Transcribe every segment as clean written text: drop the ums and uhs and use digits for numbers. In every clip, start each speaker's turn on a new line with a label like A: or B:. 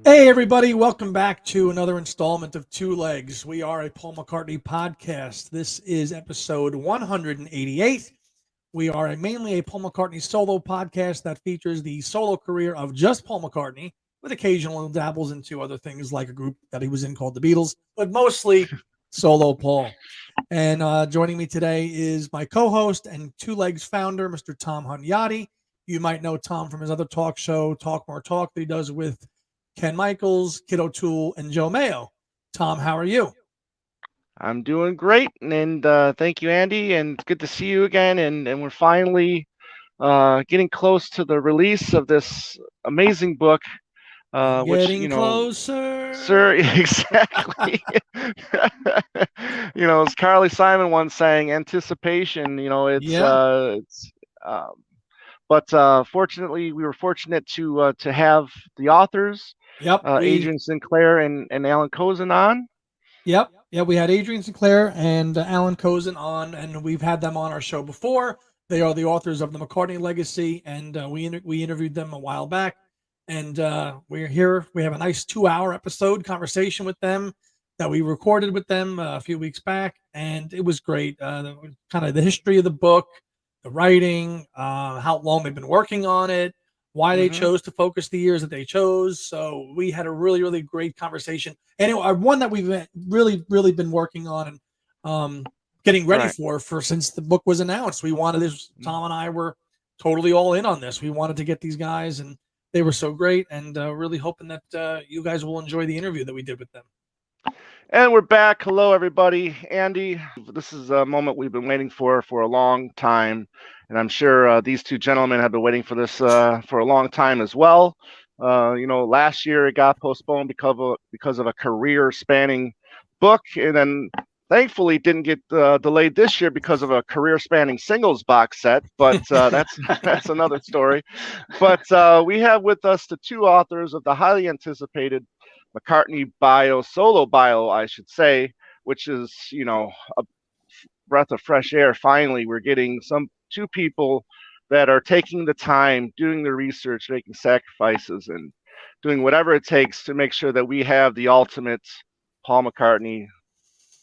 A: Hey, everybody, welcome back to another installment of Two Legs. We are a Paul McCartney podcast. This is episode 188. We are mainly a Paul McCartney solo podcast that features the solo career of just Paul McCartney, with occasional dabbles into other things like a group that he was in called the Beatles, but mostly solo Paul. And joining me today is my co-host and Two Legs founder, Mr. Tom Hunyadi. You might know Tom from his other talk show, Talk More Talk, that he does with Ken Michaels, Kid O'Toole, and Joe Mayo. Tom, how are you?
B: I'm doing great, and thank you, Andy, and good to see you again. And we're finally getting close to the release of this amazing book, which
A: Getting closer.
B: sir, exactly. As Carly Simon once sang, anticipation. But fortunately, we were fortunate to have the authors,
A: Yep.
B: Adrian Sinclair and Allan Kozinn on.
A: Yep. Yeah, we had Adrian Sinclair and Allan Kozinn on, and we've had them on our show before. They are the authors of the McCartney Legacy, and we interviewed them a while back. And we're here. We have a nice 2-hour episode conversation with them that we recorded with them a few weeks back, and it was great. Kind of the history of the book, the writing, how long they've been working on it, why they chose to focus the years that they chose. So we had a really, really great conversation. And one that we've really, really been working on and getting ready for since the book was announced. We wanted this. Tom and I were totally all in on this. We wanted to get these guys, and they were so great, and really hoping that you guys will enjoy the interview that we did with them.
B: And we're back. Hello, everybody. Andy, this is a moment we've been waiting for a long time. And I'm sure these two gentlemen have been waiting for this for a long time as well. Last year it got postponed because of a career-spanning book. And then thankfully didn't get delayed this year because of a career-spanning singles box set. But that's another story. But we have with us the two authors of the highly anticipated McCartney solo bio, I should say, which is, a breath of fresh air. Finally, we're getting two people that are taking the time, doing the research, making sacrifices, and doing whatever it takes to make sure that we have the ultimate Paul McCartney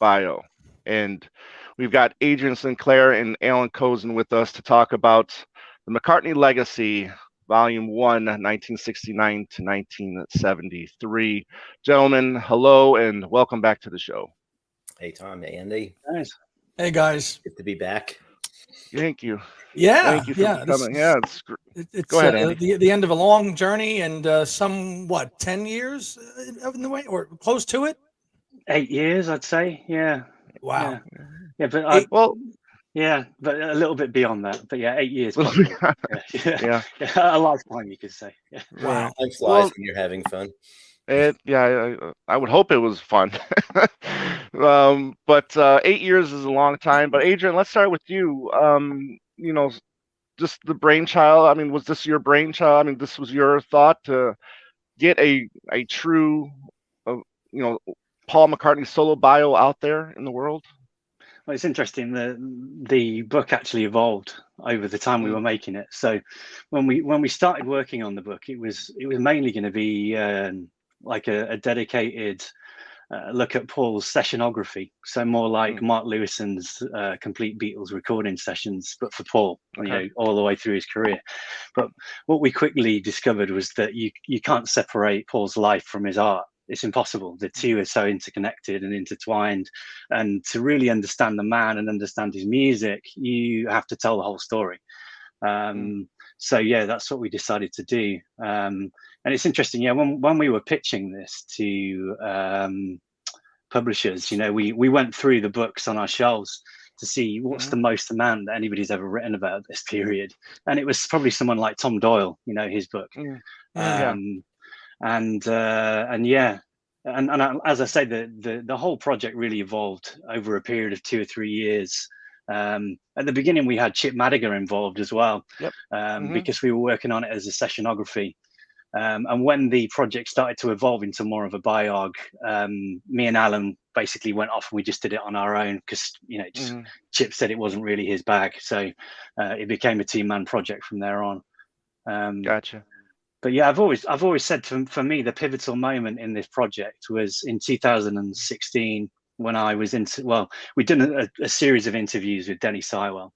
B: bio. And we've got Adrian Sinclair and Allan Kozinn with us to talk about the McCartney Legacy Volume 1, 1969 to 1973. Gentlemen, hello and welcome back to the show.
C: Hey, Tom. Hey, Andy.
A: Nice. Hey, guys.
C: Good to be back.
B: Thank you.
A: Yeah.
B: Thank you for coming. It's
A: go ahead, Andy. The end of a long journey and 10 years in the way or close to it?
D: 8 years, I'd say. Yeah.
A: Wow.
D: Yeah, but but a little bit beyond that. But yeah, 8 years. Yeah. A lifetime, you could say. Yeah.
A: Wow.
C: Time flies when you're having fun.
B: I would hope it was fun. But 8 years is a long time. But Adrian, let's start with you. Just the brainchild. I mean, was this your brainchild? I mean, this was your thought to get a true, Paul McCartney solo bio out there in the world?
D: Well, it's interesting. The book actually evolved over the time we were making it. So when we started working on the book, it was mainly going to be like a dedicated look at Paul's sessionography. So more like Mark Lewison's complete Beatles recording sessions, but for Paul, all the way through his career. But what we quickly discovered was that you can't separate Paul's life from his art. It's impossible. The two are so interconnected and intertwined. And to really understand the man and understand his music, you have to tell the whole story. So yeah, that's what we decided to do. And it's interesting. Yeah, when we were pitching this to publishers, we went through the books on our shelves to see what's the most amount that anybody's ever written about this period. And it was probably someone like Tom Doyle, his book. And as I say, the whole project really evolved over a period of 2 or 3 years. At the beginning, we had Chip Madiger involved as well, because we were working on it as a sessionography. And when the project started to evolve into more of a biog, me and Allan basically went off and we just did it on our own because, Chip said it wasn't really his bag. So it became a 2-man project from there on.
B: Gotcha.
D: but yeah, I've always said for me the pivotal moment in this project was in 2016 when I was we'd done a series of interviews with Denny Seiwell.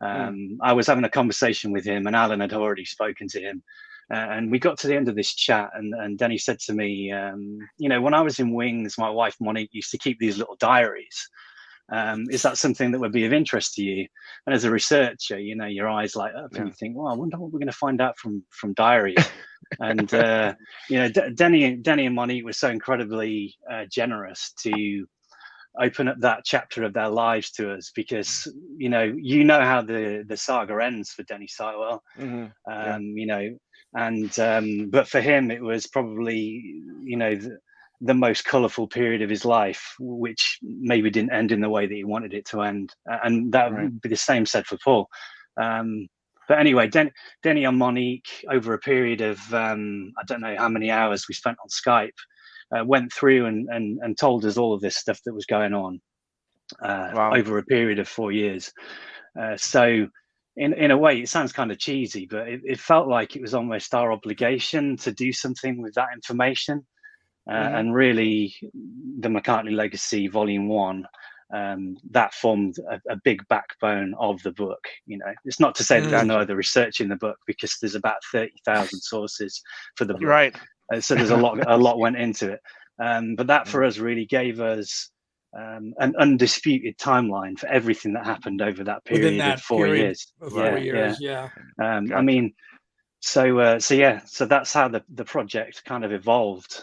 D: I was having a conversation with him, and Allan had already spoken to him. And we got to the end of this chat, and Denny said to me, when I was in Wings, my wife Monique used to keep these little diaries. Is that something that would be of interest to you? And as a researcher, your eyes light up, and you think, well, I wonder what we're going to find out from diaries. And Denny and Monique were so incredibly generous to open up that chapter of their lives to us, because how the saga ends for Denny Seiwell. But for him it was probably the most colorful period of his life, which maybe didn't end in the way that he wanted it to end, and that would be the same said for Paul. But anyway, Denny and Monique, over a period of I don't know how many hours we spent on Skype, went through and told us all of this stuff that was going on over a period of 4 years. So in a way, it sounds kind of cheesy, but it felt like it was almost our obligation to do something with that information. And really, the McCartney Legacy Volume 1, that formed a big backbone of the book. It's not to say that there's no other research in the book, because there's about 30,000 sources for the book.
B: Right.
D: So there's a lot went into it. But that for us really gave us an undisputed timeline for everything that happened over that period of 4 years.
A: Yeah.
B: Gotcha.
D: I mean, so that's how the project kind of evolved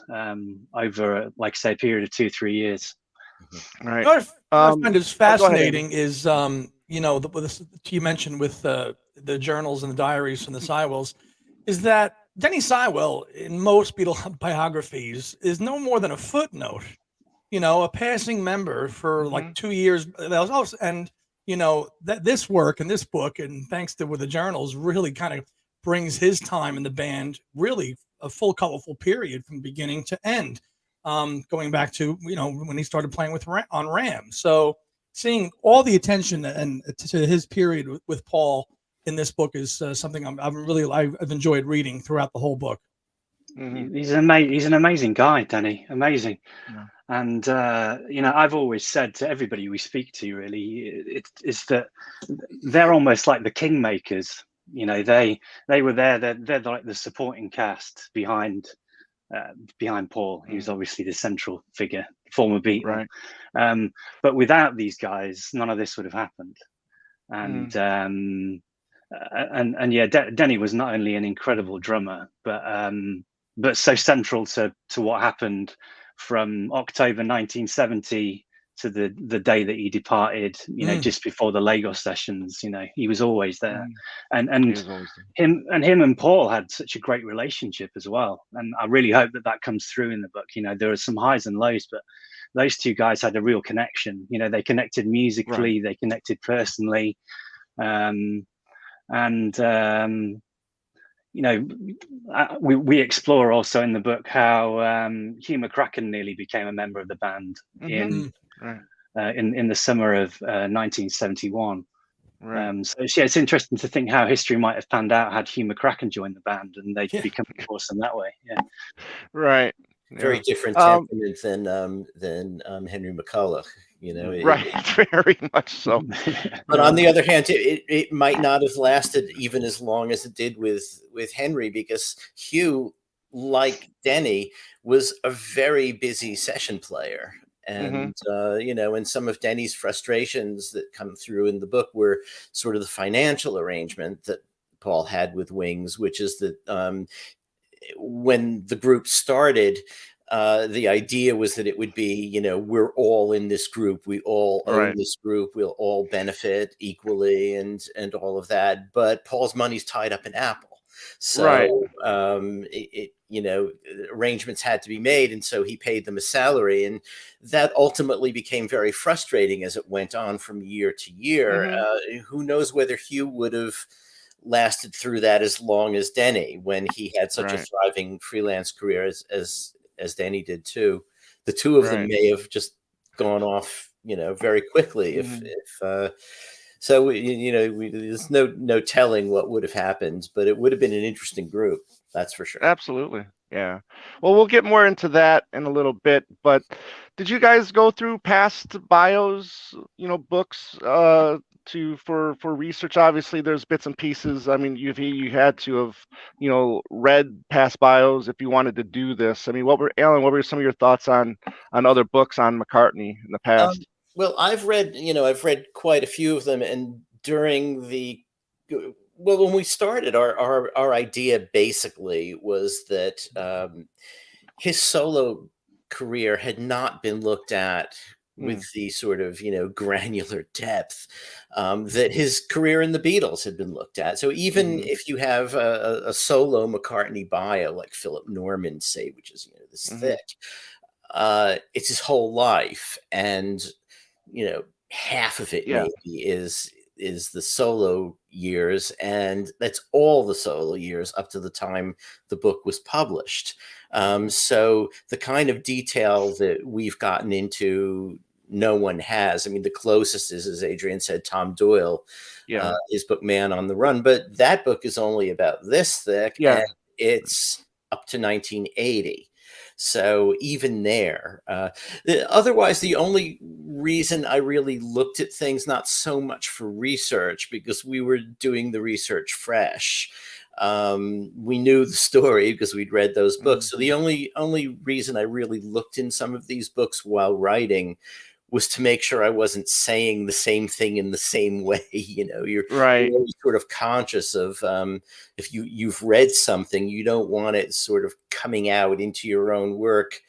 D: over, like I say, a period of 2-3 years.
B: Right.
A: What I find is fascinating is, you mentioned with the journals and the diaries from the Seiwells, is that Denny Seiwell in most Beatle biographies is no more than a footnote, a passing member for like 2 years. And that this work and this book, and thanks to with the journals, really kind of brings his time in the band really a full colorful period from beginning to end, going back to when he started playing on Ram. So seeing all the attention and to his period with Paul in this book is something I've enjoyed reading throughout the whole book.
D: He's an amazing guy, Denny. Amazing. And I've always said to everybody we speak to, really, it's that they're almost like the kingmakers. They were there. They're like the supporting cast behind Paul. He was obviously the central figure, former Beatle. Right. But without these guys, none of this would have happened. And Denny was not only an incredible drummer, but so central to what happened from October 1970 to the day that he departed, just before the Lagos sessions. He was always there. And him and Paul had such a great relationship as well. And I really hope that comes through in the book. There are some highs and lows, but those two guys had a real connection. They connected musically, they connected personally. We explore also in the book how Hugh McCracken nearly became a member of the band in the summer of 1971. So it's interesting to think how history might have panned out had Hugh McCracken joined the band and they'd become awesome that way.
B: Right.
C: Very different temperament than Henry McCulloch.
B: Right, very much so.
C: But on the other hand, it might not have lasted even as long as it did with Henry, because Hugh, like Denny, was a very busy session player. And, and some of Denny's frustrations that come through in the book were sort of the financial arrangement that Paul had with Wings, which is that when the group started, the idea was that it would be, we're all in this group. We all own this group. We'll all benefit equally and all of that. But Paul's money's tied up in Apple. So, arrangements had to be made. And so he paid them a salary. And that ultimately became very frustrating as it went on from year to year. Who knows whether Hugh would have lasted through that as long as Denny, when he had such a thriving freelance career as Denny did too. The two of them may have just gone off, very quickly. There's no telling what would have happened, but it would have been an interesting group. That's for sure.
B: Absolutely. Yeah. Well, we'll get more into that in a little bit, but did you guys go through past bios, books for research? Obviously there's bits and pieces. I mean, you had to have, read past bios if you wanted to do this. I mean, Allan, what were some of your thoughts on other books on McCartney in the past?
C: Well, I've read quite a few of them, and during when we started, our idea basically was that his solo career had not been looked at with the sort of granular depth that his career in the Beatles had been looked at. So even if you have a solo McCartney bio like Philip Norman, say, which is this thick, it's his whole life, and half of it maybe is the solo years, and that's all the solo years up to the time the book was published. So the kind of detail that we've gotten into, no one has. I mean, the closest is, as Adrian said, Tom Doyle, his book Man on the Run, but that book is only about this thick, and it's up to 1980. So even there, otherwise, the only reason I really looked at things, not so much for research, because we were doing the research fresh. We knew the story because we'd read those books. So the only reason I really looked in some of these books while writing was to make sure I wasn't saying the same thing in the same way. You're always sort of conscious of if you've read something, you don't want it sort of coming out into your own work,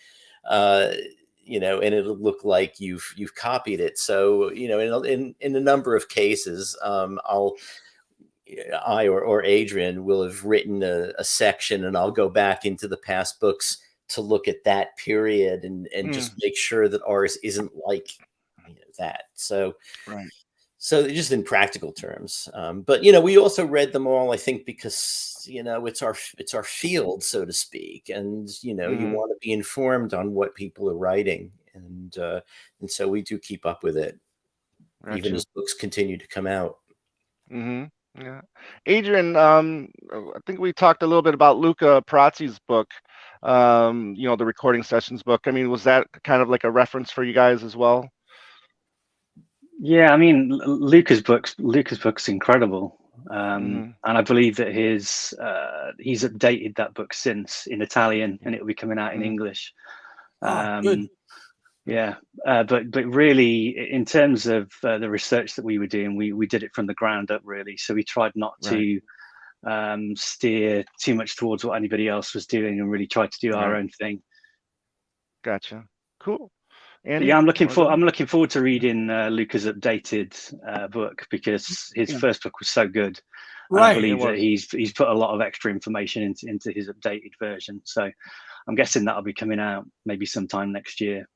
C: and it'll look like you've copied it. So in a number of cases, I or Adrian will have written a section, and I'll go back into the past books to look at that period and just make sure that ours isn't like that. So so just in practical terms, but we also read them all, I think, because it's our field, so to speak, and you want to be informed on what people are writing, and so we do keep up with it, even as books continue to come out.
B: Yeah, Adrian, I think we talked a little bit about Luca Parazzi's book, the recording sessions book. I mean, was that kind of like a reference for you guys as well?
D: Yeah, I mean, Luca's book's incredible, and I believe that he's updated that book since in Italian, and it will be coming out in English.
A: Good.
D: Yeah, but really, in terms of the research that we were doing, we did it from the ground up, really. So we tried not to steer too much towards what anybody else was doing, and really tried to do our own thing.
B: Gotcha. Cool. Andy,
D: yeah, I'm looking forward to reading Luca's updated book, because his first book was so good. I believe that he's put a lot of extra information into his updated version. So I'm guessing that'll be coming out maybe sometime next year.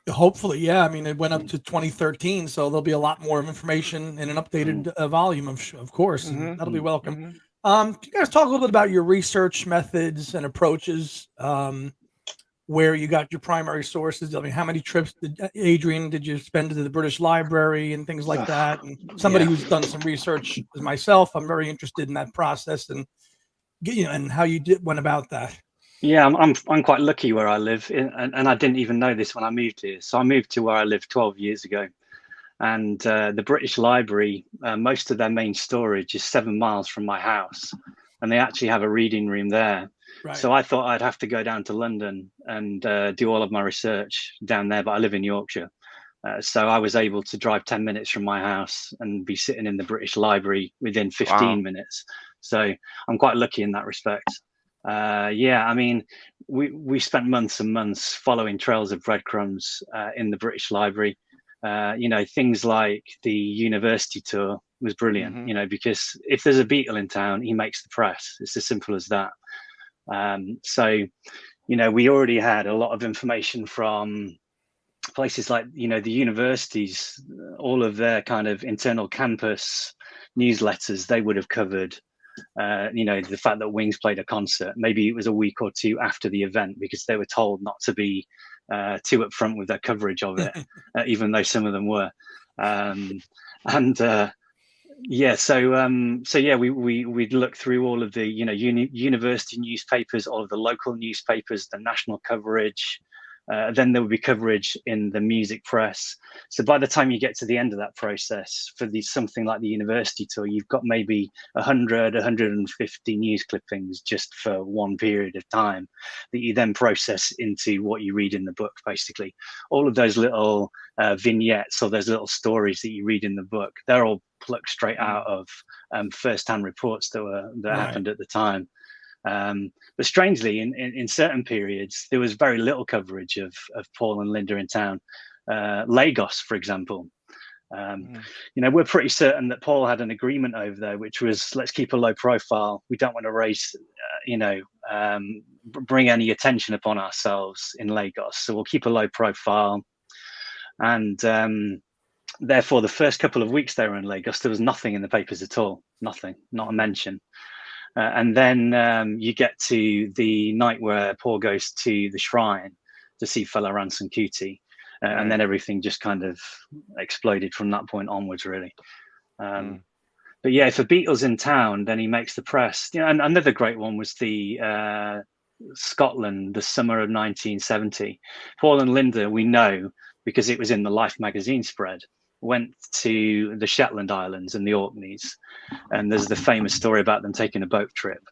A: Hopefully, yeah. I mean, it went up to 2013, so there'll be a lot more of information in an updated volume, of course, and that'll be welcome. Can you guys talk a little bit about your research methods and approaches, where you got your primary sources? I mean, how many trips did you spend to the British Library and things like that? And somebody who's done some research as myself, I'm very interested in that process and and how you went about that.
D: Yeah, I'm quite lucky where I live, and I didn't even know this when I moved here. So I moved to where I lived 12 years ago, and the British Library, most of their main storage is 7 miles from my house, and they actually have a reading room there. So I thought I'd have to go down to London and do all of my research down there, but I live in Yorkshire. So I was able to drive 10 minutes from my house and be sitting in the British Library within 15 minutes. So I'm quite lucky in that respect. Yeah, I mean, we spent months and months following trails of breadcrumbs in the British Library. Things like the university tour was brilliant, because if there's a Beatle in town, he makes the press. It's as simple as that. So we already had a lot of information from places like, the universities, all of their kind of internal campus newsletters, they would have covered, the fact that Wings played a concert. Maybe it was a week or two after the event, because they were told not to be too upfront with their coverage of it, even though some of them were. Yeah, so yeah, we'd look through all of the university newspapers, all of the local newspapers, the national coverage. Then there would be coverage in the music press. So by the time you get to the end of that process for something like the university tour, you've got maybe 100, 150 news clippings just for one period of time that you then process into what you read in the book. Basically, all of those little vignettes or those little stories that you read in the book, they're all plucked straight out of first-hand reports that happened at the time. But strangely, in certain periods, there was very little coverage of Paul and Linda in town. Lagos, for example. We're pretty certain that Paul had an agreement over there, which was, let's keep a low profile. We don't want to raise, bring any attention upon ourselves in Lagos. So we'll keep a low profile. And therefore, the first couple of weeks they were in Lagos, there was nothing in the papers at all. Nothing, not a mention. And then you get to the night where Paul goes to the shrine to see Fela Ransom Kuti, and then everything just kind of exploded from that point onwards, really. But yeah, for Beatles in town, then he makes the press. And another great one was the Scotland, the summer of 1970. Paul and Linda, we know because it was in the Life magazine spread, went to the Shetland Islands and the Orkneys, and there's the famous story about them taking a boat trip.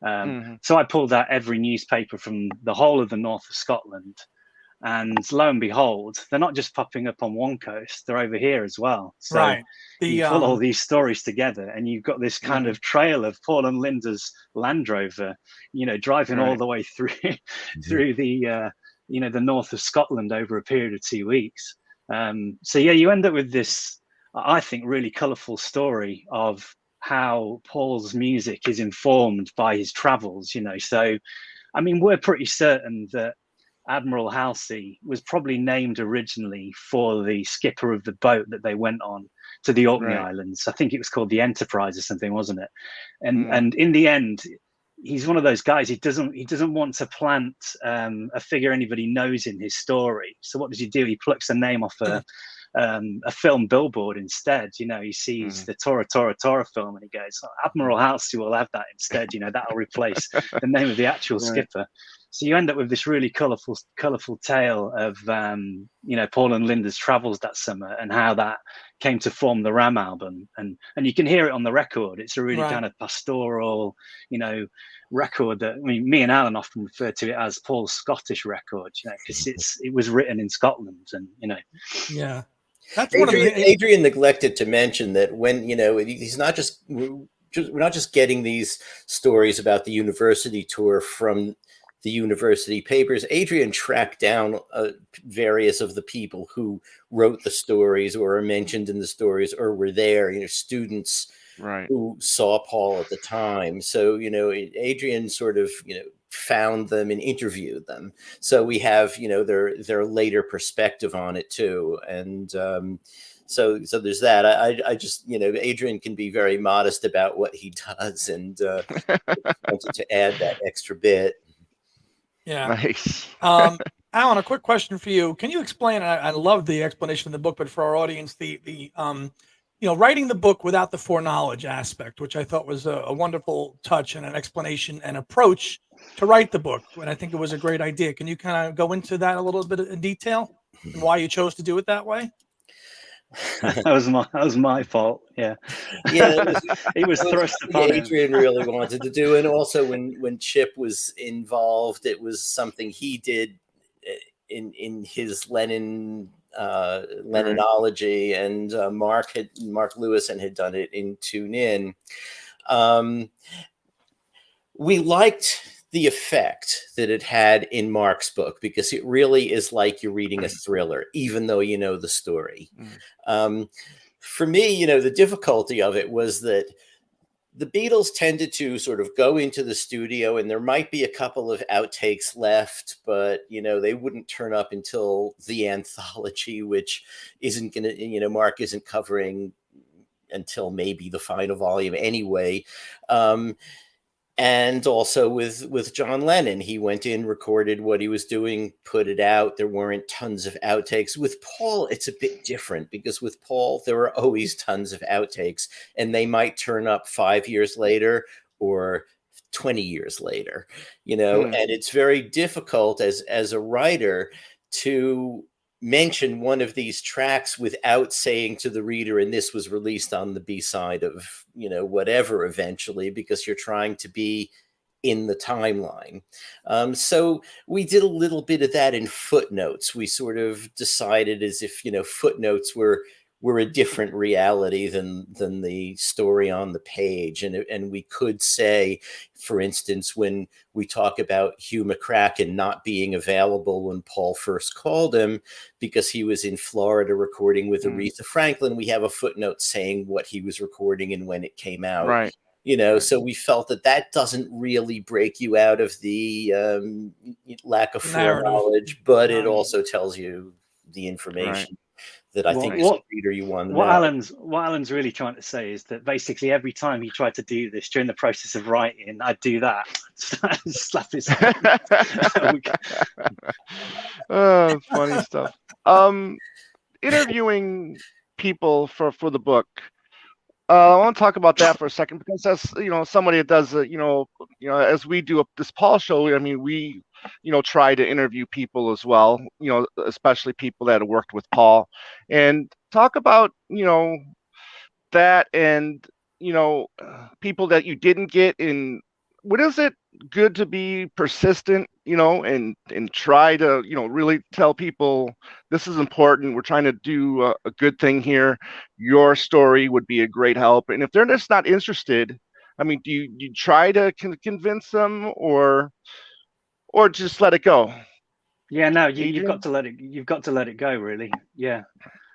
D: So I pulled out every newspaper from the whole of the north of Scotland, and lo and behold, they're not just popping up on one coast, they're over here as well. So you pull all these stories together and you've got this kind of trail of Paul and Linda's Land Rover, driving all the way through the the north of Scotland over a period of 2 weeks. So yeah, you end up with this, I think, really colourful story of how Paul's music is informed by his travels. So I mean, we're pretty certain that Admiral Halsey was probably named originally for the skipper of the boat that they went on to the Orkney Islands. I think it was called the Enterprise or something, wasn't it? And in the end, he's one of those guys. He doesn't want to plant a figure anybody knows in his story. So what does he do? He plucks a name off a film billboard instead. He sees the Tora Tora Tora film and he goes, Admiral Halsey will have that instead. That'll replace the name of the actual skipper. So you end up with this really colourful tale of Paul and Linda's travels that summer and how that came to form the Ram album, and you can hear it on the record. It's a really kind of pastoral, record that me and Allan often refer to it as Paul's Scottish record, because it was written in Scotland, and
A: Yeah, that's
C: Adrian neglected to mention that when he's not just we're not just getting these stories about the university tour from the university papers. Adrian tracked down various of the people who wrote the stories or are mentioned in the stories or were there, students who saw Paul at the time. So, Adrian sort of, found them and interviewed them. So we have, their later perspective on it too. And so there's that. I just, Adrian can be very modest about what he does, and wanted to add that extra bit.
A: Yeah.
B: Nice.
A: Allan, a quick question for you. Can you explain, I love the explanation in the book, but for our audience, the writing the book without the foreknowledge aspect, which I thought was a wonderful touch and an explanation and approach to write the book. And I think it was a great idea. Can you kind of go into that a little bit in detail and why you chose to do it that way?
D: That was my fault. Yeah, it was thrust upon him.
C: Adrian really wanted to do, and also when Chip was involved, it was something he did in his Leninology, and Mark Lewison had done it in Tune In. We liked the effect that it had in Mark's book, because it really is like you're reading a thriller, even though you know the story. For me, the difficulty of it was that the Beatles tended to sort of go into the studio, and there might be a couple of outtakes left, but, they wouldn't turn up until the anthology, which isn't going to, Mark isn't covering until maybe the final volume anyway. And also with John Lennon, he went in, recorded what he was doing, put it out. There weren't tons of outtakes. With Paul, it's a bit different, because with Paul, there are always tons of outtakes, and they might turn up 5 years later or 20 years later, and it's very difficult as a writer to mention one of these tracks without saying to the reader, and this was released on the B-side of, whatever eventually, because you're trying to be in the timeline. So we did a little bit of that in footnotes. We sort of decided as if, footnotes were a different reality than the story on the page. And we could say, for instance, when we talk about Hugh McCracken not being available when Paul first called him because he was in Florida recording with Aretha Franklin, we have a footnote saying what he was recording and when it came out.
B: Right.
C: So we felt that doesn't really break you out of the lack of foreknowledge, but it also tells you the information that I think as a reader you want to know.
D: What Allan's really trying to say is that basically every time he tried to do this during the process of writing, I'd do that, slap his head.
B: Oh, funny stuff. Interviewing people for the book. I want to talk about that for a second, because that's somebody that does as we do this Paul show. I mean, we try to interview people as well, especially people that have worked with Paul, and talk about that, and people that you didn't get in. What is it good to be persistent, and try to really tell people this is important. We're trying to do a good thing here. Your story would be a great help, and if they're just not interested, I mean, do you try to convince them, or just let it go?
D: Yeah, no, you've got to let it go, really. Yeah.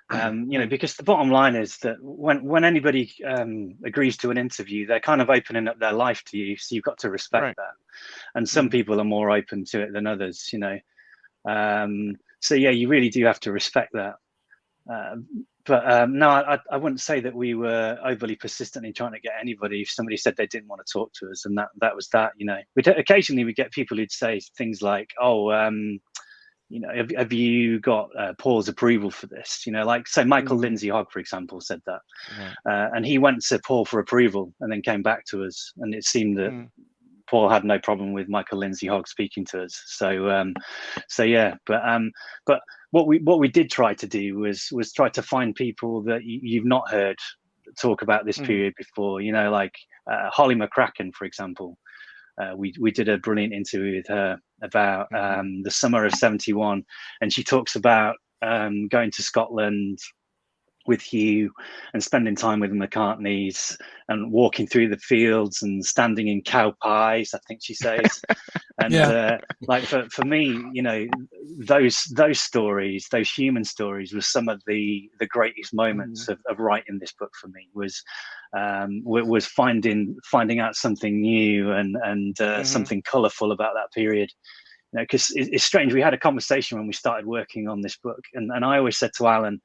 D: Because the bottom line is that when anybody agrees to an interview, they're kind of opening up their life to you, so you've got to respect that. And some people are more open to it than others, so yeah, you really do have to respect that. But no, I wouldn't say that we were overly persistent in trying to get anybody. If somebody said they didn't want to talk to us, and that was that. Occasionally we get people who'd say things like, "Oh, have you got Paul's approval for this?" Like, say, Michael Lindsay Hogg, for example, said that. And he went to Paul for approval and then came back to us. And it seemed that Paul had no problem with Michael Lindsay Hogg speaking to us. So yeah, but what we did try to do was try to find people that you've not heard talk about this period before, like Holly McCracken, for example. We did a brilliant interview with her about the summer of '71, and she talks about going to Scotland with Hugh and spending time with the McCartneys and walking through the fields and standing in cow pies, I think she says. And like for me, those stories, those human stories, were some of the greatest moments of writing this book for me. Was finding out something new and something colourful about that period. Because it's strange. We had a conversation when we started working on this book, and I always said to Allan,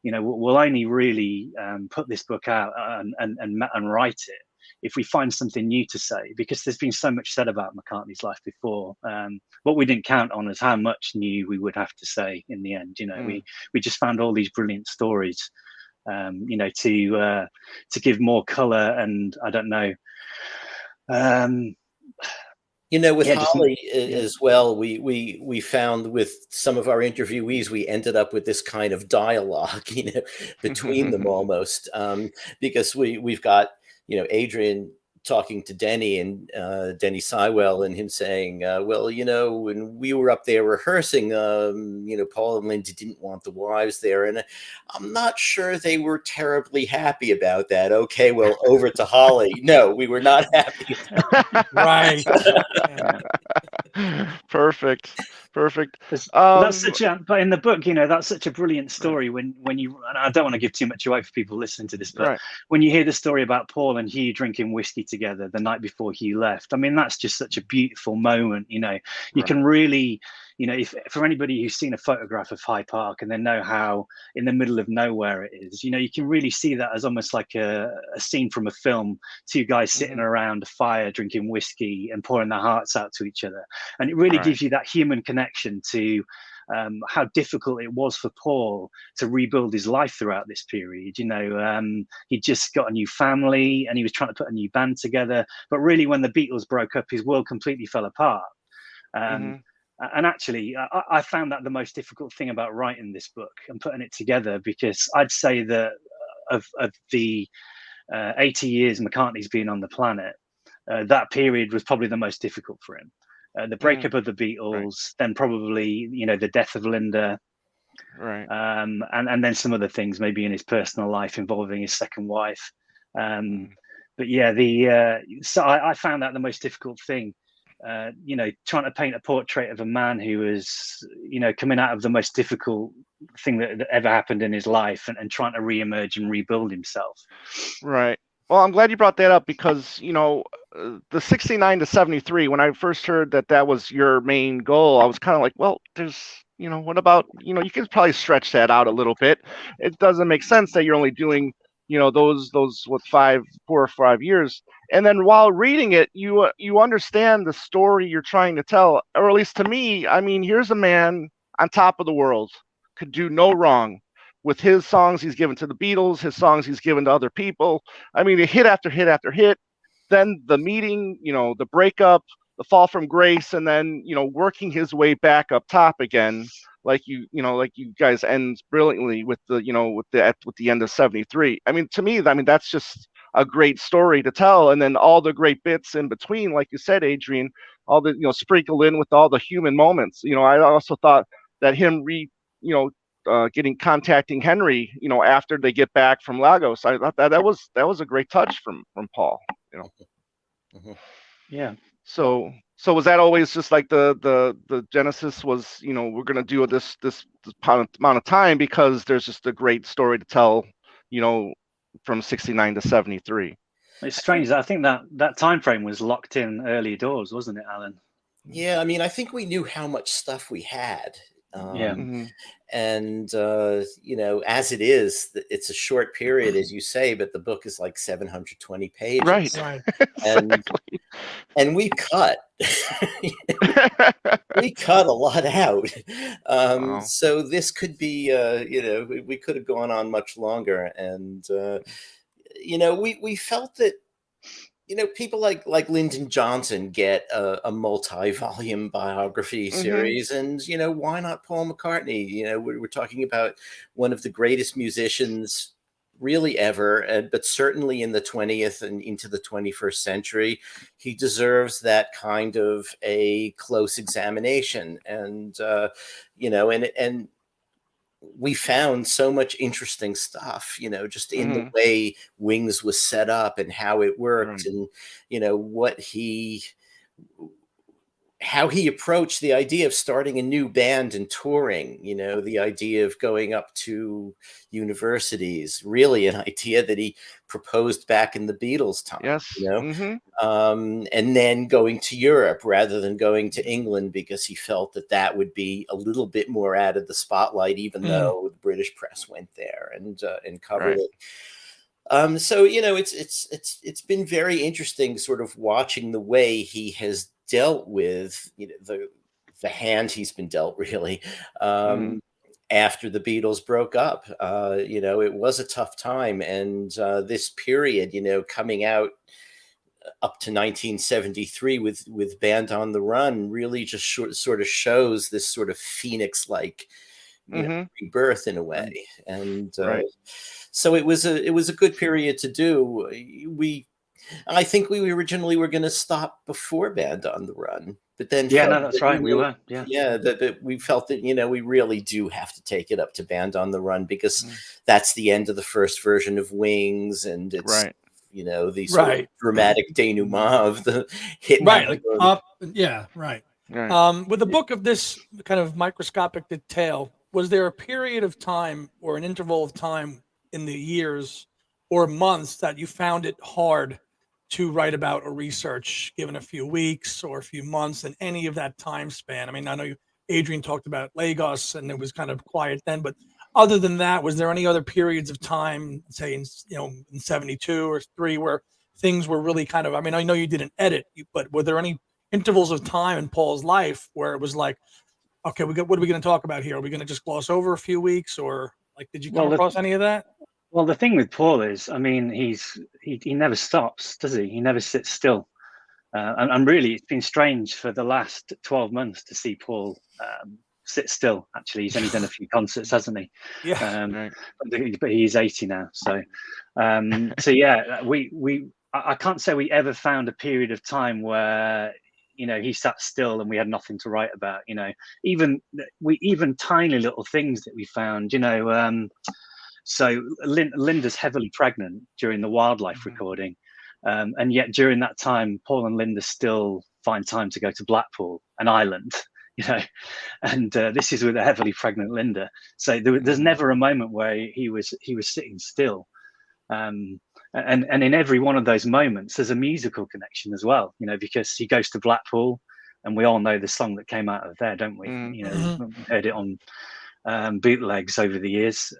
D: we'll only really put this book out and write it if we find something new to say, because there's been so much said about McCartney's life before. What we didn't count on is how much new we would have to say in the end. We just found all these brilliant stories, to give more colour, and I don't know.
C: With Holly as well, we found with some of our interviewees, we ended up with this kind of dialogue, between them almost, because we've got, Adrian talking to Denny and Denny Seiwell, and him saying, well, when we were up there rehearsing, Paul and Lindsay didn't want the wives there, and I'm not sure they were terribly happy about that. Okay, well, over to Holly. No, we were not happy.
A: Right.
B: Perfect.
D: That's such but in the book, that's such a brilliant story when you, and I don't want to give too much away for people listening to this, but when you hear the story about Paul and Hugh drinking whiskey together the night before Hugh left, I mean, that's just such a beautiful moment. You can really, you know, if for anybody who's seen a photograph of Hyde Park and they know how in the middle of nowhere it is, you know, you can really see that as almost like a scene from a film, two guys sitting around a fire drinking whiskey and pouring their hearts out to each other. And it really gives you that human connection to how difficult it was for Paul to rebuild his life throughout this period. You know, he'd just got a new family and he was trying to put a new band together, but really when the Beatles broke up, his world completely fell apart. And actually, I found that the most difficult thing about writing this book and putting it together, because I'd say that of the 80 years McCartney's been on the planet, that period was probably the most difficult for him. The breakup of the Beatles, then probably, you know, the death of Linda, and then some other things maybe in his personal life involving his second wife. But yeah, so I found that the most difficult thing. You know, trying to paint a portrait of a man who was, you know, coming out of the most difficult thing that ever happened in his life, and trying to reemerge and rebuild himself.
B: Right. Well, I'm glad you brought that up, because, you know, the 69 to 73, when I first heard that was your main goal, I was kind of like, well, there's, you know, what about, you know, you could probably stretch that out a little bit. It doesn't make sense that you're only doing, you know, those what 4 or 5 years. And then while reading it, you understand the story you're trying to tell, or at least to me. I mean, here's a man on top of the world, could do no wrong. With his songs he's given to the Beatles, his songs he's given to other people. I mean, hit after hit after hit. Then the meeting, you know, the breakup, the fall from grace, and then, you know, working his way back up top again, like you guys end brilliantly with the, you know, with the end of 73. I mean, to me, that's just a great story to tell. And then all the great bits in between, like you said, Adrian, all the, you know, sprinkled in with all the human moments. You know, I also thought that him contacting Henry, you know, after they get back from Lagos, I thought that was a great touch from Paul, you know.
D: Yeah.
B: So was that always just like the genesis was, you know, we're gonna do this amount of time because there's just a great story to tell, you know, from 69 to 73.
D: It's strange. I think that time frame was locked in early doors, wasn't it, Alan?
C: Yeah, I mean, I think we knew how much stuff we had. And you know, as it is, it's a short period, as you say, but the book is like 720 pages,
B: right.
C: And we cut a lot out. So this could be, you know, we could have gone on much longer, and you know, we felt that, you know, people like Lyndon Johnson get a multi-volume biography series, and, you know, why not Paul McCartney? You know, we're talking about one of the greatest musicians really ever, but certainly in the 20th and into the 21st century. He deserves that kind of a close examination, and you know, and we found so much interesting stuff, you know, just in the way Wings was set up and how it worked, and, you know, how he approached the idea of starting a new band and touring, you know, the idea of going up to universities, really an idea that he proposed back in the Beatles time, you know, and then going to Europe rather than going to England, because he felt that would be a little bit more out of the spotlight, even though the British press went there and covered it. So, you know, it's been very interesting sort of watching the way he has dealt with, you know, the hand he's been dealt, really, after the Beatles broke up. You know, it was a tough time, and this period, you know, coming out up to 1973 with Band on the Run really just sort of shows this sort of Phoenix-like, you know, rebirth in a way. And so it was a good period to do. I think we originally were going to stop before Band on the Run, but then
D: that's right. We were,
C: that we felt that, you know, we really do have to take it up to Band on the Run, because that's the end of the first version of Wings, and it's you know, the sort of dramatic denouement of the hit.
A: With a book of this kind of microscopic detail, was there a period of time or an interval of time in the years or months that you found it hard to write about or research, given a few weeks or a few months, in any of that time span? I mean, I know Adrian talked about Lagos, and it was kind of quiet then. But other than that, was there any other periods of time, say in in 72 or 3, where things were really kind of? I mean, I know you didn't edit, but were there any intervals of time in Paul's life where it was like, okay, what are we going to talk about here? Are we going to just gloss over a few weeks, or like, did you come across any of that?
D: Well, the thing with Paul is, I mean, he never stops, does he? He never sits still. And really, it's been strange for the last 12 months to see Paul sit still. Actually, he's only done a few concerts, hasn't he?
A: Yeah.
D: But he's 80 now. So yeah, I can't say we ever found a period of time where he sat still and we had nothing to write about. Even tiny little things that we found. So Linda's heavily pregnant during the wildlife recording. And yet during that time, Paul and Linda still find time to go to Blackpool, an island, and this is with a heavily pregnant Linda. So there's never a moment where he was sitting still. And in every one of those moments, there's a musical connection as well, because he goes to Blackpool, and we all know the song that came out of there, don't we? We've heard it on bootlegs over the years.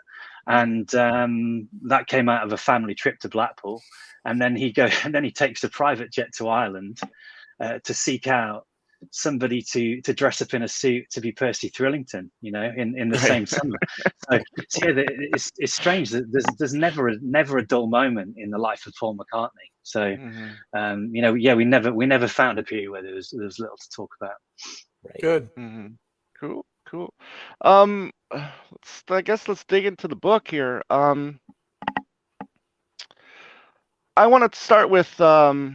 D: And that came out of a family trip to Blackpool. And then he takes a private jet to Ireland to seek out somebody to dress up in a suit to be Percy Thrillington, in the same summer. So yeah, it's strange that there's never a dull moment in the life of Paul McCartney. So we never found a period where there was little to talk about.
A: Right. Good.
B: Cool. I guess let's dig into the book here. I want to start with, Paul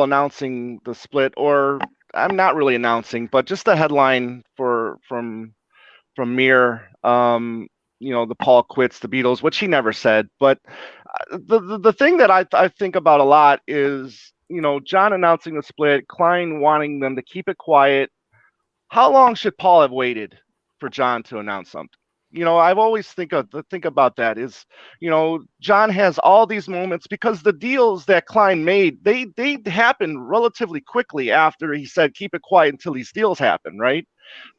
B: announcing the split, or I'm not really announcing, but just the headline from Mir, the Paul quits the Beatles, which he never said. But the thing that I think about a lot is, John announcing the split, Klein wanting them to keep it quiet. How long should Paul have waited for John to announce something? I've always think about that is, John has all these moments because the deals that Klein made, they happened relatively quickly after he said, keep it quiet until these deals happen. Right.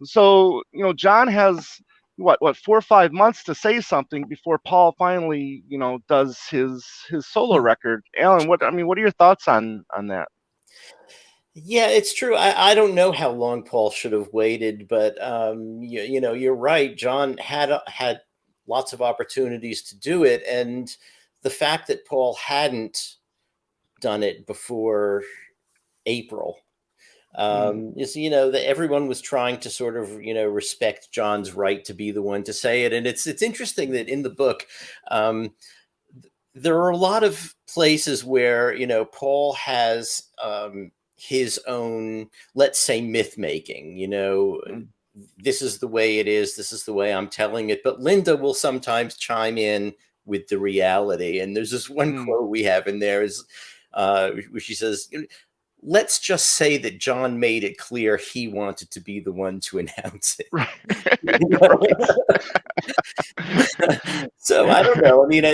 B: So, John has what 4 or 5 months to say something before Paul finally, does his solo record. Allan, what are your thoughts on that?
C: Yeah, it's true. I don't know how long Paul should have waited, but you're right. John had lots of opportunities to do it, and the fact that Paul hadn't done it before April is that everyone was trying to sort of respect John's right to be the one to say it, and it's interesting that in the book there are a lot of places where Paul has his own, let's say, myth making, this is the way it is, this is the way I'm telling it, but Linda will sometimes chime in with the reality. And there's this one quote we have in there is where she says, let's just say that John made it clear he wanted to be the one to announce it. Right. So I don't know. I mean,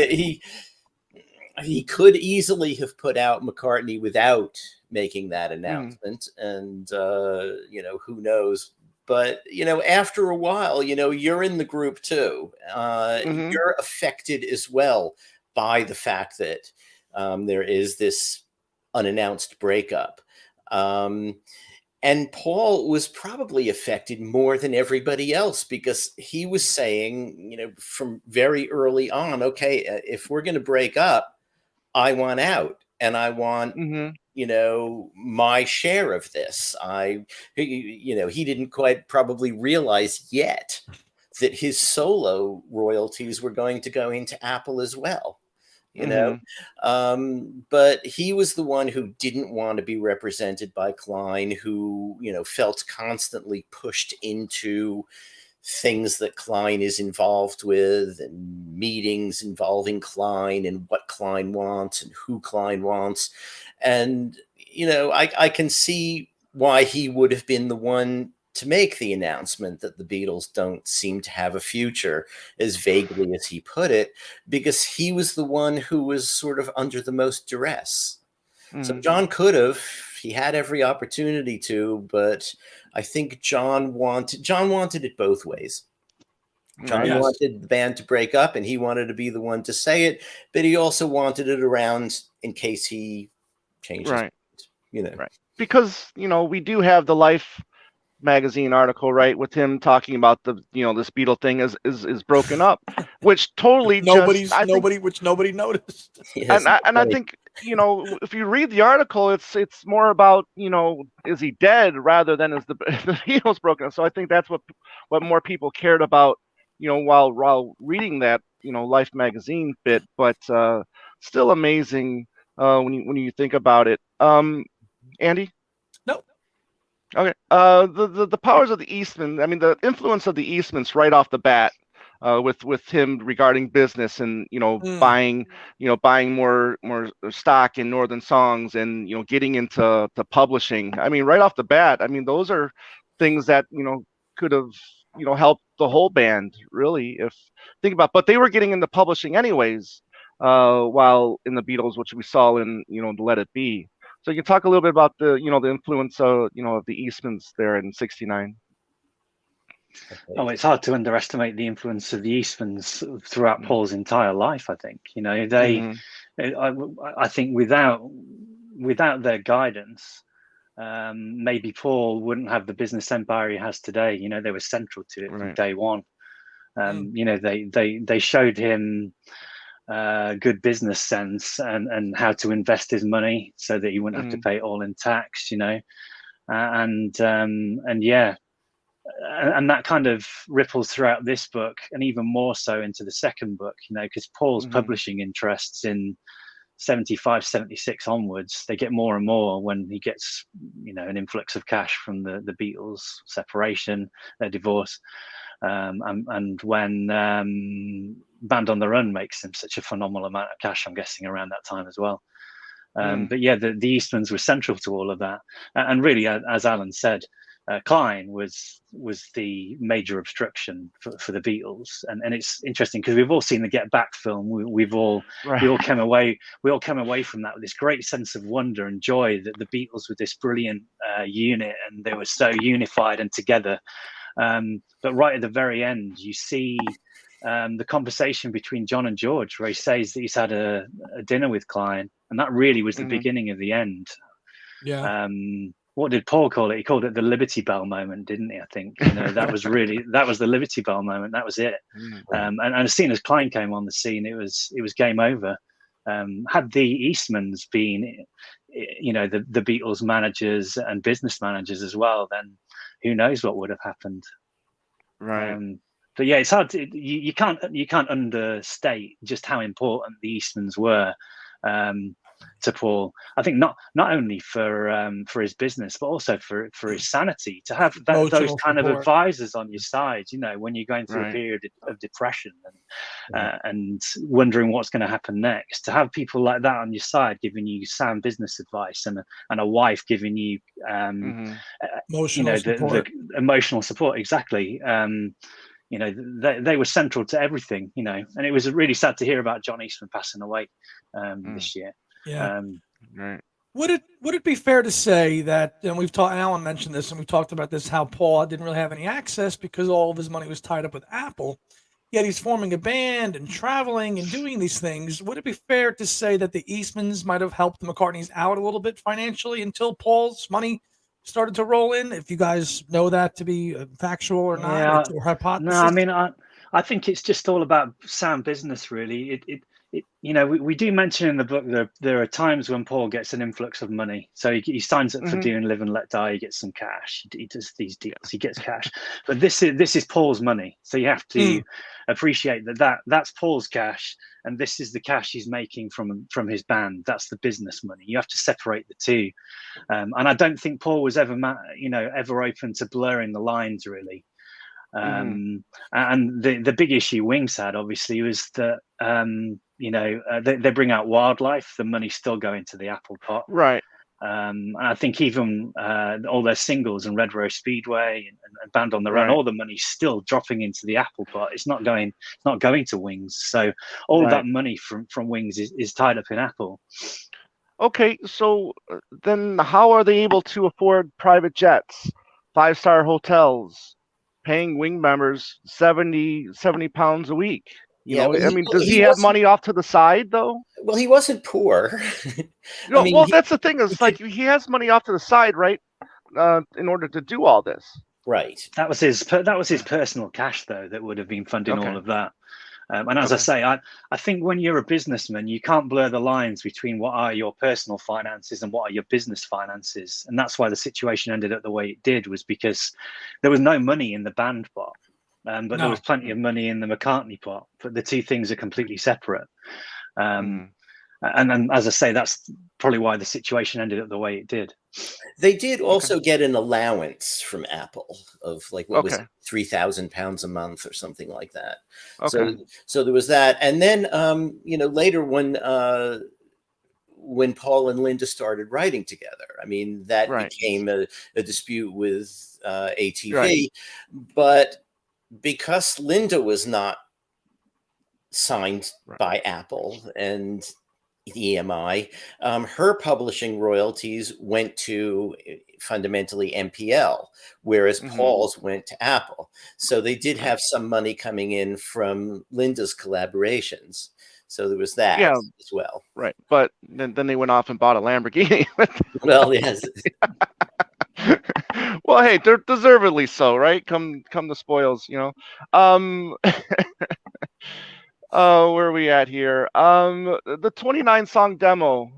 C: he could easily have put out McCartney without making that announcement, and who knows, but after a while, you're in the group too. You're affected as well by the fact that there is this unannounced breakup, and Paul was probably affected more than everybody else because he was saying, from very early on, okay, if we're going to break up, I want out, and I want, my share of this. He didn't quite probably realize yet that his solo royalties were going to go into Apple as well, but he was the one who didn't want to be represented by Klein, who, felt constantly pushed into things that Klein is involved with, and meetings involving Klein and what Klein wants and who Klein wants. And, I can see why he would have been the one to make the announcement that the Beatles don't seem to have a future, as vaguely as he put it, because he was the one who was sort of under the most duress. So John could have, He had every opportunity to, but I think John wanted it both ways. John
A: Yes.
C: wanted the band to break up, and he wanted to be the one to say it, but he also wanted it around in case he changed his mind, you know.
B: Right. Because, we do have the Life magazine article, right, with him talking about the, this Beatle thing is broken up, which totally
A: which nobody noticed.
C: Yes,
B: and I think, if you read the article, it's more about, is he dead rather than is the Beatles broken up. So I think that's what more people cared about, while reading that, Life magazine bit, but still amazing when you think about it. Andy?
A: Nope.
B: Okay. The powers of the Eastman. I mean, the influence of the Eastmans right off the bat, with him regarding business and buying more stock in Northern Songs and getting into publishing. I mean, right off the bat. I mean, those are things that could have helped the whole band really. If think about, but they were getting into publishing anyways, while in the Beatles, which we saw in the Let It Be. So you can talk a little bit about the the influence of of the Eastmans there in '69.
D: Oh, it's hard to underestimate the influence of the Eastmans throughout Paul's entire life. I think they. I think without their guidance, maybe Paul wouldn't have the business empire he has today. They were central to it from day one. They showed him good business sense and how to invest his money so that he wouldn't have to pay it all in tax, and that kind of ripples throughout this book, and even more so into the second book, because Paul's publishing interests in 75, 76 onwards, they get more and more when he gets, an influx of cash from the Beatles separation, their divorce, and when Band on the Run makes him such a phenomenal amount of cash, I'm guessing around that time as well. But yeah, the Eastmans were central to all of that, and really, as Allan said, Klein was the major obstruction for the Beatles, and it's interesting because we've all seen the Get Back film. We all came away from that with this great sense of wonder and joy that the Beatles were this brilliant unit, and they were so unified and together. But right at the very end, you see the conversation between John and George, where he says that he's had a dinner with Klein, and that really was the beginning of the end.
A: Yeah.
D: What did Paul call it? He called it the Liberty Bell moment, didn't he? I think that was the Liberty Bell moment. That was it. And as soon as Klein came on the scene, it was game over. Had the Eastmans been, the Beatles managers and business managers as well, then who knows what would have happened.
B: Right.
D: But yeah, it's hard to you can't understate just how important the Eastmans were to Paul. I think not only for his business, but also for his sanity, to have those kind of advisors on your side, when you're going through a period of depression and wondering what's going to happen next. To have people like that on your side giving you sound business advice, and a wife giving you
A: emotional
D: emotional support, exactly. They were central to everything, and it was really sad to hear about John Eastman passing away this year.
A: Yeah.
B: Right.
A: Would it be fair to say that, and Allan mentioned this, and we've talked about this, how Paul didn't really have any access because all of his money was tied up with Apple, yet he's forming a band and traveling and doing these things. Would it be fair to say that the Eastmans might have helped the McCartneys out a little bit financially until Paul's money started to roll in? If you guys know that to be factual or not, or hypothesis?
D: No, I mean, I think it's just all about sound business, really. We do mention in the book there are times when Paul gets an influx of money. So he signs up for doing Live and Let Die. He gets some cash. He does these deals. He gets cash. But this is Paul's money. So you have to appreciate that's Paul's cash, and this is the cash he's making from his band. That's the business money. You have to separate the two. And I don't think Paul was ever open to blurring the lines, really. And the big issue Wings had, obviously, was that they bring out Wildlife, the money's still going to the Apple pot,
B: right?
D: And I think even all their singles and Red Rose Speedway and Band on the Run, all the money's still dropping into the Apple pot. It's not going to Wings. So all that money from Wings is tied up in Apple.
B: Okay, so then how are they able to afford private jets, 5-star hotels, paying wing members 70 pounds a week? You
C: Yeah,
B: know,
C: well,
B: I mean, does
C: he
B: he have
C: wasn't.
B: money off to the side though?
C: Well, he wasn't poor. I
B: No,
C: mean,
B: well, that's the thing. Is like he has money off to the side, right? In order to do all this.
C: right.
D: That was his personal cash, though, that would have been funding
B: Okay.
D: all of that. And as I
B: Okay.
D: say, I think when you're a businessman, you can't blur the lines between what are your personal finances and what are your business finances. And that's why the situation ended up the way it did, was because there was no money in the band pot, but there was
A: No.
D: plenty of money in the McCartney pot. But the two things are completely separate. And then, as I say, that's probably why the situation ended up the way it did.
C: They did also get an allowance from Apple of like what was
B: Okay.
C: it, £3,000 a month or something like that.
B: Okay.
C: So there was that, and then later when Paul and Linda started writing together, I mean that
B: Right.
C: became a dispute with ATV,
B: Right.
C: but because Linda was not signed
B: Right.
C: by Apple and EMI, her publishing royalties went to fundamentally MPL, whereas Paul's went to Apple. So they did have some money coming in from Linda's collaborations. So there was that
B: Yeah.
C: as well.
B: Right. But then they went off and bought a Lamborghini.
C: Well, yes.
B: Well, hey, they're deservedly so, right? Come the spoils, you know. Where are we at here? The 29 song demo,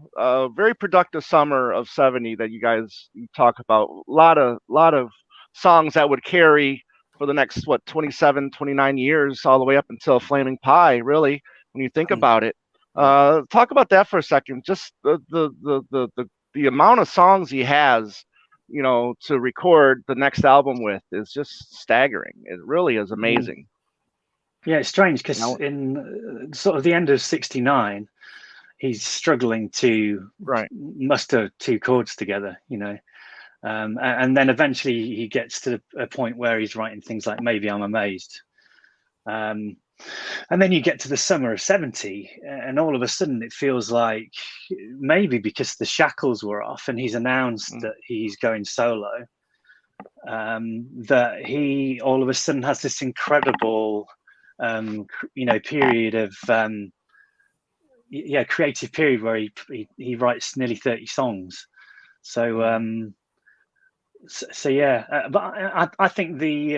B: very productive summer of 70 that you guys talk about. A lot of songs that would carry for the next 27, 29 years, all the way up until Flaming Pie, really, when you think about it. Talk about that for a second. Just the amount of songs he has, you know, to record the next album with is just staggering. It really is amazing.
D: Yeah, it's strange because in sort of the end of '69, he's struggling to muster two chords together, you know. And then eventually he gets to a point where he's writing things like Maybe I'm Amazed. And then you get to the summer of 70, and all of a sudden it feels like, maybe because the shackles were off and he's announced that he's going solo, that he all of a sudden has this incredible period of creative period where he writes nearly 30 songs. So but I think the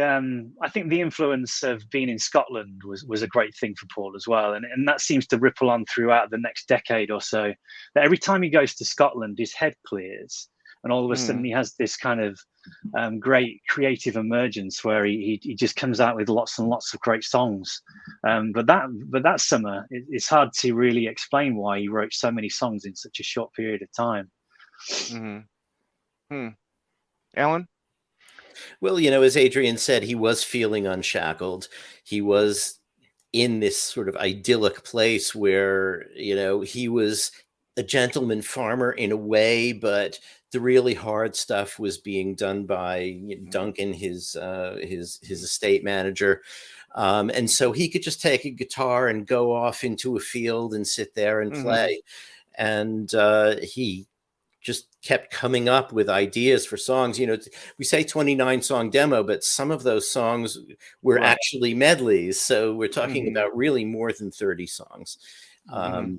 D: influence of being in Scotland was a great thing for Paul as well, and that seems to ripple on throughout the next decade or so. That every time he goes to Scotland, his head clears, and all of a sudden he has this kind of great creative emergence where he just comes out with lots and lots of great songs. But that summer, it's hard to really explain why he wrote so many songs in such a short period of time.
B: Allan?
C: Well, you know, as Adrian said, he was feeling unshackled. He was in this sort of idyllic place where, you know, he was a gentleman farmer in a way, but the really hard stuff was being done by Duncan, his estate manager. And so he could just take a guitar and go off into a field and sit there and play. And he just kept coming up with ideas for songs. You know, we say 29 song demo, but some of those songs were actually medleys. So we're talking about really more than 30 songs. I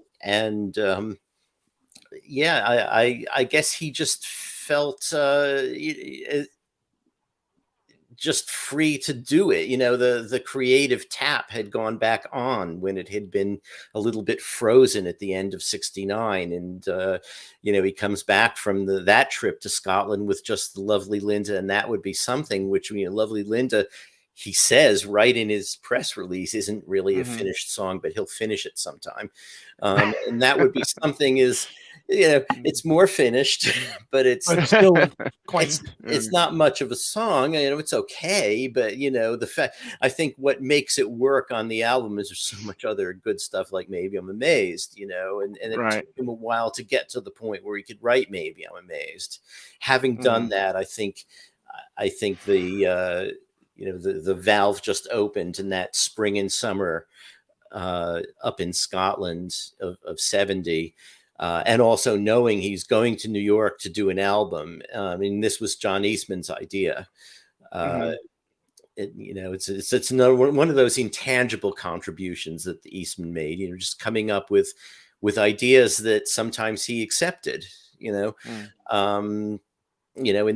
C: guess he just felt just free to do it. You know, the creative tap had gone back on when it had been a little bit frozen at the end of '69. And, you know, he comes back from that trip to Scotland with just the Lovely Linda. And that would be something which, you know, Lovely Linda, he says right in his press release, isn't really a finished song, but he'll finish it sometime. And that would be something is, you know, it's more finished, but it's
A: still
C: it's not much of a song. You know, it's okay, but you know, the fact, I think what makes it work on the album is there's so much other good stuff, like Maybe I'm Amazed, you know, and it took him a while to get to the point where he could write Maybe I'm Amazed. Having done that, I think the you know, the valve just opened in that spring and summer up in Scotland of 70. and also knowing he's going to New York to do an album. I mean, this was John Eastman's idea. It's another one of those intangible contributions that the Eastman made. Just coming up with ideas that sometimes he accepted. In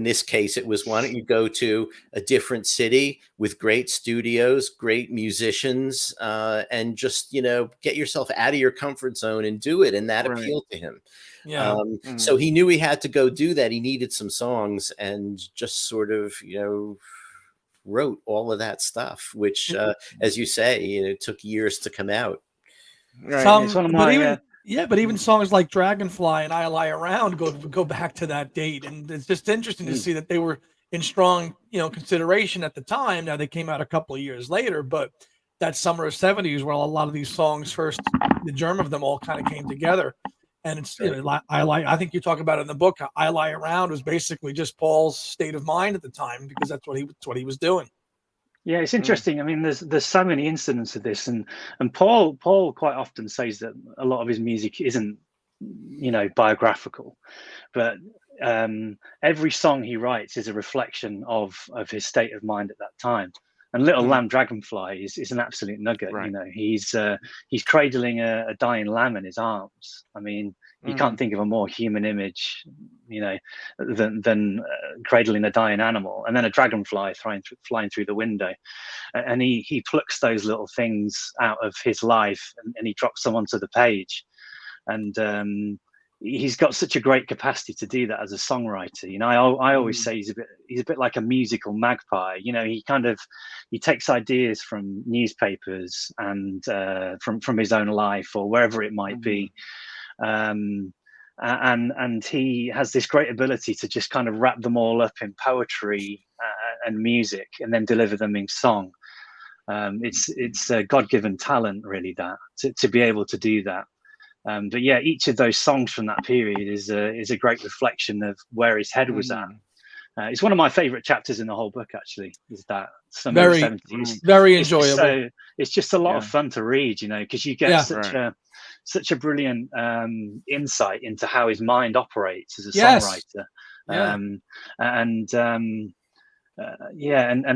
C: this case, it was, why don't you go to a different city with great studios, great musicians, and just, get yourself out of your comfort zone and do it. And that appealed to him.
A: Yeah.
C: So he knew he had to go do that. He needed some songs, and just sort of, wrote all of that stuff, which, as you say, took years to come out.
B: Right.
D: It's one of my,
A: but even songs like Dragonfly and I Lie Around go back to that date. And it's just interesting to see that they were in strong, consideration at the time. Now they came out a couple of years later, but that summer of '70s where a lot of these songs first, the germ of them all kind of came together. And it's, I think you talk about it in the book. I Lie Around was basically just Paul's state of mind at the time, because that's what he was doing.
D: Yeah, it's interesting. I mean, there's so many incidents of this, and Paul quite often says that a lot of his music isn't, biographical, but every song he writes is a reflection of his state of mind at that time. And Little Lamb Dragonfly is an absolute nugget.
B: Right.
D: He's cradling a dying lamb in his arms. I mean, you can't think of a more human image, than cradling a dying animal, and then a dragonfly flying through the window. And he plucks those little things out of his life, and he drops them onto the page. And he's got such a great capacity to do that as a songwriter. I always say he's a bit like a musical magpie. He takes ideas from newspapers and from his own life or wherever it might be. And he has this great ability to just kind of wrap them all up in poetry and music, and then deliver them in song. It's a God-given talent, really, that to be able to do that. But yeah, each of those songs from that period is a great reflection of where his head was at. It's one of my favorite chapters in the whole book, actually, is that summer of the 70s.
A: Very enjoyable.
D: It's just a lot of fun to read, because you get such a brilliant insight into how his mind operates as a songwriter. And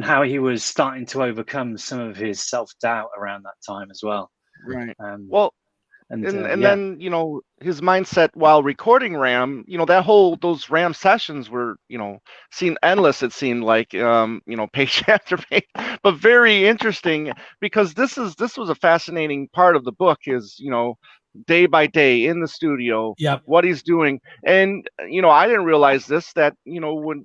D: how he was starting to overcome some of his self-doubt around that time as well.
B: Right. And then, his mindset while recording Ram, those Ram sessions were, seemed endless. It seemed like, page after page, but very interesting, because this was a fascinating part of the book is, day by day in the studio, what he's doing. And, I didn't realize this, that, when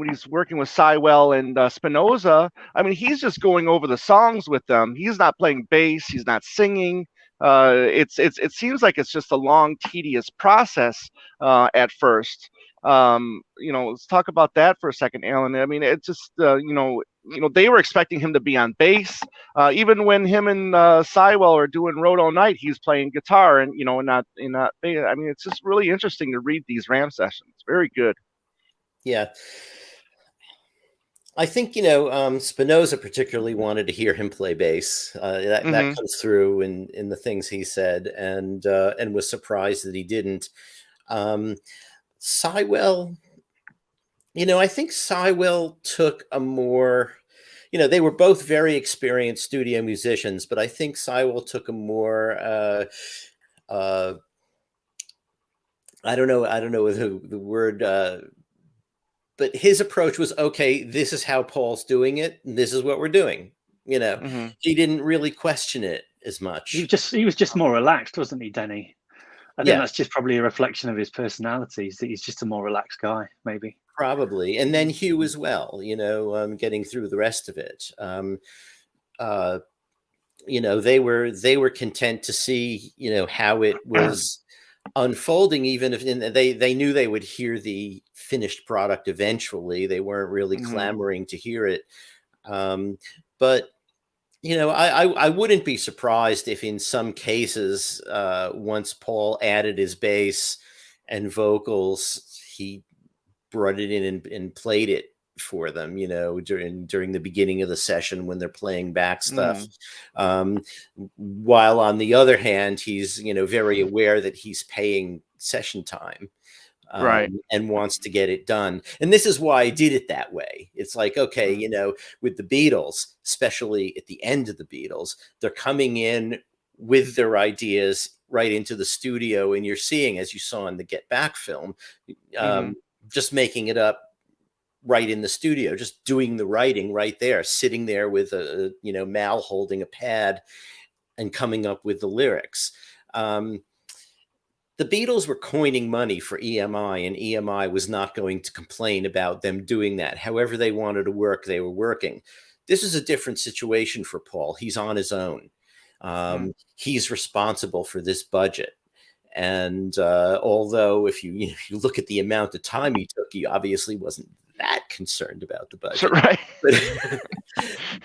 B: he's working with Seiwell and Spinoza, I mean, he's just going over the songs with them. He's not playing bass. He's not singing. It seems like it's just a long, tedious process at first. Let's talk about that for a second, Allan. I mean, it just they were expecting him to be on bass. Even when him and Seiwell are doing Road All Night, he's playing guitar and not bass. I mean, it's just really interesting to read these Ram sessions. Very good.
C: Yeah. I think, Spinoza particularly wanted to hear him play bass. That comes through in the things he said, and was surprised that he didn't. Seiwell, I think Seiwell took a more, they were both very experienced studio musicians, but I think Seiwell took a more, I don't know the word, but his approach was, okay, this is how Paul's doing it, and this is what we're doing. He didn't really question it as much.
D: He was just more relaxed, wasn't he, Denny? I think that's just probably a reflection of his personality, that he's just a more relaxed guy, maybe.
C: Probably. And then Hugh as well, getting through the rest of it. They were content to see, how it was unfolding, even if they knew they would hear the finished product eventually. They weren't really clamoring to hear it. But I wouldn't be surprised if in some cases, once Paul added his bass and vocals, he brought it in and played it for them, during the beginning of the session when they're playing back stuff. While on the other hand, he's, very aware that he's paying session time.
B: Right.
C: And wants to get it done. And this is why I did it that way. It's like, okay, you know, with the Beatles, especially at the end of the Beatles, they're coming in with their ideas right into the studio. And you're seeing, as you saw in the Get Back film, just making it up right in the studio, just doing the writing right there, sitting there with you know, Mal holding a pad and coming up with the lyrics. The Beatles were coining money for EMI, and EMI was not going to complain about them doing that. However they wanted to work, they were working. This is a different situation for Paul. He's on his own. He's responsible for this budget. And although if you look at the amount of time he took, he obviously wasn't that concerned about the budget.
B: Right.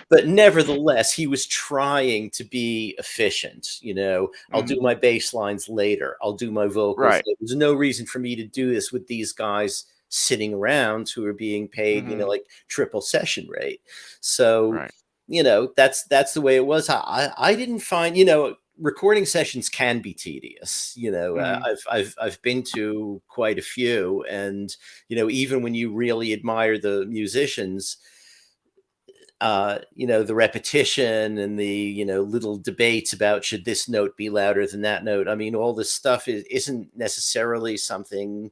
C: But nevertheless, he was trying to be efficient. You know, I'll do my bass lines later. I'll do my vocals.
B: Right.
C: There's no reason for me to do this with these guys sitting around who are being paid, you know, like triple session rate. So, you know, that's the way it was. I didn't find, you know, recording sessions can be tedious. You know, I've been to quite a few, and you know, even when you really admire the musicians, you know, the repetition and the, you know, little debates about should this note be louder than that note. I mean, all this stuff isn't necessarily something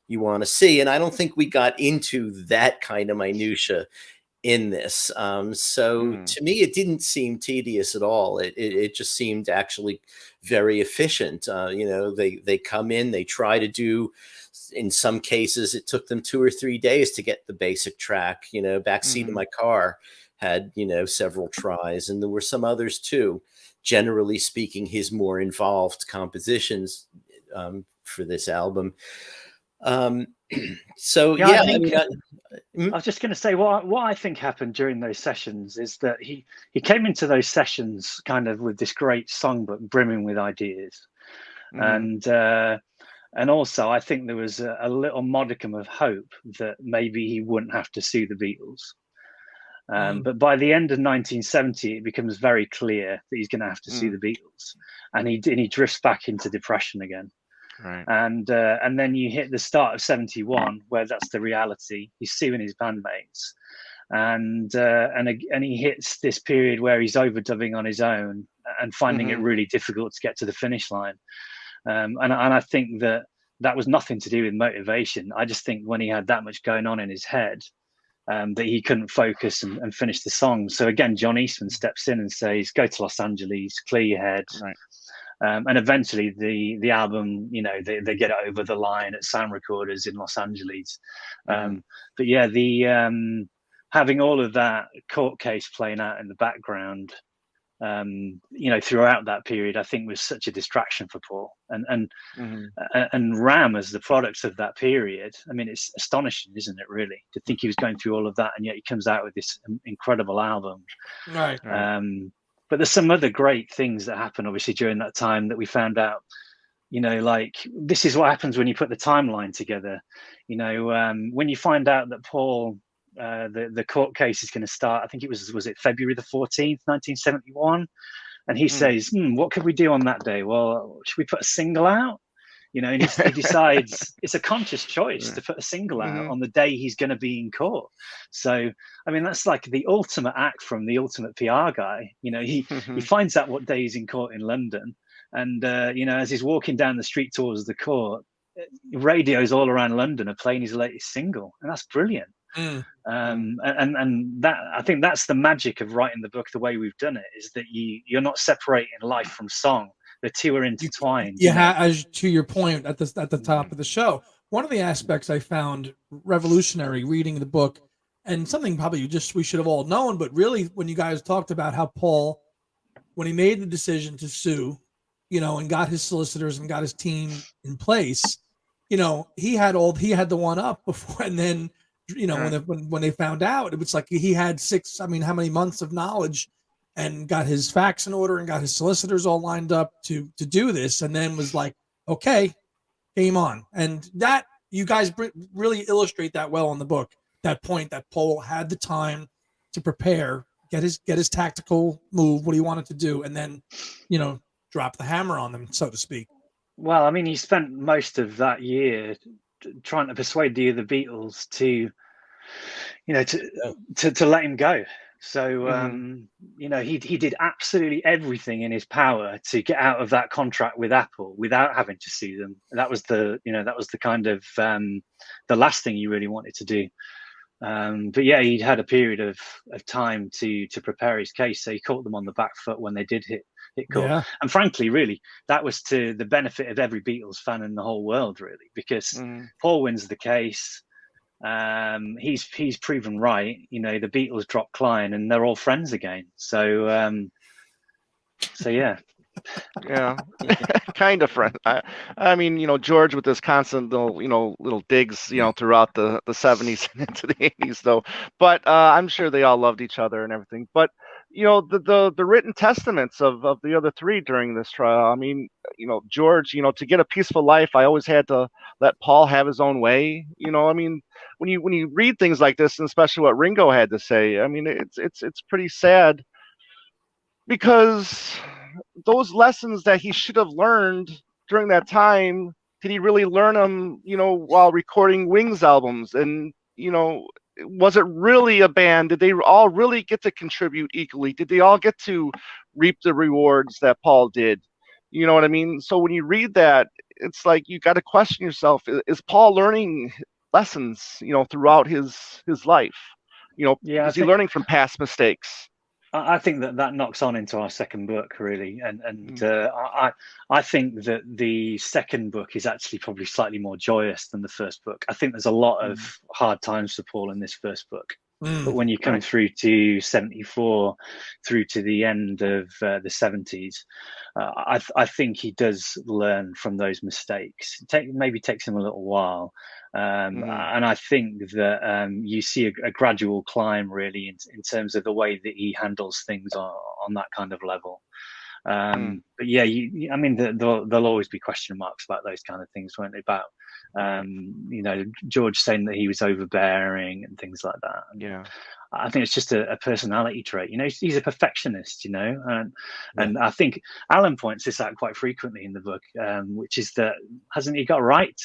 C: you want to see, and I don't think we got into that kind of minutia in this. So to me, it didn't seem tedious at all. It just seemed actually very efficient. You know, they come in, they try to do, in some cases, it took them 2 or 3 days to get the basic track. You know, Backseat of My Car had, you know, several tries, and there were some others too. Generally speaking, his more involved compositions for this album. So yeah, I mean,
D: I was just going to say what I think happened during those sessions is that he came into those sessions kind of with this great songbook brimming with ideas, and also I think there was a little modicum of hope that maybe he wouldn't have to sue the Beatles. But by the end of 1970, it becomes very clear that he's going to have to sue the Beatles, and he drifts back into depression again.
B: Right.
D: And then you hit the start of 71, where that's the reality. He's suing his bandmates, and he hits this period where he's overdubbing on his own and finding it really difficult to get to the finish line. And I think that was nothing to do with motivation. I just think when he had that much going on in his head, that he couldn't focus and finish the song. So again, John Eastman steps in and says, "Go to Los Angeles, clear your head."
B: Right.
D: And eventually the album, you know, they get it over the line at Sound Recorders in Los Angeles. But yeah, the having all of that court case playing out in the background, you know, throughout that period, I think was such a distraction for Paul. And Ram as the product of that period, I mean, it's astonishing, isn't it, really, to think he was going through all of that, and yet he comes out with this incredible album.
A: Right.
D: But there's some other great things that happened, obviously, during that time that we found out. You know, like, this is what happens when you put the timeline together. You know, when you find out that Paul, the court case is going to start, I think it was it February the 14th, 1971? And he says, what could we do on that day? Well, should we put a single out? You know, and he decides it's a conscious choice to put a single out on the day he's going to be in court. So, I mean, that's like the ultimate act from the ultimate PR guy. You know, he finds out what day he's in court in London. And, you know, as he's walking down the street towards the court, radios all around London are playing his latest single. And that's brilliant. And that, I think that's the magic of writing the book the way we've done it, is that you're not separating life from song. The two are intertwined.
A: Yeah, as to your point at the top of the show, one of the aspects I found revolutionary reading the book, and something probably we should have all known, but really when you guys talked about how Paul, when he made the decision to sue, you know, and got his solicitors and got his team in place, you know, he had the one up before, and then, you know, when they found out, it was like he had how many months of knowledge, and got his facts in order and got his solicitors all lined up to do this, and then was like, okay, game on. And that, you guys really illustrate that well in the book, that point that Paul had the time to prepare, get his tactical move, what he wanted to do, and then, you know, drop the hammer on them, so to speak.
D: Well, I mean, he spent most of that year trying to persuade the other Beatles to, to let him go. So, he did absolutely everything in his power to get out of that contract with Apple without having to sue them. That was the kind of the last thing he really wanted to do. But yeah, he'd had a period of time to prepare his case, so he caught them on the back foot when they did hit court.
A: Yeah.
D: And frankly, really, that was to the benefit of every Beatles fan in the whole world, really, because Paul wins the case. He's proven right. The Beatles drop Klein, and they're all friends again. So yeah.
B: Yeah, kind of friend. I mean, George with this constant little digs, throughout the 70s and into the 80s, though. But I'm sure they all loved each other and everything. But the written testaments of the other three during this trial. I mean, George, to get a peaceful life, I always had to let Paul have his own way. I mean, when you read things like this, and especially what Ringo had to say, I mean, it's pretty sad, because those lessons that he should have learned during that time, did he really learn them, while recording Wings albums? And, was it really a band? Did they all really get to contribute equally? Did they all get to reap the rewards that Paul did? You know what I mean? So when you read that, it's like you got to question yourself: is Paul learning lessons, throughout his life?
D: Yeah,
B: is he learning from past mistakes?
D: I think that knocks on into our second book, really, and I think that the second book is actually probably slightly more joyous than the first book. I think there's a lot of hard times for Paul in this first book, but when you come through to 74, through to the end of the 70s, I think he does learn from those mistakes. Maybe takes him a little while. And I think that you see a gradual climb, really, in terms of the way that he handles things on that kind of level. But yeah, I mean, there'll always be question marks about those kind of things, won't they? About George saying that he was overbearing and things like that.
B: Yeah.
D: I think it's just a personality trait. He's a perfectionist, and I think Allan points this out quite frequently in the book, which is that hasn't he got a right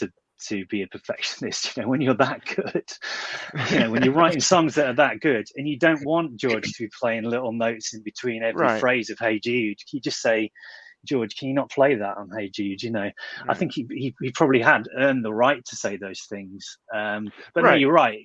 D: to be a perfectionist, when you're that good, when you're writing songs that are that good, and you don't want George to be playing little notes in between every phrase of Hey Jude. You just say, George, can you not play that on Hey Jude? I think he probably had earned the right to say those things. But no, you're right.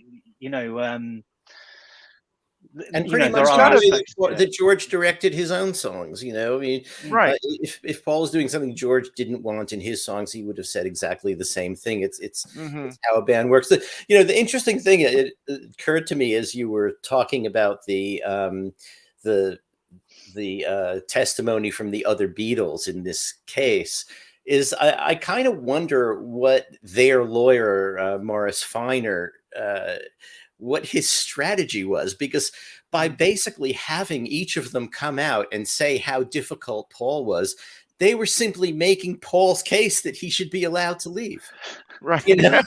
C: And pretty much that George directed his own songs. I mean, if Paul was doing something George didn't want in his songs, he would have said exactly the same thing. It's how a band works. The interesting thing, it occurred to me as you were talking about the testimony from the other Beatles in this case, is I kind of wonder what their lawyer, Morris Finer, what his strategy was, because by basically having each of them come out and say how difficult Paul was, they were simply making Paul's case that he should be allowed to leave.
B: Right.
C: They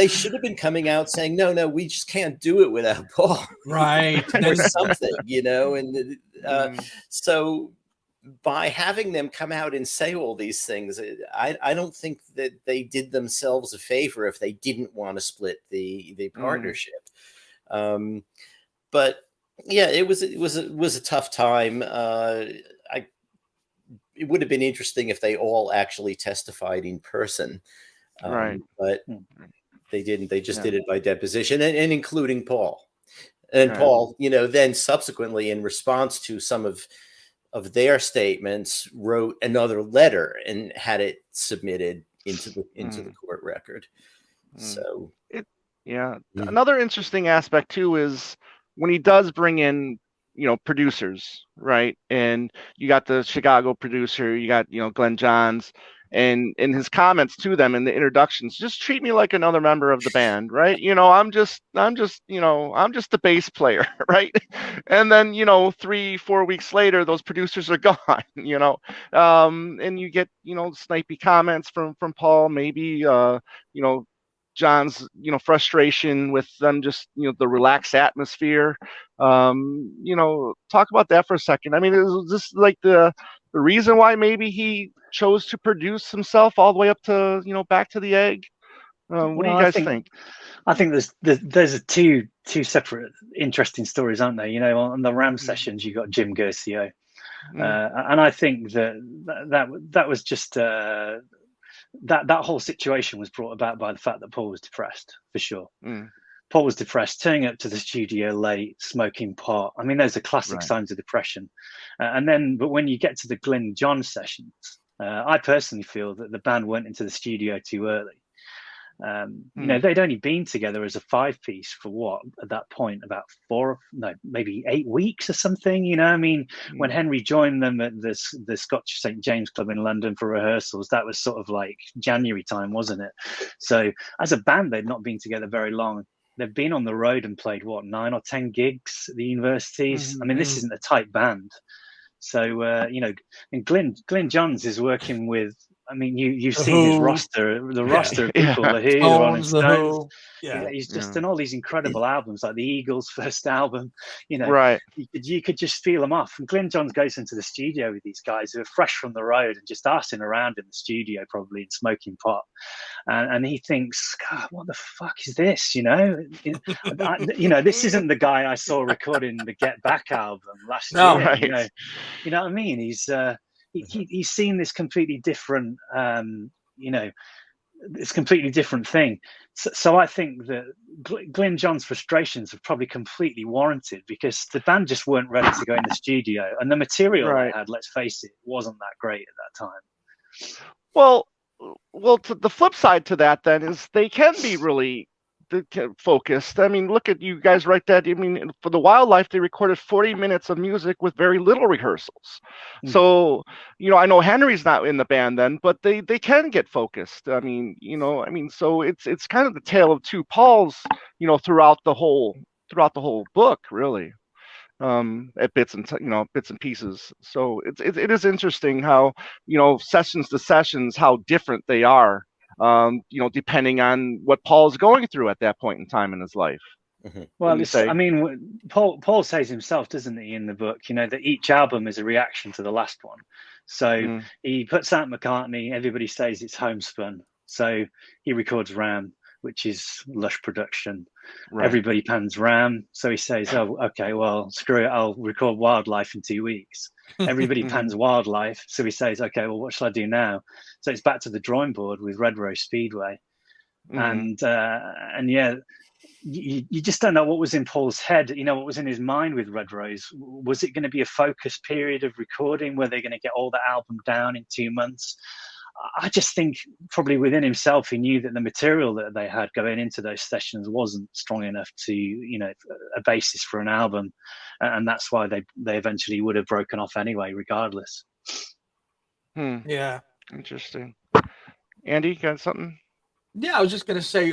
C: should have been coming out saying, no, we just can't do it without Paul.
A: Right.
C: Or something, and so by having them come out and say all these things, I don't think that they did themselves a favor if they didn't want to split the partnership. But yeah, it was a tough time. It would have been interesting if they all actually testified in person, but they didn't. They just did it by deposition, and including Paul. And Paul, then subsequently, in response to some of their statements, wrote another letter and had it submitted into the court record. So
B: another interesting aspect too is when he does bring in producers, right? And you got the Chicago producer, you got Glenn Johns, and in his comments to them in the introductions, just treat me like another member of the band, right? I'm just the bass player, right? And then 3-4 weeks later, those producers are gone, and you get snipey comments from Paul, maybe John's frustration with them, just the relaxed atmosphere. Talk about that for a second. I mean, is this like the the reason why maybe he chose to produce himself all the way up to, back to the egg? What do you guys think?
D: I think there's two separate interesting stories, aren't there? You know, on the Ram sessions, you got Jim Guercio, and I think that was just that whole situation was brought about by the fact that Paul was depressed, for sure. Paul was depressed, turning up to the studio late, smoking pot. I mean, those are classic signs of depression. But when you get to the Glyn John sessions, I personally feel that the band went into the studio too early. You know, they'd only been together as a 5-piece for what, at that point, about maybe 8 weeks or something. You know, I mean, when Henry joined them at the Scotch St. James Club in London for rehearsals, that was sort of like January time, wasn't it? So as a band, they'd not been together very long. They've been on the road and played, 9 or 10 gigs at the universities. I mean, this isn't a tight band. So, you know, and Glyn Johns is working with, I mean, you've seen his roster, roster of people, the Who, the Rolling Stones. He's just done all these incredible albums, like the Eagles' first album. You know, you could just feel them off. And Glyn Johns goes into the studio with these guys who are fresh from the road and just arsing around in the studio, probably, and smoking pot. And he thinks, God, what the fuck is this? You know, this isn't the guy I saw recording the Get Back album last year. You know what I mean? He's seen this completely different, this completely different thing. So I think that Glyn Johns' frustrations are probably completely warranted, because the band just weren't ready to go in the studio, and the material they had, let's face it, wasn't that great at that time.
B: Well, to the flip side to that then is they can be really focused. I mean, look at you guys right there. I mean, for the Wildlife, they recorded 40 minutes of music with very little rehearsals. So, you know, I know Henry's not in the band then, but they can get focused. I mean, so it's kind of the tale of two Pauls, you know, throughout the whole book, really. At bits and pieces. So it is interesting how, you know, sessions to sessions, how different they are. You know, depending on what Paul's going through at that point in time in his life.
D: Well, I mean, Paul says himself, doesn't he, in the book, you know, that each album is a reaction to the last one. So he puts out McCartney, everybody says it's homespun. So he records Ram, which is lush production. Everybody pans Ram. So he says, oh, okay, well, screw it, I'll record Wildlife in 2 weeks. Everybody pans Wildlife. So he says, okay, well, what shall I do now? So it's back to the drawing board with Rose Speedway. And yeah, you just don't know what was in Paul's head, you know, what was in his mind with Red Rose. Was it going to be a focused period of recording? Were they going to get all the album down in 2 months? I just think probably within himself, he knew that the material that they had going into those sessions wasn't strong enough to, you know, a basis for an album. And that's why they eventually would have broken off anyway, regardless.
A: Yeah.
B: Interesting. Andy, got something?
A: Yeah, I was just going to say,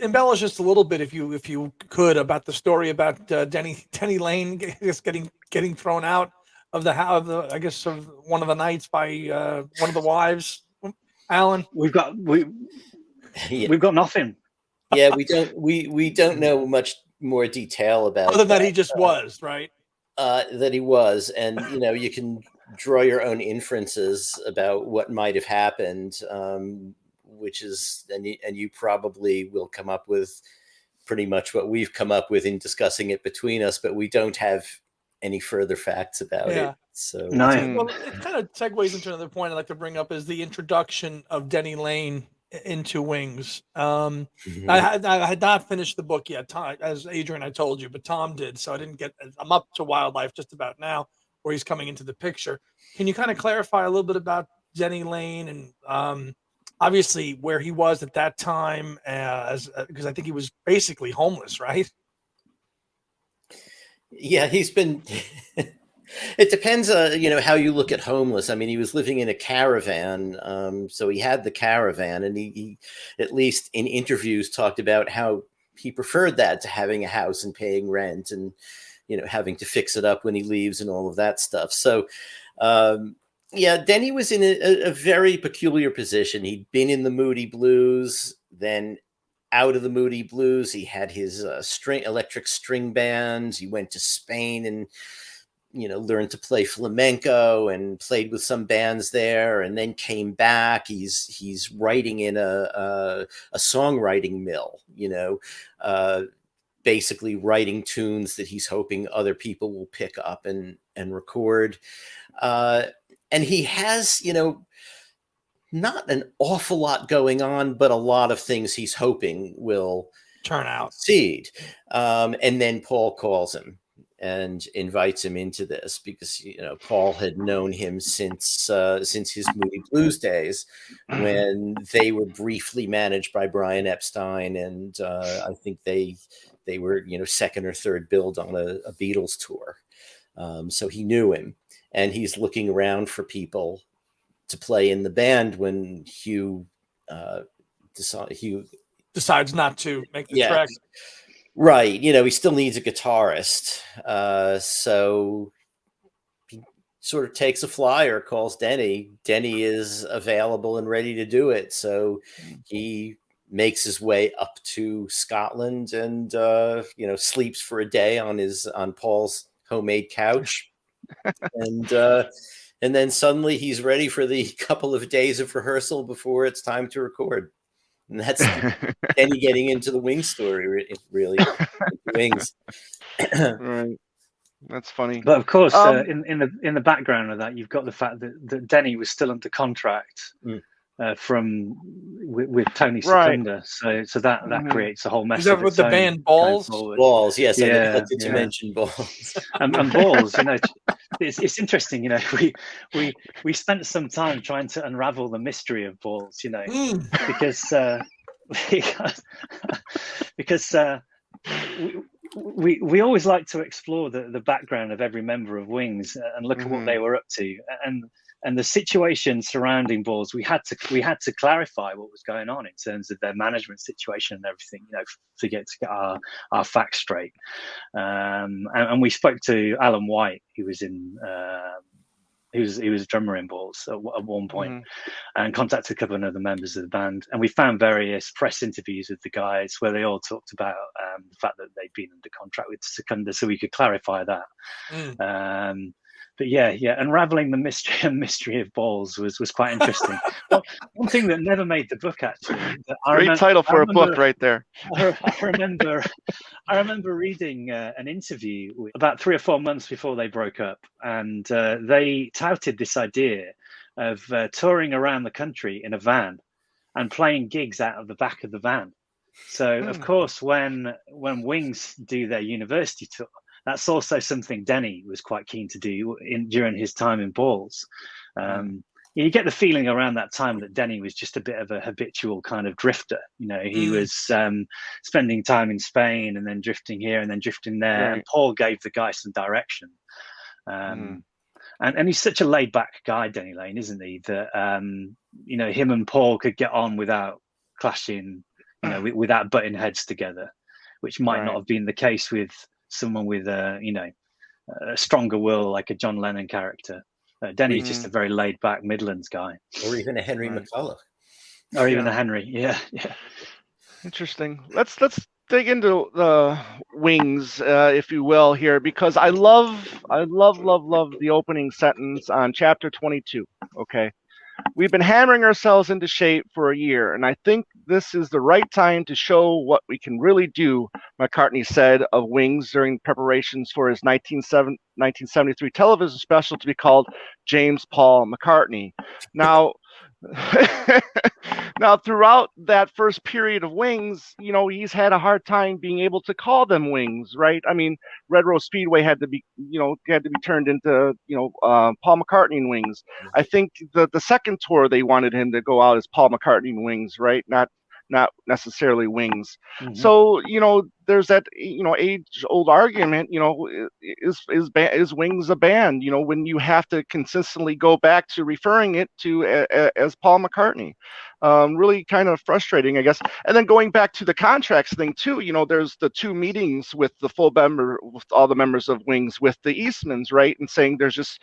A: embellish just a little bit, if you could, about the story about Denny Laine just getting thrown out of the house, I guess, of one of the nights by one of the wives. Allan,
D: we've got nothing.
C: Yeah, we don't know much more detail about
A: other than that he just was, right?
C: That he was, and you know, you can draw your own inferences about what might have happened, which is, and you probably will come up with pretty much what we've come up with in discussing it between us, but we don't have any further facts about it. So
A: well, it kind of segues into another point I'd like to bring up, is the introduction of Denny Laine into Wings. I had not finished the book yet, as Adrian, I told you, but Tom did, so I didn't get. I'm up to Wildlife just about now, where he's coming into the picture. Can you kind of clarify a little bit about Denny Laine and obviously where he was at that time, because I think he was basically homeless, right?
C: Yeah, he's been. It depends, you know, how you look at homeless. I mean, he was living in a caravan, so he had the caravan, and he, at least in interviews, talked about how he preferred that to having a house and paying rent, and you know, having to fix it up when he leaves and all of that stuff. So, yeah, Denny was in a very peculiar position. He'd been in the Moody Blues, then out of the Moody Blues, he had his electric string bands. He went to Spain and learned to play flamenco and played with some bands there, and then came back. He's writing in a songwriting mill, basically writing tunes that he's hoping other people will pick up and record. And he has, not an awful lot going on, but a lot of things he's hoping will
A: turn out.
C: Succeed. And then Paul calls him and invites him into this because, Paul had known him since his Moody Blues days, when they were briefly managed by Brian Epstein. And I think they were, second or third billed on a Beatles tour. So he knew him, and he's looking around for people to play in the band when Hugh
A: decides not to make the track.
C: Right. He still needs a guitarist. So he sort of takes a flyer, calls Denny. Denny is available and ready to do it. So he makes his way up to Scotland and, sleeps for a day on Paul's homemade couch. And then suddenly he's ready for the couple of days of rehearsal before it's time to record. And that's Denny getting into the Wings story, really. Wings.
B: Right. That's funny.
D: But of course, in the background of that, you've got the fact that Denny was still under contract with Tony Secunda. So that creates a whole mess.
A: Is that with the band Balls?
C: Balls, yes. Yeah, I did mention Balls.
D: and Balls, it's interesting. We spent some time trying to unravel the mystery of Balls. Because we always like to explore the background of every member of Wings and look at what they were up to, and the situation surrounding Balls. We had to clarify what was going on in terms of their management situation and everything, to get our facts straight. And we spoke to Allan White, who was in. He was a drummer in Balls at one point, and contacted a couple of other members of the band. And we found various press interviews with the guys where they all talked about the fact that they'd been under contract with Secunda, so we could clarify that. But unraveling the mystery of Balls was quite interesting. One thing that never made the book, actually.
B: Great title for a book right there.
D: I remember reading an interview about 3 or 4 months before they broke up, and they touted this idea of touring around the country in a van and playing gigs out of the back of the van. So, of course, when Wings do their university tour, that's also something Denny was quite keen to do during his time in Balls. You get the feeling around that time that Denny was just a bit of a habitual kind of drifter. He was spending time in Spain and then drifting here and then drifting there. Right. And Paul gave the guy some direction. And he's such a laid back guy, Denny Laine, isn't he? That, him and Paul could get on without clashing, without butting heads together, which might not have been the case with someone with a stronger will, like a John Lennon character. Denny's just a very laid back Midlands guy,
C: or even a Henry McCullough,
D: or even a Henry. Yeah.
B: Interesting. Let's dig into the Wings, if you will, here, because I love the opening sentence on chapter 22. Okay. We've been hammering ourselves into shape for a year, and I think this is the right time to show what we can really do, McCartney said of Wings during preparations for his 1973 television special to be called James Paul McCartney. Now, throughout that first period of Wings, he's had a hard time being able to call them Wings, right? I mean, Red Rose Speedway had to be turned into, Paul McCartney and Wings. I think the second tour they wanted him to go out as Paul McCartney and Wings, right? Not necessarily Wings. So, there's that, age-old argument, is Wings a band, when you have to consistently go back to referring it to as Paul McCartney. Really kind of frustrating, I guess. And then going back to the contracts thing too, there's the 2 meetings with the with all the members of Wings with the Eastmans, right? And saying there's just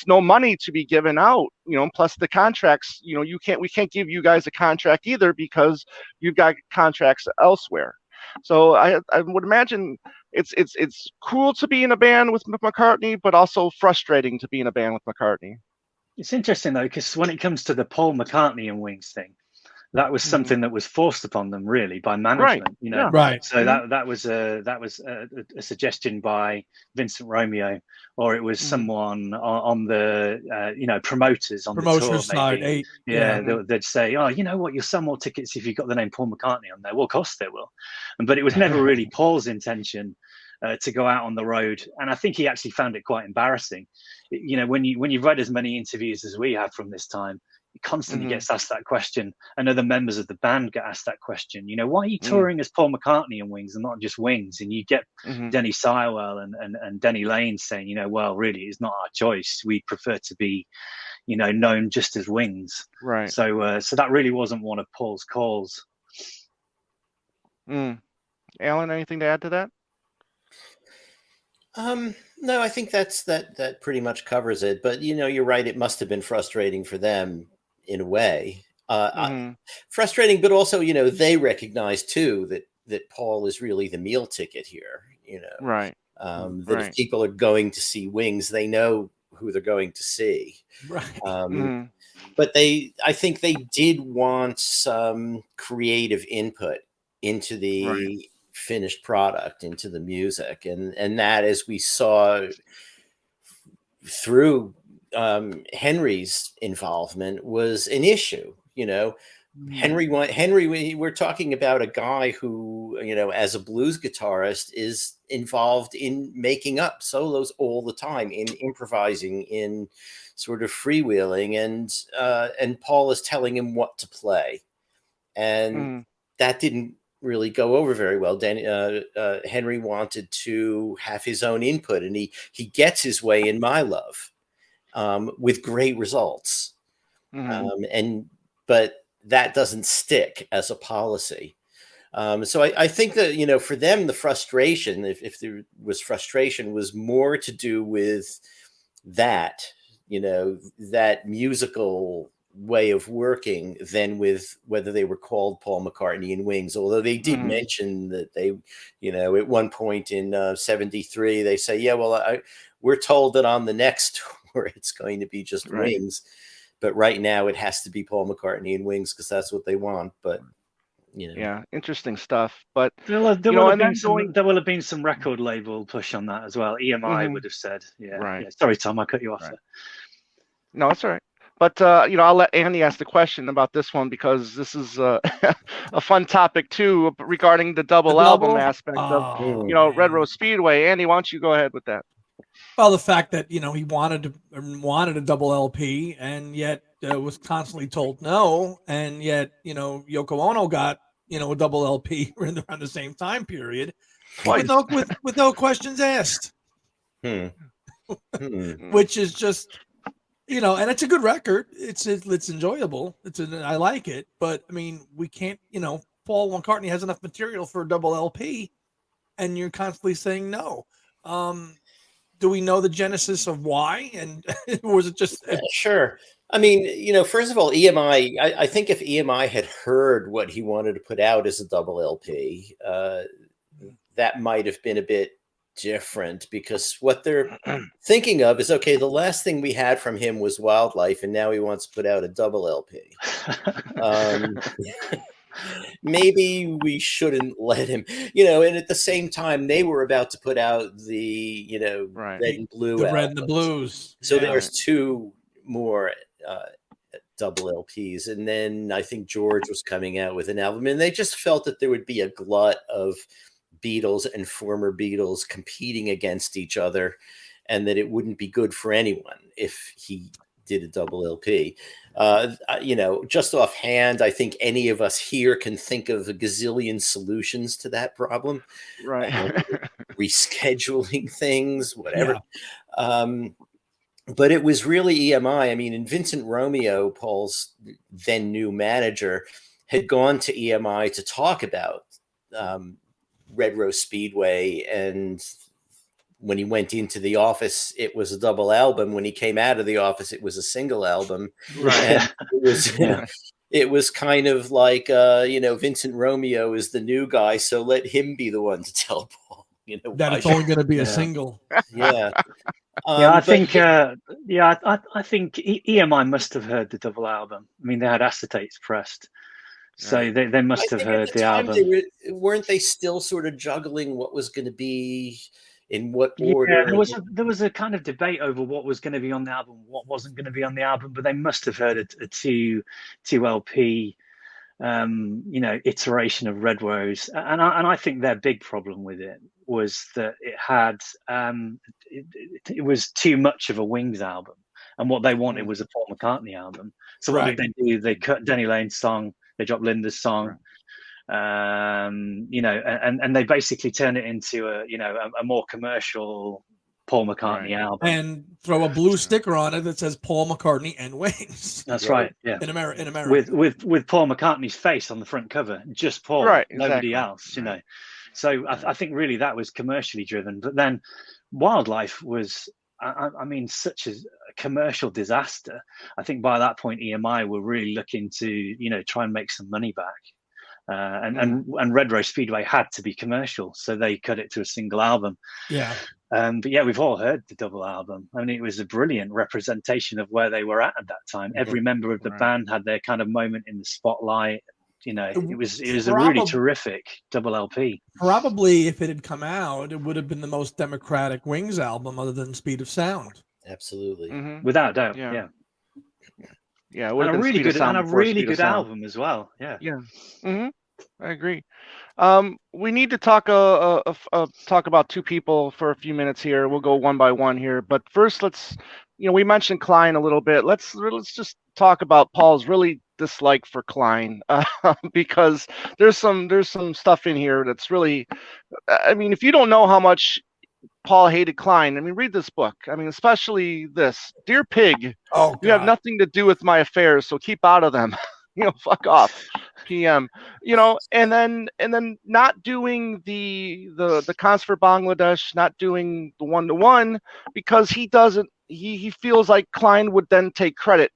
B: no money to be given out, plus the contracts, we can't give you guys a contract either because you've got contracts elsewhere. So I would imagine it's cool to be in a band with McCartney, but also frustrating to be in a band with McCartney.
D: It's interesting though, because when it comes to the Paul McCartney and Wings thing, that was something that was forced upon them really by management, you know.
B: Yeah.
A: Right.
D: So that was a suggestion by Vincent Romeo, or it was someone on the you know, promoters on the tour
A: side.
D: maybe. They'd say, oh, you know what, you'll sell more tickets if you've got the name Paul McCartney on there. Well, of course they will, but it was never really Paul's intention to go out on the road, and I think he actually found it quite embarrassing. You know, when you've read as many interviews as we have from this time, he constantly gets asked that question, and other members of the band get asked that question. You know, why are you touring as Paul McCartney and Wings and not just Wings? And you get Denny Seiwell and Denny Laine saying, you know, well, really, it's not our choice. We prefer to be, you know, known just as Wings.
B: Right.
D: So so that really wasn't one of Paul's calls.
B: Allan, anything to add to that?
C: No, I think that pretty much covers it. But you know, you're right. It must have been frustrating for them in a way. Frustrating, but also, you know, they recognize too that Paul is really the meal ticket here. You know,
B: Right.
C: That if people are going to see Wings, they know who they're going to see.
A: Right.
C: But I think they did want some creative input into the finished product, into the music, and that, as we saw through Henry's involvement, was an issue. You know, Henry, we're talking about a guy who, you know, as a blues guitarist is involved in making up solos all the time, in improvising, in sort of freewheeling, and Paul is telling him what to play, and that didn't really go over very well. Henry wanted to have his own input, and he gets his way in My Love with great results. But that doesn't stick as a policy. So I think that, you know, for them, the frustration, if there was frustration, was more to do with that, you know, that musical way of working than with whether they were called Paul McCartney and Wings. Although they did mention that they, you know, at one point in 73, they say, yeah, well, we're told that on the next tour it's going to be just Wings, but right now it has to be Paul McCartney and Wings because that's what they want. But you know,
B: yeah, interesting stuff. But
D: there will have been some record label push on that as well. EMI would have said, yeah. Sorry, Tom, I cut you off there.
B: No, it's all right. But you know, I'll let Andy ask the question about this one, because this is a fun topic too, regarding the double album aspect of, you know, Red Rose Speedway. Andy, why don't you go ahead with that?
A: Well, the fact that, you know, he wanted a double LP, and yet was constantly told no, and yet, you know, Yoko Ono got, you know, a double LP around the same time period, with no questions asked, which is just, you know, and it's a good record. It's enjoyable. I like it, but I mean, we can't, you know, Paul McCartney has enough material for a double LP, and you're constantly saying no. Do we know the genesis of why, and was it just
C: sure? I mean, you know, first of all, EMI. I think if EMI had heard what he wanted to put out as a double LP, that might have been a bit different, because what they're thinking of is, okay, the last thing we had from him was Wildlife, and now he wants to put out a double LP. Maybe we shouldn't let him, you know. And at the same time, they were about to put out the, you know, Red and Blue,
A: the Red and the Blues.
C: So there's two more double LPs, and then I think George was coming out with an album, and they just felt that there would be a glut of Beatles and former Beatles competing against each other, and that it wouldn't be good for anyone if he did a double LP. You know, just offhand, I think any of us here can think of a gazillion solutions to that problem.
B: Right.
C: Rescheduling things, whatever. Yeah. But it was really EMI. I mean, and Vincent Romeo, Paul's then new manager, had gone to EMI to talk about Red Rose Speedway, and when he went into the office, it was a double album. When he came out of the office, it was a single album.
B: Right.
C: And it was, It was kind of like, Vincent Romeo is the new guy, so let him be the one to tell Paul,
A: that
C: why
A: it's only
C: should-
A: going to be a
D: Yeah.
A: single.
C: yeah.
D: Yeah, I
C: But
D: think. I think EMI must have heard the double album. I mean, they had acetates pressed, so
B: Right.
D: they
C: I
D: must have
C: think
D: heard
C: at the
D: the
C: time
D: album.
C: weren't they still sort of juggling what was going to be in what
D: Yeah,
C: order?
D: there was a kind of debate over what was going to be on the album, what wasn't going to be on the album, but they must have heard a two LP, iteration of Red Rose, and I think their big problem with it was that it had it was too much of a Wings album, and what they wanted was a Paul McCartney album. So what
A: Right.
D: did they do? They cut Denny Laine's song, they dropped Linda's song. And they basically turn it into a more commercial Paul McCartney album,
A: And throw a blue sticker on it that says Paul McCartney and Wings.
D: That's right. Yeah,
A: in America,
D: with Paul McCartney's face on the front cover, just Paul,
B: Right,
D: nobody
B: exactly.
D: else. So I think really that was commercially driven. But then Wildlife was, I mean, such a commercial disaster. I think by that point EMI were really looking to try and make some money back. And Red Rose Speedway had to be commercial, so they cut it to a single album.
A: Yeah.
D: But yeah, we've all heard the double album. I mean, it was a brilliant representation of where they were at that time. Every member of the band had their kind of moment in the spotlight. It was a really terrific double LP.
A: Probably, if it had come out, it would have been the most democratic Wings album, other than Speed of Sound.
C: Absolutely,
D: without doubt.
B: Yeah. Yeah,
D: And a really good album as well. Yeah.
B: I agree. We need to talk about two people for a few minutes here. We'll go one by one here, but first let's, we mentioned Klein a little bit. Let's just talk about Paul's really dislike for Klein, because there's some stuff in here that's really, I mean, if you don't know how much Paul hated Klein, I mean, read this book. I mean, especially this. Dear Pig, you have nothing to do with my affairs, so keep out of them. Fuck off. PM. And then not doing the concert for Bangladesh, not doing the 1-to-1, because he feels like Klein would then take credit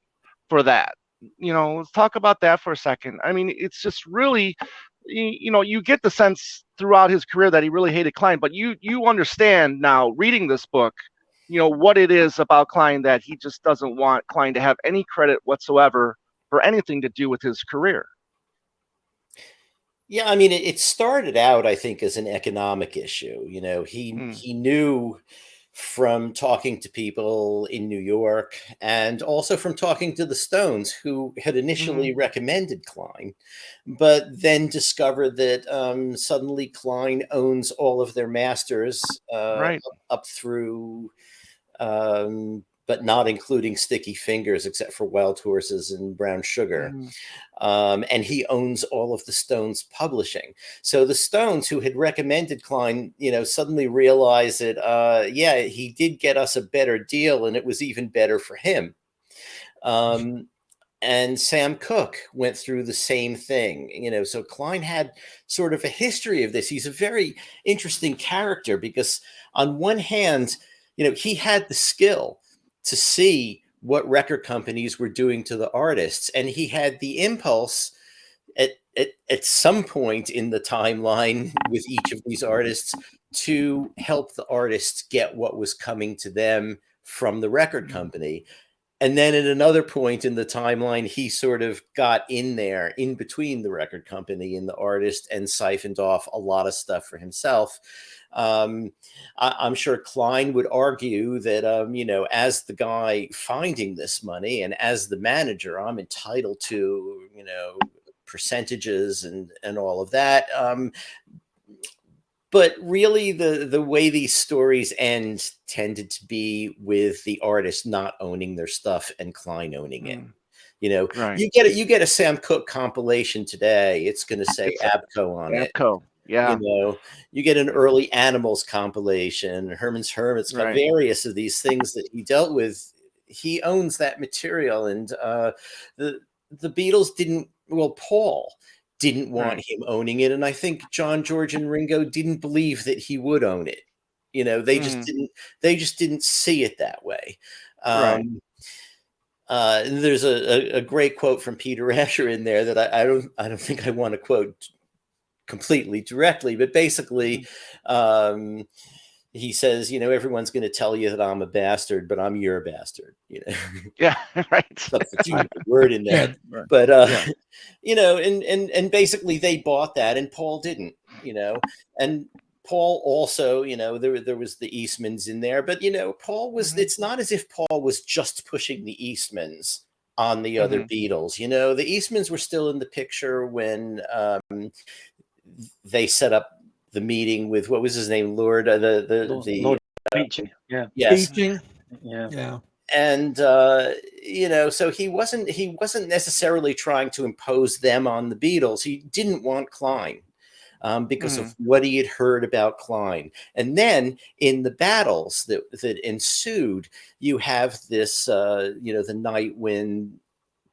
B: for that. Let's talk about that for a second. I mean, it's just really, you get the sense throughout his career that he really hated Klein, but you understand now, reading this book, what it is about Klein that he just doesn't want Klein to have any credit whatsoever for anything to do with his career.
C: Yeah, I mean, it started out, I think, as an economic issue. He knew from talking to people in New York, and also from talking to the Stones, who had initially recommended Klein, but then discovered that suddenly Klein owns all of their masters, up through, but not including Sticky Fingers, except for Wild Horses and Brown Sugar. And he owns all of the Stones publishing. So the Stones, who had recommended Klein, suddenly realized that, he did get us a better deal, and it was even better for him. And Sam Cooke went through the same thing, so Klein had sort of a history of this. He's a very interesting character because on one hand, he had the skill to see what record companies were doing to the artists. And he had the impulse at some point in the timeline with each of these artists to help the artists get what was coming to them from the record company. And then at another point in the timeline, he sort of got in there in between the record company and the artist and siphoned off a lot of stuff for himself. I'm sure Klein would argue that, as the guy finding this money and as the manager, I'm entitled to, percentages and all of that. But really, the way these stories end tended to be with the artist not owning their stuff and Klein owning it. You get a Sam Cooke compilation today, it's going to say Abco on it.
B: Yeah.
C: You get an early Animals compilation, Herman's Hermits, various of these things that he dealt with. He owns that material, and the Beatles Paul didn't want him owning it, and I think John, George, and Ringo didn't believe that he would own it. They just didn't see it that way. There's a great quote from Peter Asher in there that I don't think I want to quote completely directly, but basically, he says, you know, everyone's going to tell you that I'm a bastard, but I'm your bastard. You know,
B: Yeah, right.
C: substitute the word in there,
A: Yeah.
C: but
B: Yeah.
C: you know, and basically they bought that, and Paul didn't. You know, and Paul also, you know, there was the Eastmans in there, but you know, Paul was. It's not as if Paul was just pushing the Eastmans on the other Beatles. You know, the Eastmans were still in the picture when they set up the meeting with, what was his name, Lord
D: Lord Beeching. Yeah.
C: Yes.
A: Beeching.
D: Yeah.
A: Yeah.
C: And you know, so he wasn't necessarily trying to impose them on the Beatles. He didn't want Klein. Because of what he had heard about Klein. And then in the battles that ensued, you have this, you know, the night when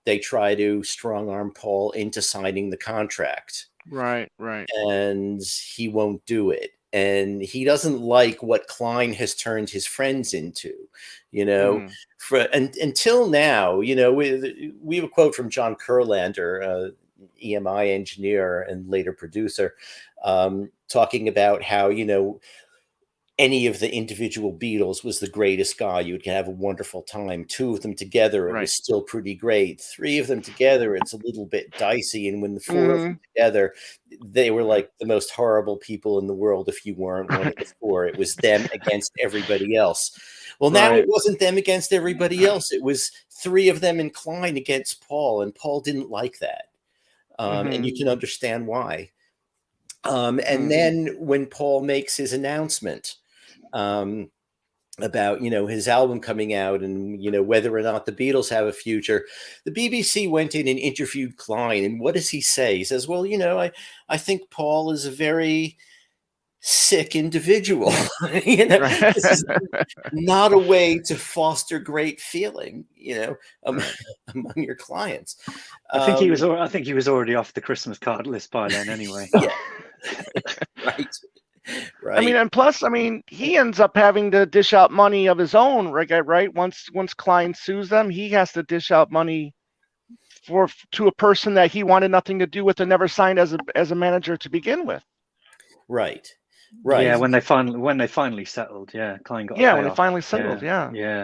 C: they try to strong arm Paul into signing the contract.
B: Right.
C: And he won't do it. And he doesn't like what Klein has turned his friends into, you know, until now. You know, we have a quote from John Kurlander, EMI engineer and later producer, talking about how, you know, any of the individual Beatles was the greatest guy. You would have a wonderful time. Two of them together, it was still pretty great. Three of them together, it's a little bit dicey. And when the four of them together, they were like the most horrible people in the world if you weren't one of the four. It was them against everybody else. Well, now it wasn't them against everybody else. It was three of them in Klein against Paul, and Paul didn't like that. And you can understand why. And then when Paul makes his announcement about, you know, his album coming out and, you know, whether or not the Beatles have a future, the BBC went in and interviewed Klein. And what does he say? He says, well, you know, I think Paul is a very sick individual. You know, this is not a way to foster great feeling, you know, among your clients.
D: I think he was already off the Christmas card list by then anyway.
C: Yeah. Right.
B: I mean, and plus, I mean, he ends up having to dish out money of his own, right? Once Klein sues them, he has to dish out money to a person that he wanted nothing to do with and never signed as a manager to begin with.
C: Right.
D: Yeah, when they finally settled, Klein got
B: when they finally settled,
D: yeah.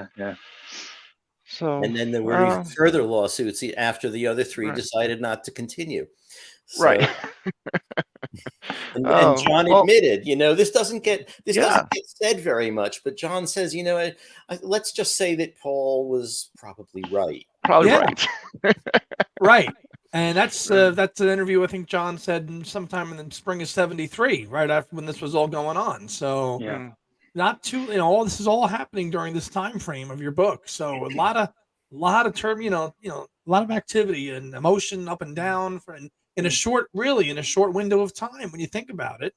C: So, and then there were even further lawsuits after the other three decided not to continue. So,
B: right.
C: And John admitted, you know, this doesn't get said very much, but John says, you know, let's just say that Paul was probably right.
B: Right.
A: Right. And that's an interview I think John said sometime in the spring of '73, right after when this was all going on. So not too, you know, all this is all happening during this time frame of your book. So a lot of term, you know, a lot of activity and emotion up and down in a short window of time when you think about it.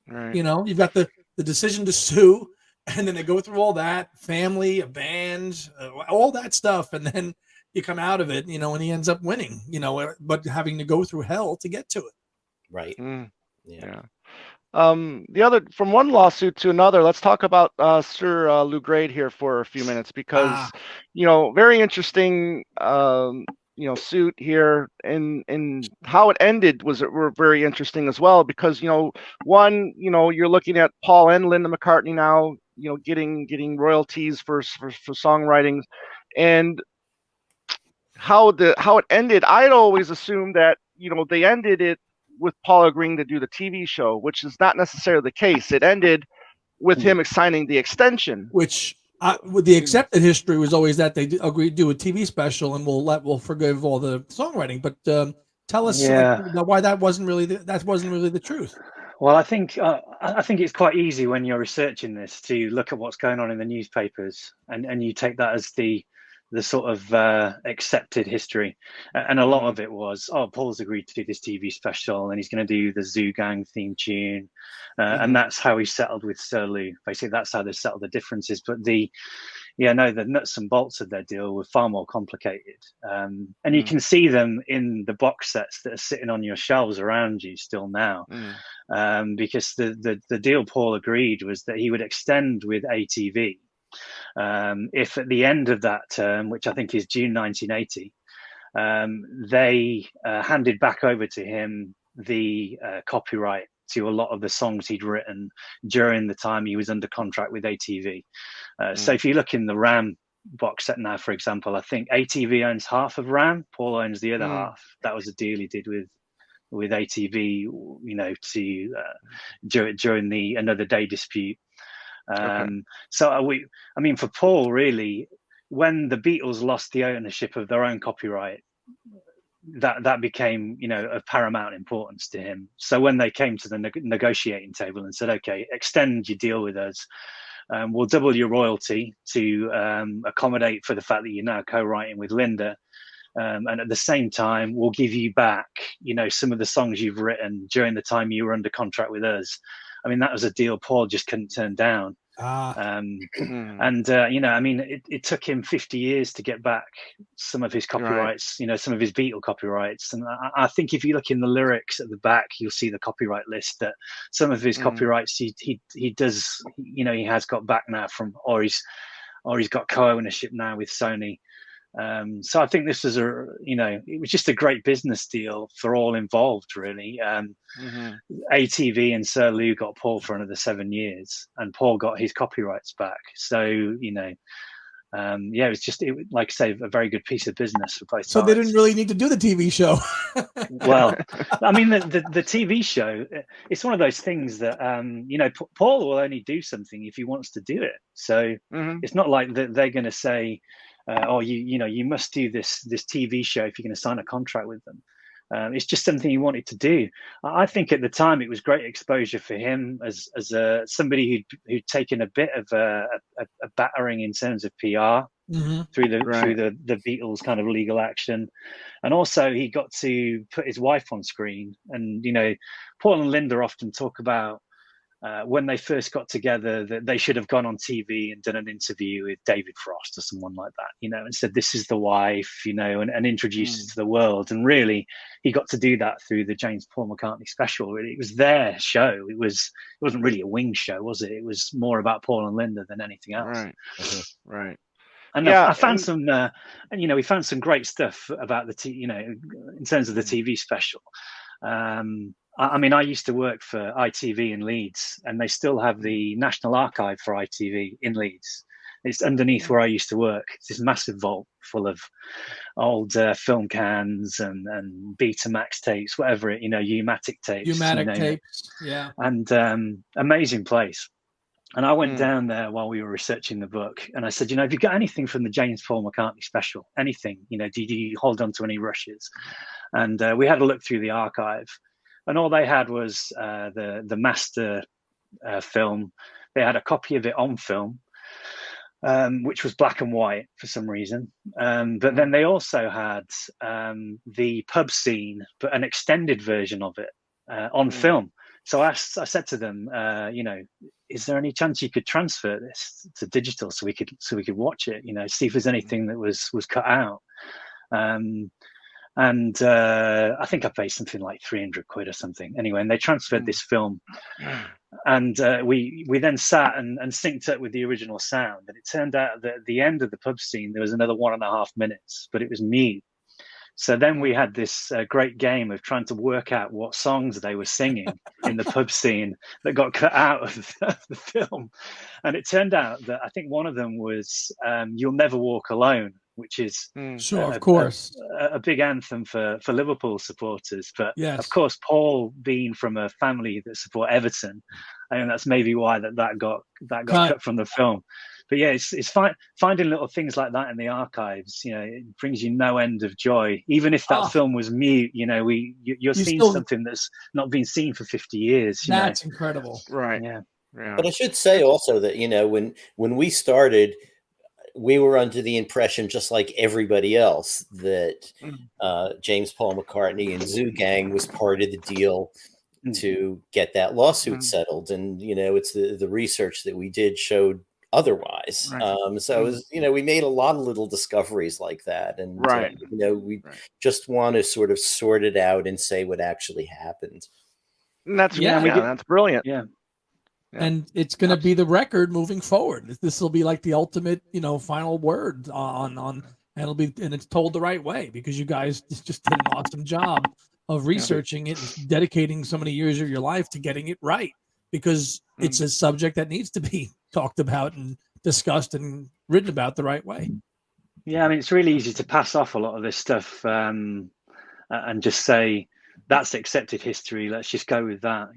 B: Right.
A: You know, you've got the decision to sue, and then they go through all that, family, a band, all that stuff, and then you come out of it, you know, and he ends up winning, you know, but having to go through hell to get to it.
C: Right.
B: Yeah. The other, from one lawsuit to another, let's talk about Sir Lou Grade here for a few minutes, because you know, very interesting you know, suit here, and how it ended were very interesting as well, because, you know, one, you know, you're looking at Paul and Linda McCartney now, you know, getting royalties for songwriting, and how it ended. I'd always assumed that, you know, they ended it with Paul agreeing to do the TV show, which is not necessarily the case. It ended with him signing the extension,
A: which with the accepted history was always that they agreed to do a TV special and we'll forgive all the songwriting. But tell us why that wasn't really the truth.
D: Well, I think it's quite easy when you're researching this to look at what's going on in the newspapers and you take that as the sort of accepted history, and a lot of it was, Paul's agreed to do this TV special and he's going to do the Zoo Gang theme tune, and that's how he settled with Sir Lou. Basically, that's how they settled the differences. But the nuts and bolts of their deal were far more complicated, and you can see them in the box sets that are sitting on your shelves around you still now, because the deal Paul agreed was that he would extend with ATV. if at the end of that term, which I think is June 1980, they handed back over to him the copyright to a lot of the songs he'd written during the time he was under contract with ATV. So if you look in the Ram box set now, for example, I think ATV owns half of Ram, Paul owns the other half. That was a deal he did with ATV, to during the Another Day dispute. So for Paul, really, when the Beatles lost the ownership of their own copyright, that became, of paramount importance to him. So when they came to the negotiating table and said, okay, extend your deal with us, we'll double your royalty to accommodate for the fact that you're now co-writing with Linda, and at the same time we'll give you back, some of the songs you've written during the time you were under contract with us. I mean, that was a deal Paul just couldn't turn down. It took him 50 years to get back some of his copyrights, some of his Beatle copyrights. And I think if you look in the lyrics at the back, you'll see the copyright list that some of his copyrights he does, he has got back now or he's got co-ownership now with Sony. So I think this was it was just a great business deal for all involved, really. ATV and Sir Lou got Paul for another 7 years, and Paul got his copyrights back. So it was just, like I say, a very good piece of business for both
A: So
D: sides.
A: they didn't really need to do the TV show.
D: Well, I mean, the TV show, it's one of those things that Paul will only do something if he wants to do it. So it's not like that they're going to say, you must do this TV show if you're going to sign a contract with them. It's just something he wanted to do. I think at the time it was great exposure for him as somebody who'd taken a bit of a battering in terms of PR through the Beatles kind of legal action, and also he got to put his wife on screen. And Paul and Linda often talk about when they first got together that they should have gone on TV and done an interview with David Frost or someone like that, and said, this is the wife, and introduced it to the world. And really, he got to do that through the James Paul McCartney special. Really, it was their show. It wasn't really a wing show, was it? It was more about Paul and Linda than anything else.
B: Right.
D: And I found some, we found some great stuff about in terms of the TV special. I used to work for ITV in Leeds, and they still have the National Archive for ITV in Leeds. It's underneath where I used to work. It's this massive vault full of old film cans and Betamax tapes, whatever it, U-matic tapes.
A: Tapes, yeah.
D: And amazing place. And I went down there while we were researching the book, and I said, have you got anything from the James Paul McCartney special? Anything? Do you hold on to any rushes? And we had a look through the archive. And all they had was the master film. They had a copy of it on film, which was black and white for some reason. But then they also had the pub scene, but an extended version of it on film. So I said to them, is there any chance you could transfer this to digital so we could watch it? See if there's anything that was cut out. And I think I paid something like 300 quid or something. Anyway, and they transferred this film, and we then sat and synced up with the original sound. And it turned out that at the end of the pub scene, there was another 1.5 minutes, but it was mute. So then we had this great game of trying to work out what songs they were singing in the pub scene that got cut out of the film. And it turned out that I think one of them was You'll Never Walk Alone, which is a big anthem for Liverpool supporters. But of course, Paul, being from a family that support Everton, I think that's maybe why that got cut from the film. But yeah, it's finding little things like that in the archives. It brings you no end of joy. Even if that film was mute, you're seeing something that's not been seen for 50 years.
A: That's incredible,
B: right?
C: Yeah. But I should say also that when we started, we were under the impression, just like everybody else, that James Paul McCartney and Zoo Gang was part of the deal to get that lawsuit settled. And it's the research that we did showed otherwise. So it was, we made a lot of little discoveries like that, and we just want to sort of sort it out and say what actually happened.
B: And that's that's brilliant.
D: Yeah.
A: And it's going to be the record moving forward. This will be like the ultimate, final word and it's told the right way, because you guys just did an awesome job of researching it and dedicating so many years of your life to getting it right, because it's a subject that needs to be talked about and discussed and written about the right way.
D: Yeah, I mean, it's really easy to pass off a lot of this stuff and just say that's accepted history. Let's just go with that,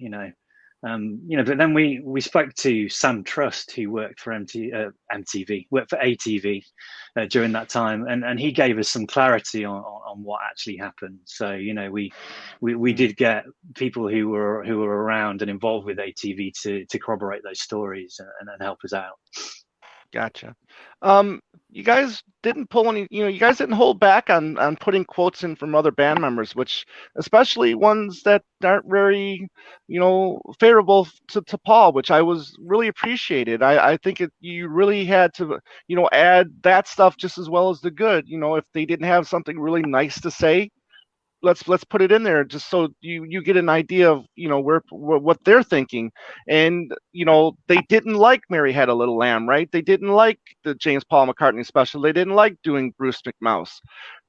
D: But then we spoke to Sam Trust, who worked for MTV, worked for ATV during that time, and he gave us some clarity on what actually happened. So we did get people who were around and involved with ATV to corroborate those stories and help us out.
B: Gotcha. You guys didn't pull any, you guys didn't hold back on putting quotes in from other band members, which especially ones that aren't very, favorable to Paul, which I was really appreciated. I think you really had to, add that stuff just as well as the good. If they didn't have something really nice to say, let's put it in there just so you get an idea of what they're thinking. And they didn't like Mary Had a Little Lamb, right? They didn't like the James Paul McCartney special. They didn't like doing Bruce McMouse.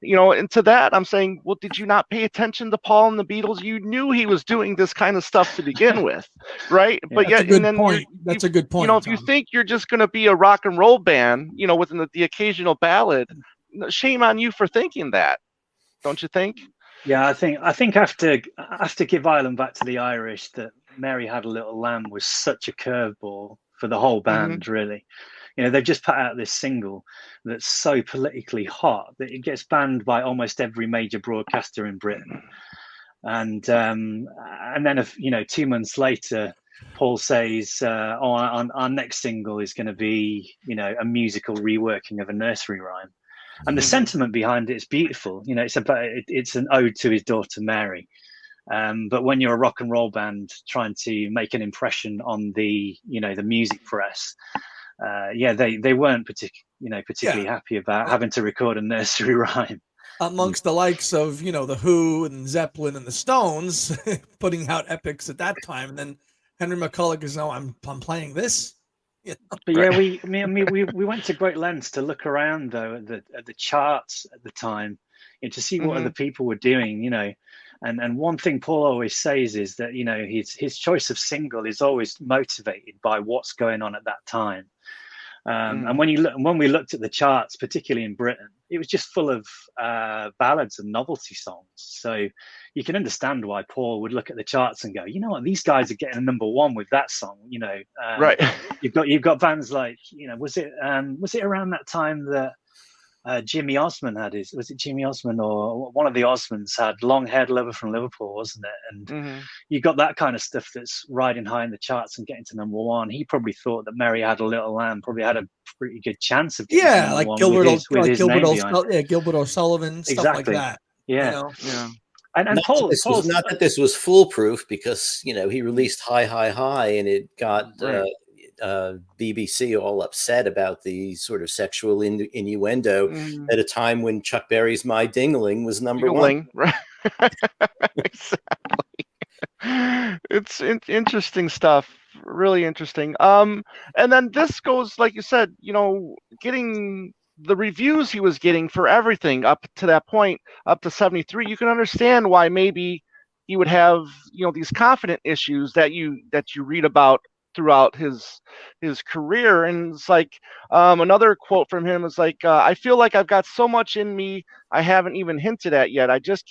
B: And to that I'm saying, well, did you not pay attention to Paul and the Beatles? You knew he was doing this kind of stuff to begin with, right?
A: Yeah,
B: but yet,
A: and then point. That's a good point.
B: If you think you're just going to be a rock and roll band, within the occasional ballad, shame on you for thinking that, don't you think?
D: Yeah, I think I have to give Ireland back to the Irish, that Mary Had a Little Lamb was such a curveball for the whole band, really. They've just put out this single that's so politically hot that it gets banned by almost every major broadcaster in Britain. And then 2 months later, Paul says, our next single is going to be, a musical reworking of a nursery rhyme. And the sentiment behind it is beautiful. It's an ode to his daughter Mary. But when you're a rock and roll band trying to make an impression on the music press, they weren't particularly happy about having to record a nursery rhyme
A: amongst the likes of the Who and Zeppelin and the Stones putting out epics at that time. And then Henry McCulloch is, I'm playing this.
D: But yeah, we went to great lengths to look around though at the charts at the time, to see what other people were doing, and one thing Paul always says is that his choice of single is always motivated by what's going on at that time. And when we looked at the charts, particularly in Britain, it was just full of ballads and novelty songs. So you can understand why Paul would look at the charts and go, you know what, these guys are getting a #1 with that song.
B: Right.
D: You've got bands like, was it around that time that Jimmy Osmond had was it Jimmy Osmond or one of the Osmonds had Long Haired Lover from Liverpool, wasn't it? And you got that kind of stuff that's riding high in the charts and getting to #1. He probably thought that Mary Had a Little Lamb probably had a pretty good chance of getting to
A: like
D: #1
A: Gilbert O'Sullivan, stuff like that.
D: Yeah. And
C: not
D: Paul,
C: not that this was foolproof, because he released High High High and it got BBC all upset about the sort of sexual innuendo at a time when Chuck Berry's My Ding-a-ling was #1.
B: Right. Exactly. It's interesting stuff, really interesting. And then this goes, like you said, getting the reviews he was getting for everything up to that point, up to 73, you can understand why maybe he would have these confident issues that you read about throughout his career. And it's like another quote from him is like, I feel like I've got so much in me I haven't even hinted at yet. I'm just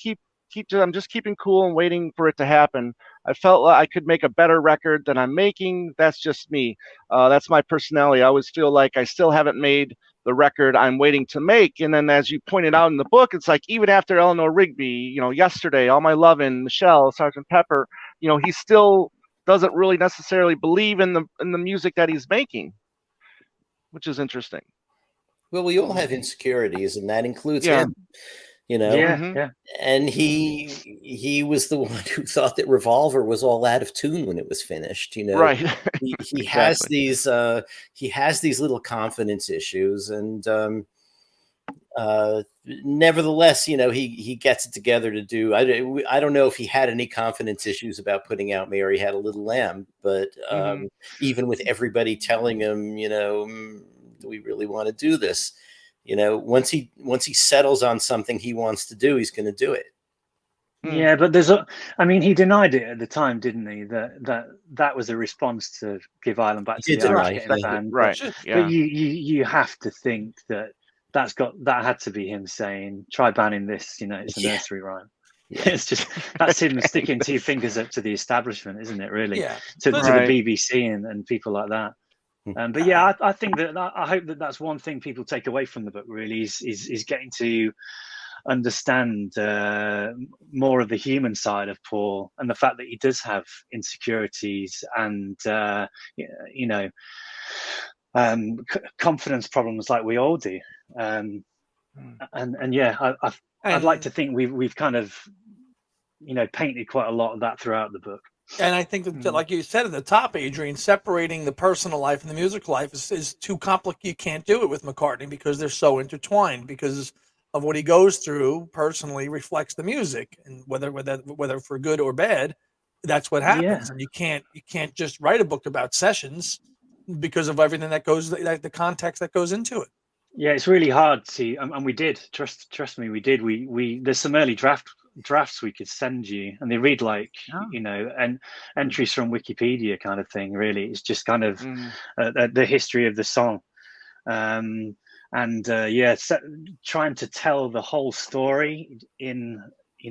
B: keeping cool and waiting for it to happen. I felt like I could make a better record than I'm making. That's just me. That's my personality. I always feel like I still haven't made the record I'm waiting to make. And then, as you pointed out in the book, it's like even after Eleanor Rigby, Yesterday, All My Lovin', Michelle, Sgt. Pepper, he still doesn't really necessarily believe in the music that he's making, which is interesting.
C: Well, we all have insecurities, and that includes him. And he was the one who thought that Revolver was all out of tune when it was finished.
B: Right.
C: He has these little confidence issues, and Nevertheless, he gets it together to do. I don't know if he had any confidence issues about putting out Mary Had a Little Lamb, but even with everybody telling him, do we really want to do this? Once he settles on something he wants to do, he's going to do it.
D: Yeah, but he denied it at the time, didn't he? That was a response to give Ireland back to the Irish getting banned.
B: Right.
D: But you have to think that had to be him saying, try banning this, it's a nursery rhyme. It's just, that's him sticking two fingers up to the establishment, isn't it, really?
A: Yeah.
D: To the BBC and people like that. But yeah, I think I hope that's one thing people take away from the book, really, is getting to understand more of the human side of Paul, and the fact that he does have insecurities and confidence problems like we all do. And yeah, I'd like to think we've kind of painted quite a lot of that throughout the book.
A: And I think that, like you said at the top, Adrian, separating the personal life and the music life is too complicated. You can't do it with McCartney because they're so intertwined, because of what he goes through personally reflects the music, and whether for good or bad, that's what happens. And you can't just write a book about sessions because of everything that goes, the context that goes into it.
D: Yeah, it's really hard to, and we did, trust me, we did. We there's some early drafts we could send you, and they read like and entries from Wikipedia kind of thing. Really, it's just kind of the history of the song. Trying to tell the whole story in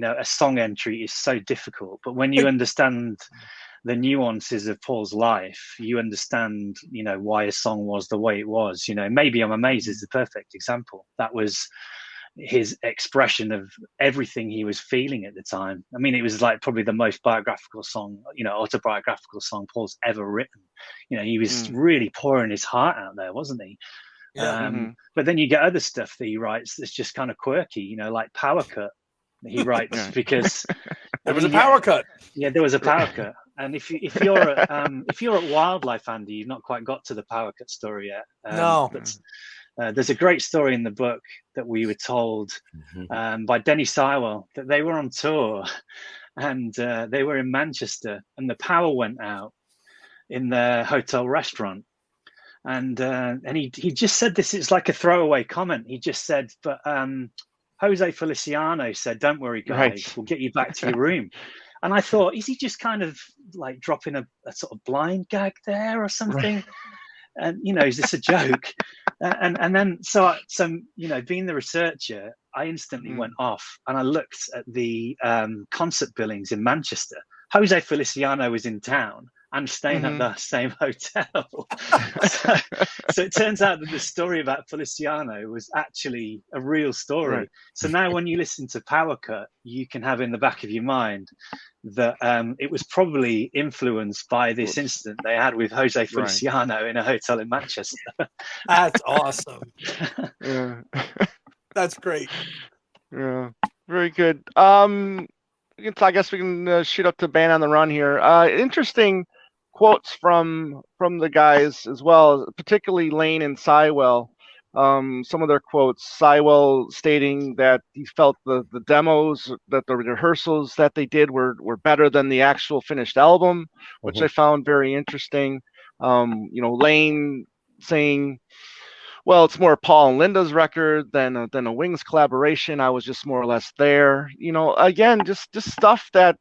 D: a song entry is so difficult. But when you understand the nuances of Paul's life, you understand why a song was the way it was. Maybe I'm Amazed is the perfect example. That was his expression of everything he was feeling at the time. I mean, it was like probably the most biographical song, autobiographical song Paul's ever written. He was really pouring his heart out there, wasn't he? Yeah. But then you get other stuff that he writes that's just kind of quirky, like Power Cut. He writes because
A: there was a power cut.
D: Yeah, there was a power cut. And if you're at Wildlife, Andy, you've not quite got to the Power Cut story yet.
A: No.
D: But there's a great story in the book that we were told by Denny Seiwell that they were on tour and they were in Manchester and the power went out in their hotel restaurant. And he just said this, it's like a throwaway comment. He just said, but Jose Feliciano said, don't worry, guys, we'll get you back to your room. And I thought, is he just kind of like dropping a sort of blind gag there or something? And, is this a joke? And then, so being the researcher, I instantly went off and I looked at the concert billings in Manchester. Jose Feliciano was in town and staying at the same hotel. so it turns out that the story about Feliciano was actually a real story. Right. So now when you listen to Power Cut, you can have in the back of your mind that it was probably influenced by this incident they had with Jose Feliciano in a hotel in Manchester.
A: That's awesome.
B: Yeah.
A: That's great.
B: Yeah, very good. I guess we can shoot up to Band on the Run here. Interesting quotes from the guys as well, particularly Laine and Seiwell. Some of their quotes, Seiwell stating that he felt the demos, that the rehearsals that they did were better than the actual finished album, which I found very interesting. Laine saying, well, it's more Paul and Linda's record than a Wings collaboration. I was just more or less there. Again, just stuff that,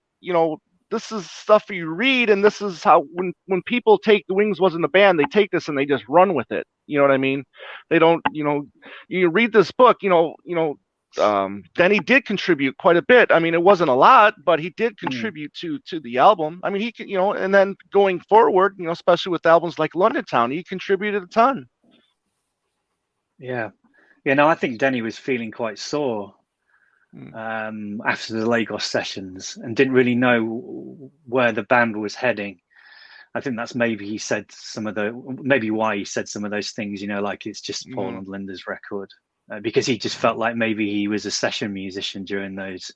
B: this is stuff you read, and this is how when people take the Wings wasn't a band, they take this and they just run with it. You know what I mean? They don't, you read this book, Denny did contribute quite a bit. I mean, it wasn't a lot, but he did contribute to the album. I mean, he could, and then going forward, especially with albums like London Town, he contributed a ton.
D: Yeah. I think Denny was feeling quite sore after the Lagos sessions and didn't really know where the band was heading. I think that's maybe why he said some of those things, like it's just Paul and Linda's record, because he just felt like maybe he was a session musician during those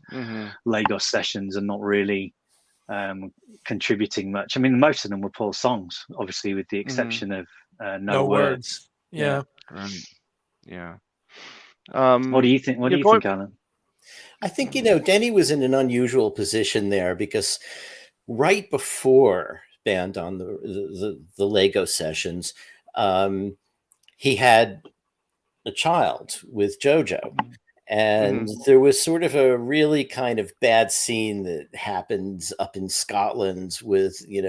D: Lagos sessions and not really contributing much. I mean, most of them were Paul's songs, obviously, with the exception of No Words.
A: Yeah.
B: Yeah.
D: What do you think? What do you think, Allan?
C: I think, Denny was in an unusual position there because right before Band on the Lego sessions, he had a child with JoJo. And there was sort of a really kind of bad scene that happens up in Scotland with, he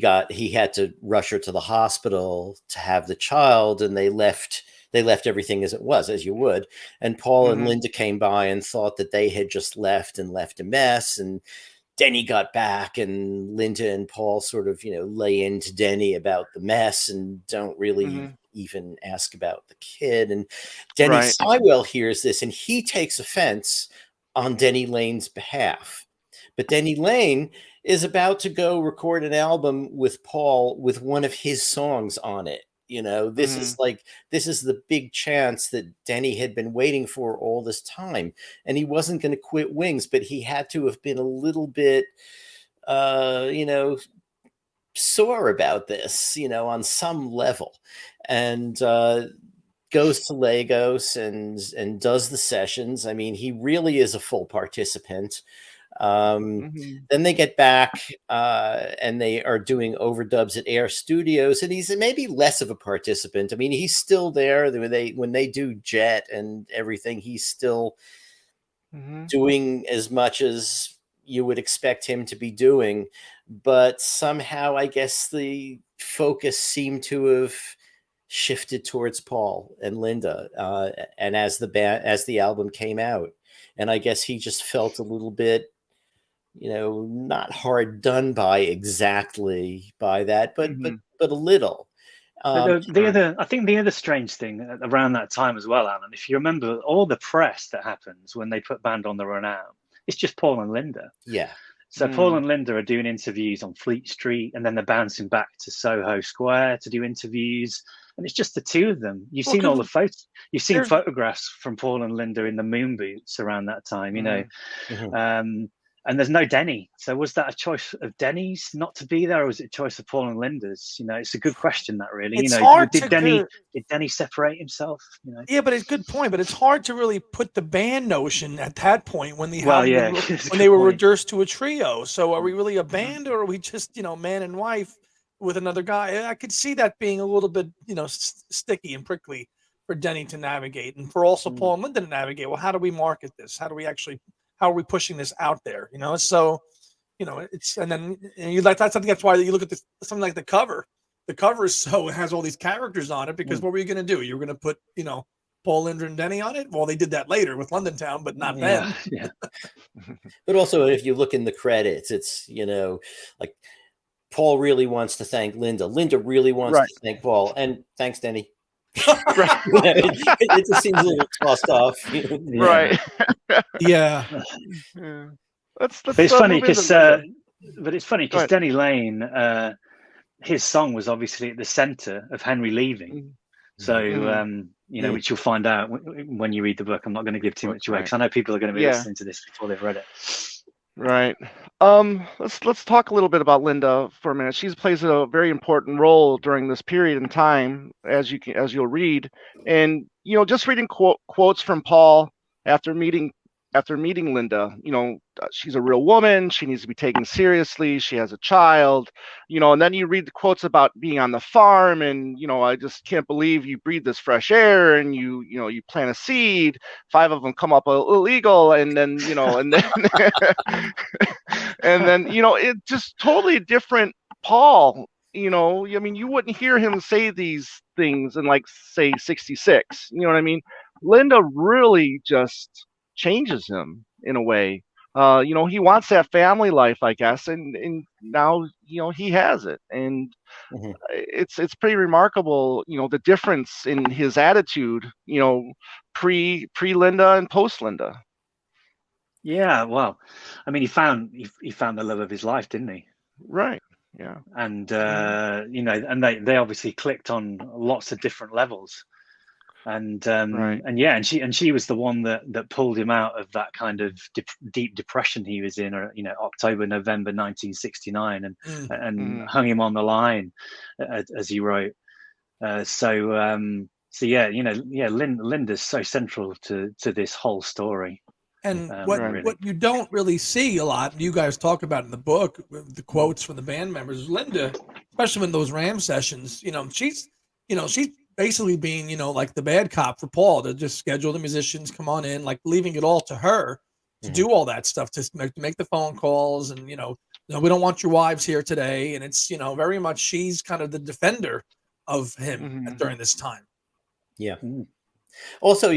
C: had to rush her to the hospital to have the child, and they left everything as it was, as you would. And Paul and Linda came by and thought that they had just left a mess. And Denny got back, and Linda and Paul sort of, lay into Denny about the mess and don't really even ask about the kid. And Denny Seiwell hears this, and he takes offense on Denny Laine's behalf. But Denny Laine is about to go record an album with Paul with one of his songs on it. This is the big chance that Denny had been waiting for all this time, and he wasn't going to quit Wings, but he had to have been a little bit, sore about this, on some level, and goes to Lagos and does the sessions. I mean, he really is a full participant. Then they get back and they are doing overdubs at Air Studios, and he's maybe less of a participant. I mean, he's still there when they do Jet and everything. He's still doing as much as you would expect him to be doing, but somehow I guess the focus seemed to have shifted towards Paul and Linda, and as the album came out, and I guess he just felt a little bit, not hard done by exactly by that, but a little.
D: I think the other strange thing around that time as well, Allan, if you remember all the press that happens when they put Band on the Run out, it's just Paul and Linda.
C: Yeah.
D: So Paul and Linda are doing interviews on Fleet Street, and then they're bouncing back to Soho Square to do interviews, and it's just the two of them. You've seen all the photos. You've seen photographs from Paul and Linda in the moon boots around that time, and there's no Denny. So was that a choice of Denny's not to be there, or was it a choice of Paul and Linda's? It's a good question, that really.
A: It's hard
D: did Denny separate himself?
A: Yeah, but it's a good point. But it's hard to really put the band notion at that point when they were reduced to a trio. So are we really a band, or are we just man and wife with another guy? I could see that being a little bit sticky and prickly for Denny to navigate, and for also Paul and Linda to navigate. Well, how do we market this? How are we pushing this out there? So, it's, and then that's I think that's why you look at this, something like the cover. The cover it has all these characters on it because what were you going to do? You were going to put, Paul, Linda, and Denny on it. Well, they did that later with London Town, but not then.
C: Yeah. But also, if you look in the credits, it's like Paul really wants to thank Linda. Linda really wants to thank Paul, and thanks, Denny. It just seems a little tossed off,
B: right?
A: Yeah.
B: Let's
D: but it's funny because Denny Laine, his song was obviously at the center of Henry leaving. So which you'll find out when you read the book. I'm not going to give too much away because I know people are going to be listening to this before they've read it.
B: Right. Let's talk a little bit about Linda for a minute. She plays a very important role during this period in time, as you'll read. And just reading quotes from Paul after meeting Linda, she's a real woman. She needs to be taken seriously. She has a child, and then you read the quotes about being on the farm, and I just can't believe you breathe this fresh air, and you plant a seed, 5 of them come up illegal, and then and then it just totally different Paul. I mean, you wouldn't hear him say these things in say 66. You know what I mean? Linda really just changes him in a way. He wants that family life, I guess, and now he has it, and it's pretty remarkable, the difference in his attitude, pre Linda and post Linda.
D: Yeah, well, I mean, he found the love of his life, didn't he?
B: Right. Yeah.
D: And and they obviously clicked on lots of different levels. And she was the one that pulled him out of that kind of deep depression he was in, or October, November 1969, and hung him on the line, as he wrote. So So yeah, Linda's so central to this whole story.
A: And
D: Really.
A: what you don't really see a lot, you guys talk about in the book, the quotes from the band members, Linda, especially in those Ram sessions, she's basically being, like the bad cop for Paul, to just schedule the musicians, come on in, like leaving it all to her to do all that stuff, to make the phone calls, and we don't want your wives here today, and it's very much she's kind of the defender of him during this time.
C: Yeah. Also,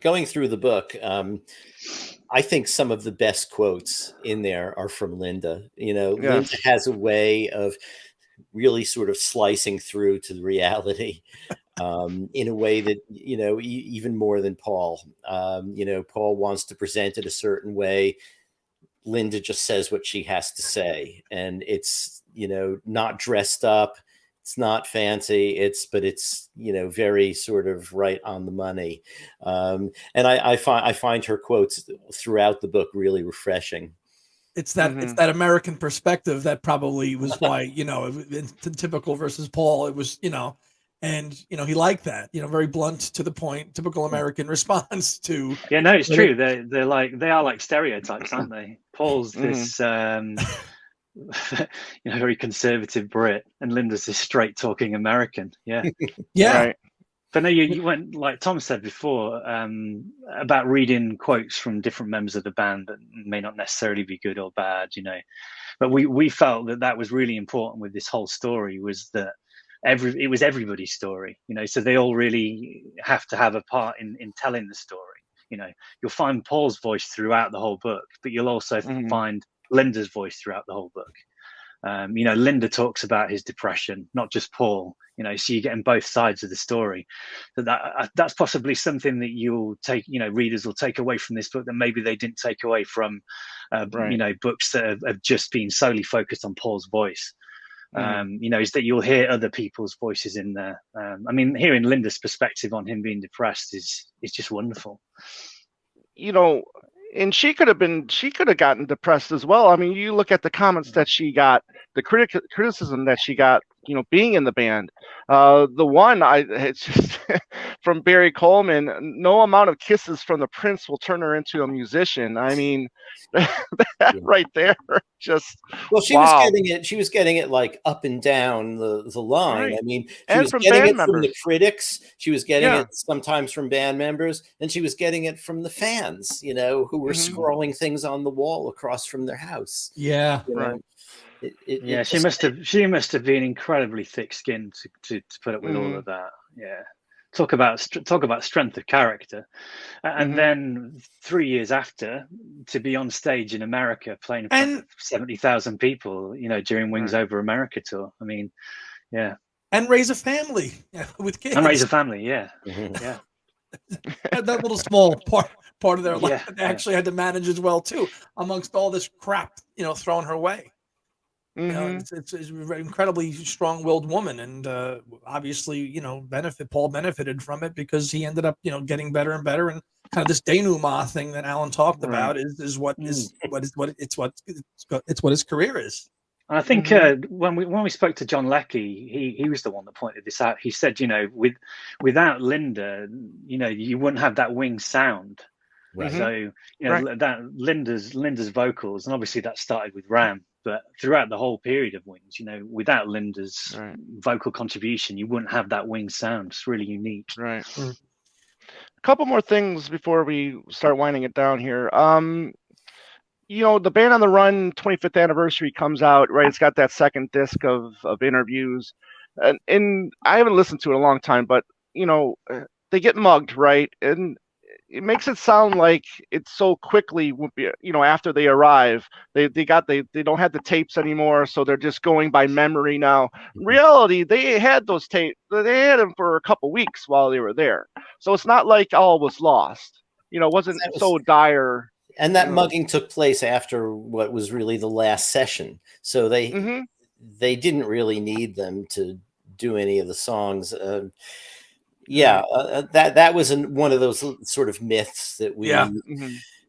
C: going through the book, I think some of the best quotes in there are from Linda. Linda has a way of really sort of slicing through to the reality in a way that, even more than Paul. Paul wants to present it a certain way. Linda just says what she has to say. And it's, not dressed up. It's not fancy. It's very sort of right on the money. And I find her quotes throughout the book really refreshing.
A: It's that American perspective that probably was why, in typical versus Paul, it was, and, he liked that, very blunt, to the point, typical American response to.
D: Yeah, no, it's true. They are like stereotypes, aren't they? Paul's this, very conservative Brit, and Linda's this straight talking American. Yeah.
A: Yeah.
B: Right.
D: But no, you went, like Tom said before, about reading quotes from different members of the band that may not necessarily be good or bad, but we felt that was really important with this whole story, was that it was everybody's story, so they all really have to have a part in telling the story. You'll find Paul's voice throughout the whole book, but you'll also find Linda's voice throughout the whole book. Linda talks about his depression, not just Paul, so you're getting both sides of the story. That's possibly something that you'll take, readers will take away from this book that maybe they didn't take away from, books that have just been solely focused on Paul's voice. Is that you'll hear other people's voices in there. Hearing Linda's perspective on him being depressed is just wonderful.
B: And she could have gotten depressed as well. You look at the comments that she got, the criticism that she got, being in the band. It's just from Barry Coleman, no amount of kisses from the prince will turn her into a musician. That right there, just
C: she was getting it like up and down the line.
B: Right.
C: She was getting it from the critics. She was getting it sometimes from band members, and she was getting it from the fans, who were scrolling things on the wall across from their house.
A: Yeah.
B: Right.
D: She must have been incredibly thick-skinned to put up with all of that. Yeah, talk about strength of character. And then 3 years after, to be on stage in America playing in front of 70,000 people, during Wings Over America tour.
A: And raise a family with kids.
D: And raise a family, yeah. Yeah.
A: That little small part of their life they actually had to manage as well too, amongst all this crap thrown her way. It's an incredibly strong-willed woman, and obviously, Paul benefited from it, because he ended up, getting better and better, and kind of this denouement thing that Allan talked about is what his career is.
D: And I think when we spoke to John Leckie, he was the one that pointed this out. He said, without Linda, you wouldn't have that Wings sound. Right. So that Linda's vocals, and obviously that started with Ram. But throughout the whole period of Wings, without Linda's vocal contribution, you wouldn't have that Wings sound. It's really unique.
B: Right. A couple more things before we start winding it down here. The Band on the Run 25th anniversary comes out, right? It's got that second disc of interviews. And I haven't listened to it in a long time, but, they get mugged, right? And it makes it sound like it's so quickly, after they arrive, they don't have the tapes anymore, so they're just going by memory now. In reality, they had those tapes. They had them for a couple weeks while they were there, so it's not like all was lost. It wasn't so dire.
C: And that mugging took place after what was really the last session, so they didn't really need them to do any of the songs. That was one of those sort of myths that we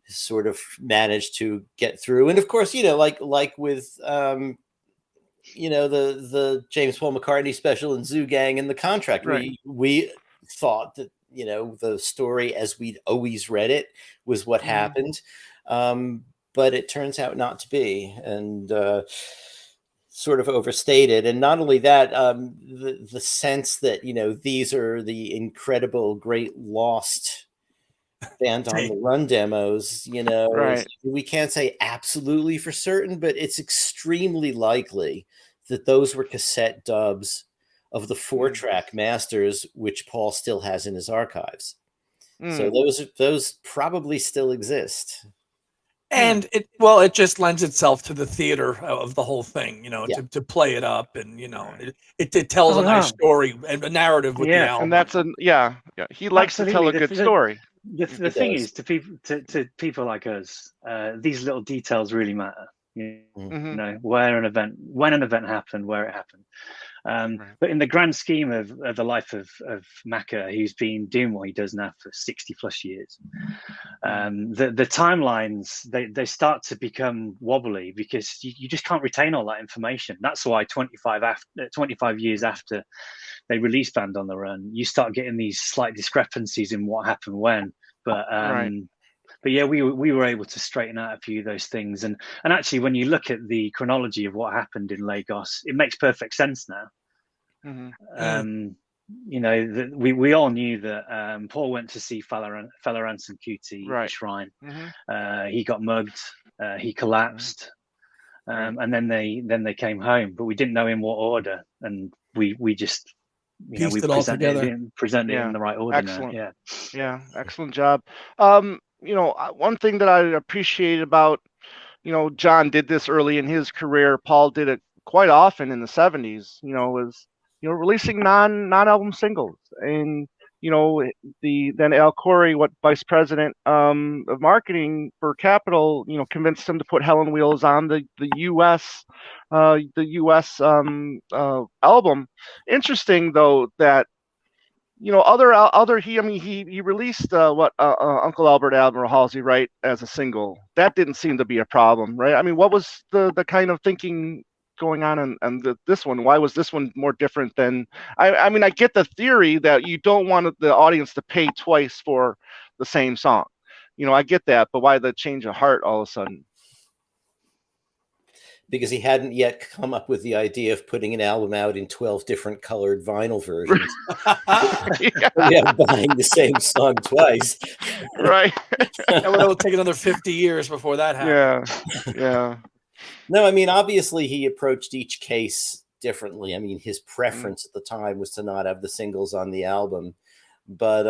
C: sort of managed to get through. And of course, like with the James Paul McCartney special and Zoo Gang and the Contract, we thought that, the story as we'd always read it was what happened. But it turns out not to be, and sort of overstated. And not only that, the sense that, these are the incredible, great lost Band on the Run demos,
B: Right.
C: we can't say absolutely for certain, but it's extremely likely that those were cassette dubs of the 4-track masters, which Paul still has in his archives. So those probably still exist.
A: And it just lends itself to the theater of the whole thing, to play it up, and it tells a nice story and a narrative with the album.
B: And that's he likes to tell a good story.
D: The thing is, to people like us, these little details really matter. When an event happened, where it happened. But in the grand scheme of the life of Macca, he's been doing what he does now for 60 plus years. The timelines, they start to become wobbly because you just can't retain all that information. That's why 25 years after they released Band on the Run, you start getting these slight discrepancies in what happened when. But yeah, we were able to straighten out a few of those things, and actually, when you look at the chronology of what happened in Lagos, it makes perfect sense now. We all knew that Paul went to see Fela Ransom Kuti at the shrine. He got mugged, he collapsed, and then they came home, but we didn't know in what order, and we just
A: pieced it all together,
D: presented it in the right order.
B: Excellent.
D: Now.
B: Excellent job. One thing that I appreciate about, John did this early in his career. Paul did it quite often in the 70s, was, releasing non-album singles. And, then Al Corey, vice president of marketing for Capitol, convinced him to put Hell on Wheels on the US album. Interesting though that, he released Uncle Albert Admiral Halsey, right, as a single. That didn't seem to be a problem, right? I mean, what was the kind of thinking going on and this one? Why was this one more different than? I mean, I get the theory that you don't want the audience to pay twice for the same song. I get that, but why the change of heart all of a sudden?
C: Because he hadn't yet come up with the idea of putting an album out in 12 different colored vinyl versions. Buying the same song twice.
B: Right.
A: It will take another 50 years before that happens.
B: Yeah.
C: No, I mean, obviously he approached each case differently. I mean, his preference at the time was to not have the singles on the album. But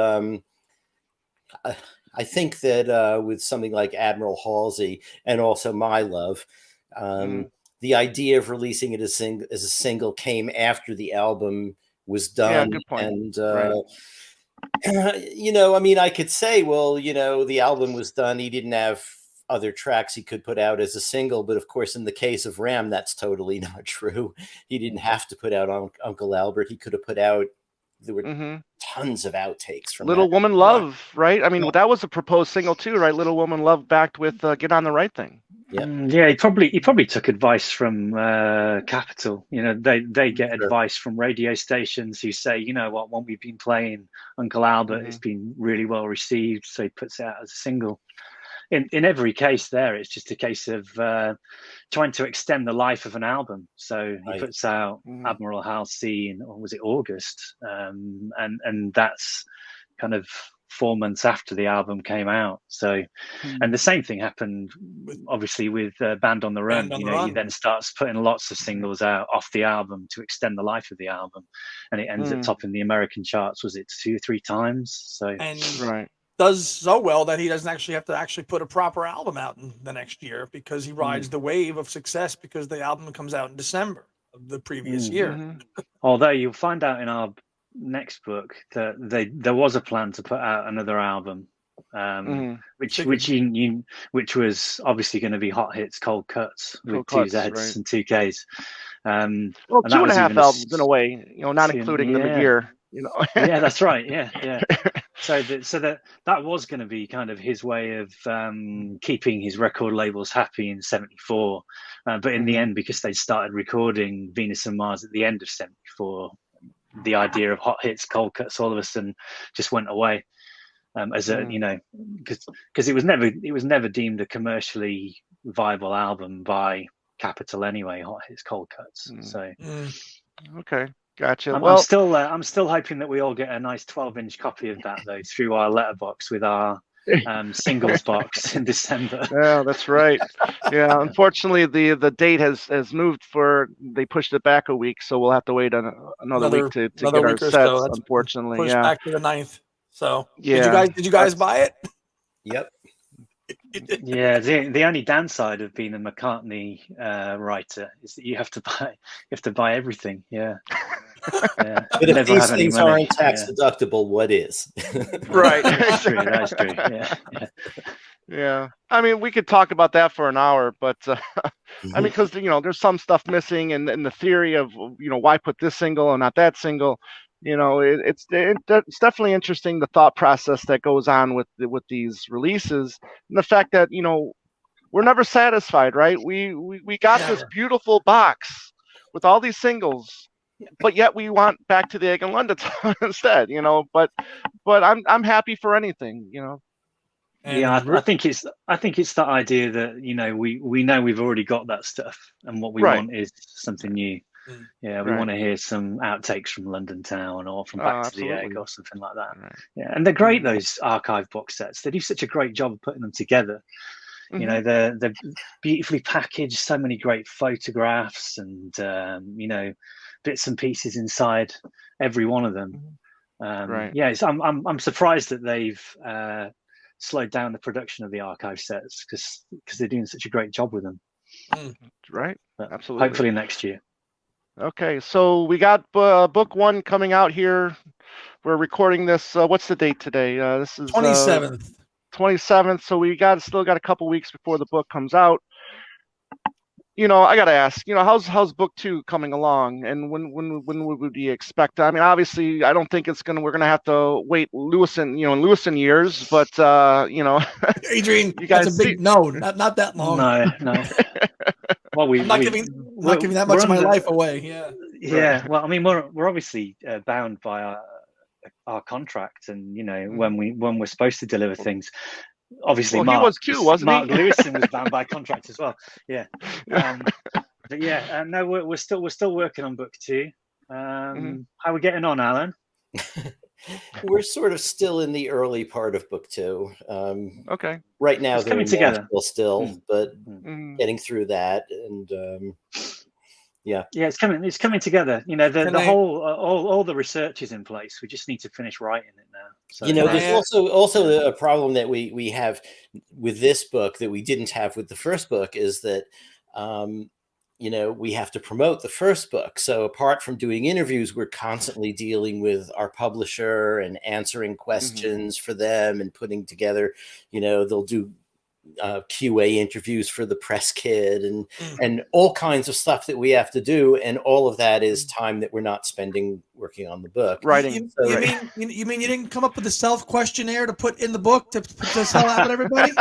C: I think that with something like Admiral Halsey and also My Love, the idea of releasing it as a single came after the album was done.
B: Good point.
C: And, I mean, I could say, well, the album was done. He didn't have other tracks he could put out as a single. But of course, in the case of Ram, that's totally not true. He didn't have to put out Uncle Albert. He could have put out, there were tons of outtakes from
B: Little Woman Love, right? I mean, that was a proposed single too, right? Little Woman Love backed with Get on the Right Thing.
C: Yeah,
D: he probably took advice from Capitol. They get advice from radio stations who say, what, when we've been playing Uncle Albert, it's been really well received, so he puts it out as a single. In every case there, it's just a case of trying to extend the life of an album. So he puts out Admiral Halsey in, or was it August? And that's kind of 4 months after the album came out. So, and the same thing happened, obviously, with Band on the Run. He then starts putting lots of singles out off the album to extend the life of the album, and it ends up topping the American charts. Was it 2 or 3 times? So,
A: does so well that he doesn't actually have to put a proper album out in the next year, because he rides the wave of success because the album comes out in December of the previous year.
D: Although you'll find out in our next book that there was a plan to put out another album, which was obviously going to be Hot Hits, Cold Cuts with 2 Zs and 2 Ks.
B: Well, 2.5 albums in a way, not including the year.
D: Yeah, that's right. Yeah. So that was going to be kind of his way of keeping his record labels happy in '74, but in the end, because they started recording Venus and Mars at the end of '74, the idea of hot hits, cold cuts, all of a sudden just went away. As a because it was never deemed a commercially viable album by Capitol anyway. Hot hits, cold cuts. So
B: okay, gotcha.
D: I'm still hoping that we all get a nice 12-inch copy of that though through our letterbox with our singles box in December.
B: Yeah, that's right. Yeah, unfortunately the date has moved they pushed it back a week, so we'll have to wait another week to get our sets. So. Unfortunately,
A: pushed back to the 9th. So
B: yeah,
A: did you guys buy it?
C: Yep.
D: Yeah, the only downside of being a McCartney writer is that you have to buy everything. Yeah.
C: But if these things aren't tax deductible, what is?
B: Right.
D: That's true. That's true. Yeah.
B: Yeah. I mean, we could talk about that for an hour, but I mean, because there's some stuff missing, and the theory of why put this single and not that single. It's definitely interesting, the thought process that goes on with these releases, and the fact that we're never satisfied, right? We got this beautiful box with all these singles, but yet we want Back to the Egg in London instead, But I'm happy for anything,
A: And
D: yeah, I think it's that idea that we know we've already got that stuff, and what we want is something new. Yeah, we want to hear some outtakes from London Town or from Back to the Egg or something like that.
B: Right.
D: Yeah, and they're great, those archive box sets. They do such a great job of putting them together. They're beautifully packaged, so many great photographs and bits and pieces inside every one of them.
B: Right.
D: Yeah, I'm surprised that they've slowed down the production of the archive sets because they're doing such a great job with them.
B: Right.
D: But
B: absolutely.
D: hopefully next year.
B: Okay, so we got book 1 coming out here. We're recording this. What's the date today? This is
A: 27th.
B: 27th. So we still got a couple weeks before the book comes out. I gotta ask. How's book 2 coming along, and when would we expect? I mean, obviously, I don't think we're gonna have to wait Lewison years, but
A: Adrian,
B: you guys
A: that's a big no, not that long.
D: No. Well, I'm not giving
A: that much of my life away. Yeah.
D: Yeah. Well, I mean, we're obviously bound by our contract, and when we're supposed to deliver things. Obviously,
B: he was too, wasn't
D: Mark
B: he?
D: Lewison was bound by contract as well. Yeah. But yeah, no, we're still working on book 2. How are we getting on, Allan?
C: We're sort of still in the early part of book 2.
B: Okay.
C: Right now,
D: it's coming together
C: but getting through that, and yeah,
D: it's coming together. The whole all the research is in place. We just need to finish writing it now. So,
C: there's also a problem that we have with this book that we didn't have with the first book is that we have to promote the first book. So apart from doing interviews, we're constantly dealing with our publisher and answering questions for them and putting together, they'll do QA interviews for the press kit and all kinds of stuff that we have to do. And all of that is time that we're not spending working on the book.
B: Writing.
A: You mean you didn't come up with a self-questionnaire to put in the book to sell out with everybody?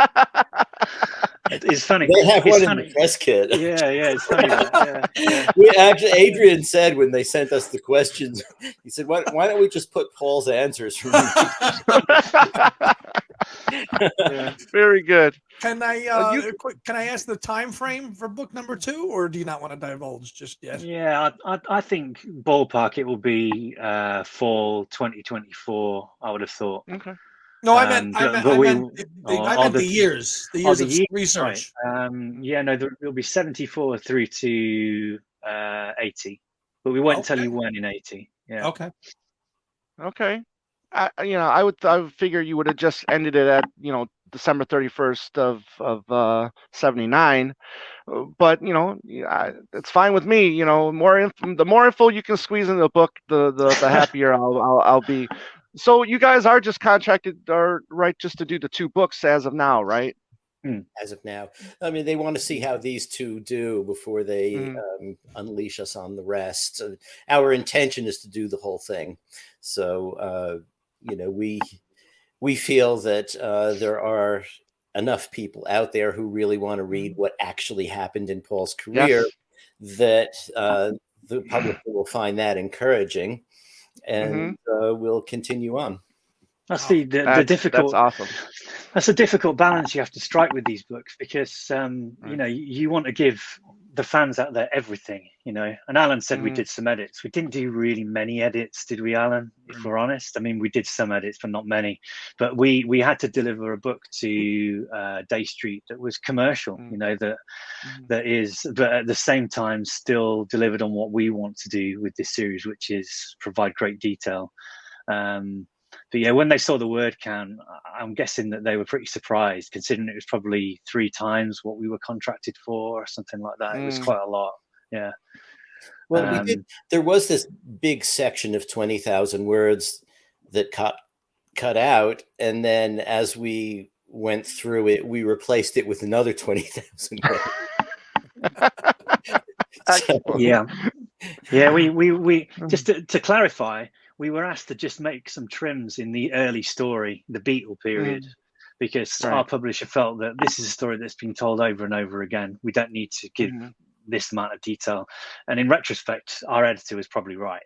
D: It's funny.
C: They have one in the press kit.
D: Yeah, it's funny. Yeah.
C: We actually, Adrian said when they sent us the questions, he said, "Why don't we just put Paul's answers from?"
B: Very good.
A: Can I ask the time frame for book number 2, or do you not want to divulge just yet?
D: Yeah, I think ballpark it will be fall 2024. I would have thought.
B: Okay.
A: No, I meant the years. The years of research.
D: Right. There'll be 74 through to 80, but we won't tell you when in 80. Yeah.
B: Okay. I would figure you would have just ended it at December 31st of 79, but it's fine with me. The more info you can squeeze into the book, the happier I'll be. So you guys are just contracted, right, just to do the 2 books as of now, right?
C: As of now, I mean, they want to see how these 2 do before they unleash us on the rest. Our intention is to do the whole thing. So, we feel that there are enough people out there who really want to read what actually happened in Paul's career that the public will find that encouraging. and we'll continue on.
D: That's the difficult.
B: That's awesome.
D: That's a difficult balance you have to strike with these books, because you know, you want to give the fans out there everything, you know. And Allan said we did some edits. We didn't do really many edits, did we, Allan? If we're honest, I mean, we did some edits, but not many. But we had to deliver a book to Dey Street that was commercial, you know, that is, but at the same time still delivered on what we want to do with this series, which is provide great detail. But yeah, when they saw the word count, I'm guessing that they were pretty surprised, considering it was probably 3 times what we were contracted for, or something like that. It was quite a lot. Yeah.
C: Well, we did. There was this big section of 20,000 words that cut out, and then as we went through it, we replaced it with another 20,000 words.
D: Yeah. We just to clarify, we were asked to just make some trims in the early story, the Beatle period, because our publisher felt that this is a story that's been told over and over again. We don't need to give this amount of detail. And in retrospect, our editor was probably right.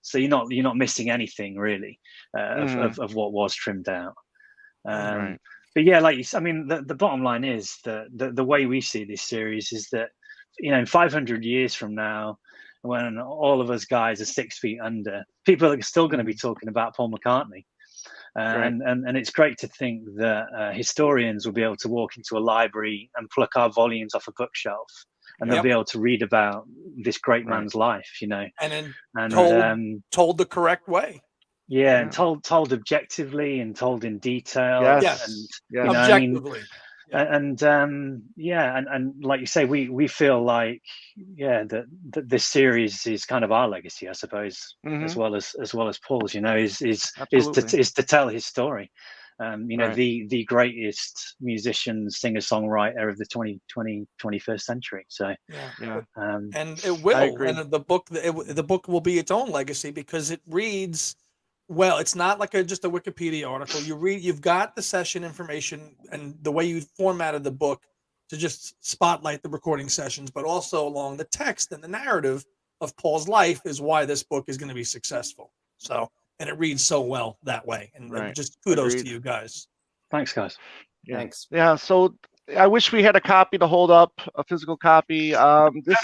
D: So you're not missing anything really of what was trimmed out. But yeah, like I mean, the bottom line is that the way we see this series is that, you know, in 500 years from now, when all of us guys are 6 feet under, people are still going to be talking about Paul McCartney. And it's great to think that historians will be able to walk into a library and pluck our volumes off a bookshelf, and they'll be able to read about this great man's life, you know,
A: and told the correct way.
D: Yeah, and told objectively and told in detail.
A: Yes,
D: and,
A: you know,
D: objectively.
A: I mean,
D: and like you say, we feel like that this series is kind of our legacy, I suppose, as well as Paul's. You know, is to tell his story. You know, the greatest musician, singer, songwriter of the 21st century. So
A: and it will, and the book will be its own legacy, because it reads. Well, it's not like just a Wikipedia article. You've got the session information and the way you formatted the book to just spotlight the recording sessions, but also along the text and the narrative of Paul's life is why this book is going to be successful. So, and it reads so well that way. And just kudos to you guys.
D: Thanks, guys.
B: Yeah.
C: Thanks.
B: Yeah. So I wish we had a copy to hold up, a physical copy. Right. This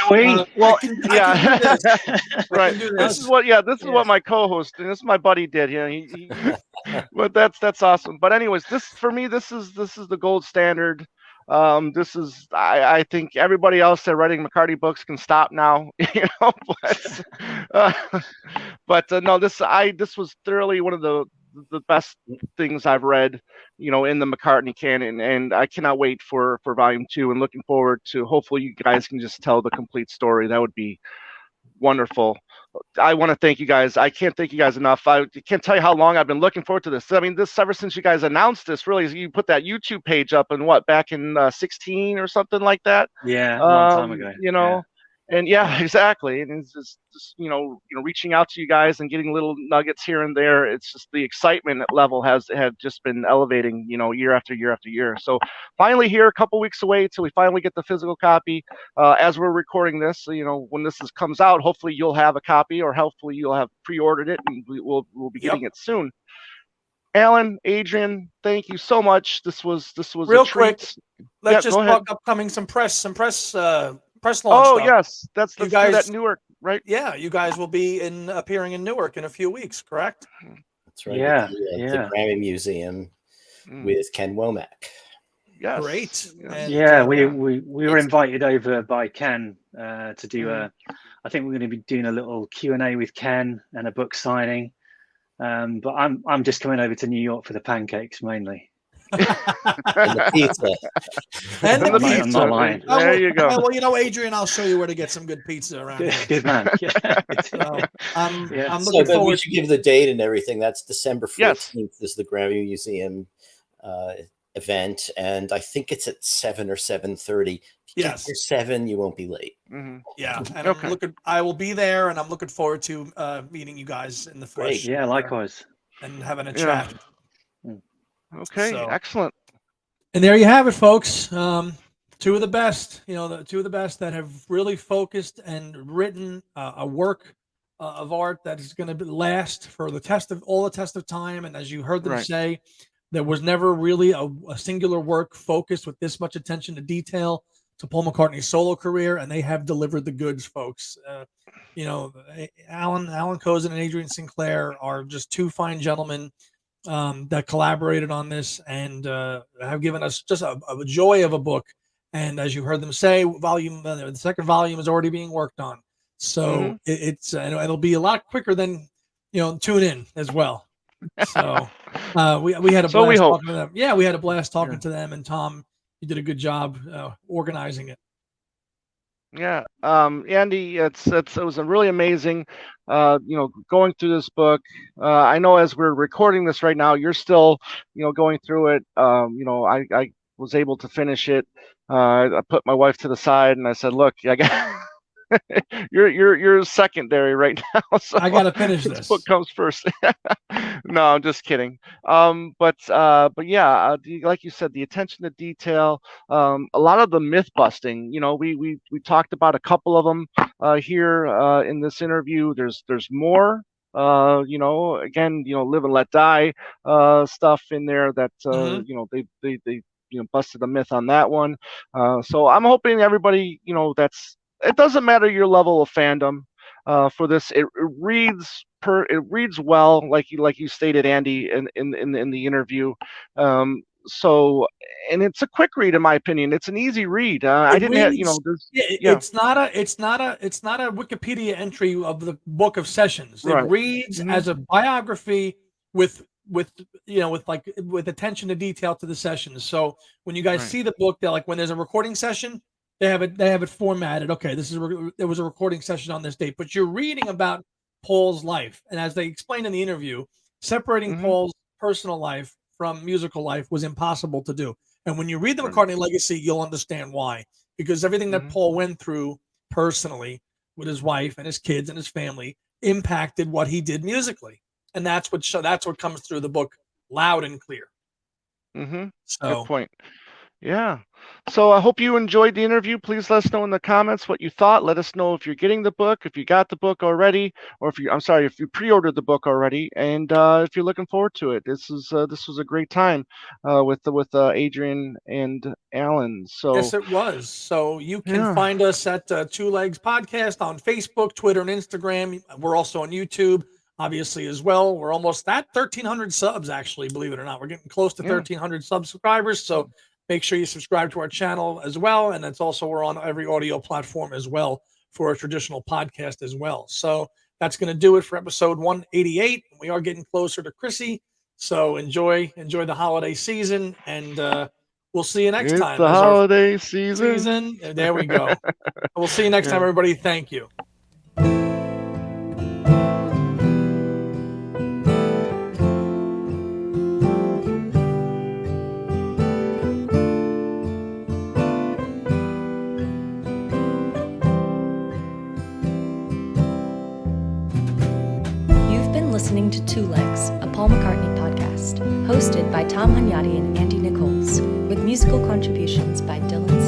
B: is what my co-host and this is my buddy did. Yeah, but that's awesome. But anyways, this is the gold standard. I think everybody else that writing McCartney books can stop now. You know, but no, this was thoroughly one of the best things I've read, you know, in the McCartney canon, and I cannot wait for volume 2, and looking forward to, hopefully you guys can just tell the complete story. That would be wonderful. I want to thank you guys. I can't thank you guys enough. I can't tell you how long I've been looking forward to this. I mean, this ever since you guys announced this, really, you put that YouTube page up in back in 16 or something like that.
D: Yeah, a long time ago.
B: You know. Yeah. And exactly. And it's just you know, reaching out to you guys and getting little nuggets here and there. It's just the excitement level had just been elevating, you know, year after year after year. So finally here, a couple weeks away till we finally get the physical copy. As we're recording this, you know, when this comes out, hopefully you'll have a copy, or hopefully you'll have pre-ordered it, and we'll be getting it soon. Allan, Adrian, thank you so much. This was
A: real
B: a treat.
A: Quick. Let's just talk upcoming some press press launch.
B: Oh,
A: stuff.
B: yes, that's
A: you guys
B: that Newark, right?
A: Yeah, you guys will be appearing in Newark in a few weeks, correct?
C: That's right.
D: Yeah,
C: the Grammy Museum with Ken Womack.
B: Yes.
A: Great.
D: And, we were invited over by Ken to do I think we're going to be doing a little Q&A with Ken and a book signing. But I'm just coming over to New York for the pancakes mainly.
C: And the pizza.
A: And the pizza.
D: I'm not lying.
B: There you go.
A: Well, you know, Adrian, I'll show you where to get some good pizza around here.
D: Good man.
A: So, I'm looking forward.
C: We should give the date and everything. That's December 14th is the Grammy Museum event, and I think it's at 7 or 7:30.
A: Yes,
C: 7, you won't be late.
A: Yeah, and I will be there, and I'm looking forward to meeting you guys in the flesh.
C: Great.
D: Yeah, likewise,
A: and having a chat.
B: Okay, excellent.
A: And there you have it, folks. Two of the best, you know, the two of the best that have really focused and written a work of art that is going to last for the test of time. And as you heard them say, there was never really a singular work focused with this much attention to detail to Paul McCartney's solo career, and they have delivered the goods, folks. Allan Kozinn and Adrian Sinclair are just two fine gentlemen that collaborated on this and have given us just a joy of a book. And as you heard them say, the second volume is already being worked on. So it'll be a lot quicker than tune in as well. So we had a blast talking to them. Yeah, we had a blast talking to them, and Tom, you did a good job organizing it.
B: Yeah, Andy, it was a really amazing, going through this book. I know as we're recording this right now, you're still, going through it. I was able to finish it. I put my wife to the side and I said, "Look, I got." You're secondary right now. So
A: I gotta finish this.
B: Book comes first. No, I'm just kidding. But yeah, like you said, the attention to detail, a lot of the myth busting. We talked about a couple of them here in this interview. There's more. Again, live and let die stuff in there that they busted a myth on that one. So I'm hoping everybody it doesn't matter your level of fandom for this. It reads well, like you stated, Andy, in the interview. So, and it's a quick read, in my opinion. It's an easy read.
A: It's not a Wikipedia entry of the book of sessions. It reads as a biography with attention to detail to the sessions. So when you guys see the book, they're like, when there's a recording session, they have it formatted. Okay, there was a recording session on this date, but you're reading about Paul's life. And as they explained in the interview, separating Paul's personal life from musical life was impossible to do. And when you read the McCartney Legacy, you'll understand why. Because everything that Paul went through personally with his wife and his kids and his family impacted what he did musically. And that's what comes through the book loud and clear.
B: Good point. Yeah. So I hope you enjoyed the interview. Please let us know in the comments what you thought. Let us know if you're getting the book, if you got the book already, or if you pre-ordered the book already, and if you're looking forward to it. This was a great time with Adrian and Allan. So
A: yes, it was. So you can find us at Two Legs Podcast on Facebook, Twitter, and Instagram. We're also on YouTube, obviously, as well. We're almost at 1,300 subs, actually, believe it or not. We're getting close to 1,300 subscribers. So make sure you subscribe to our channel as well. And we're on every audio platform as well for a traditional podcast as well. So that's going to do it for episode 188. We are getting closer to Chrissy. So enjoy the holiday season, and we'll see you next time.
B: The holiday season.
A: There we go. We'll see you next time, everybody. Thank you.
E: Listening to Two Legs, a Paul McCartney podcast, hosted by Tom Hunyadi and Andy Nichols, with musical contributions by Dylan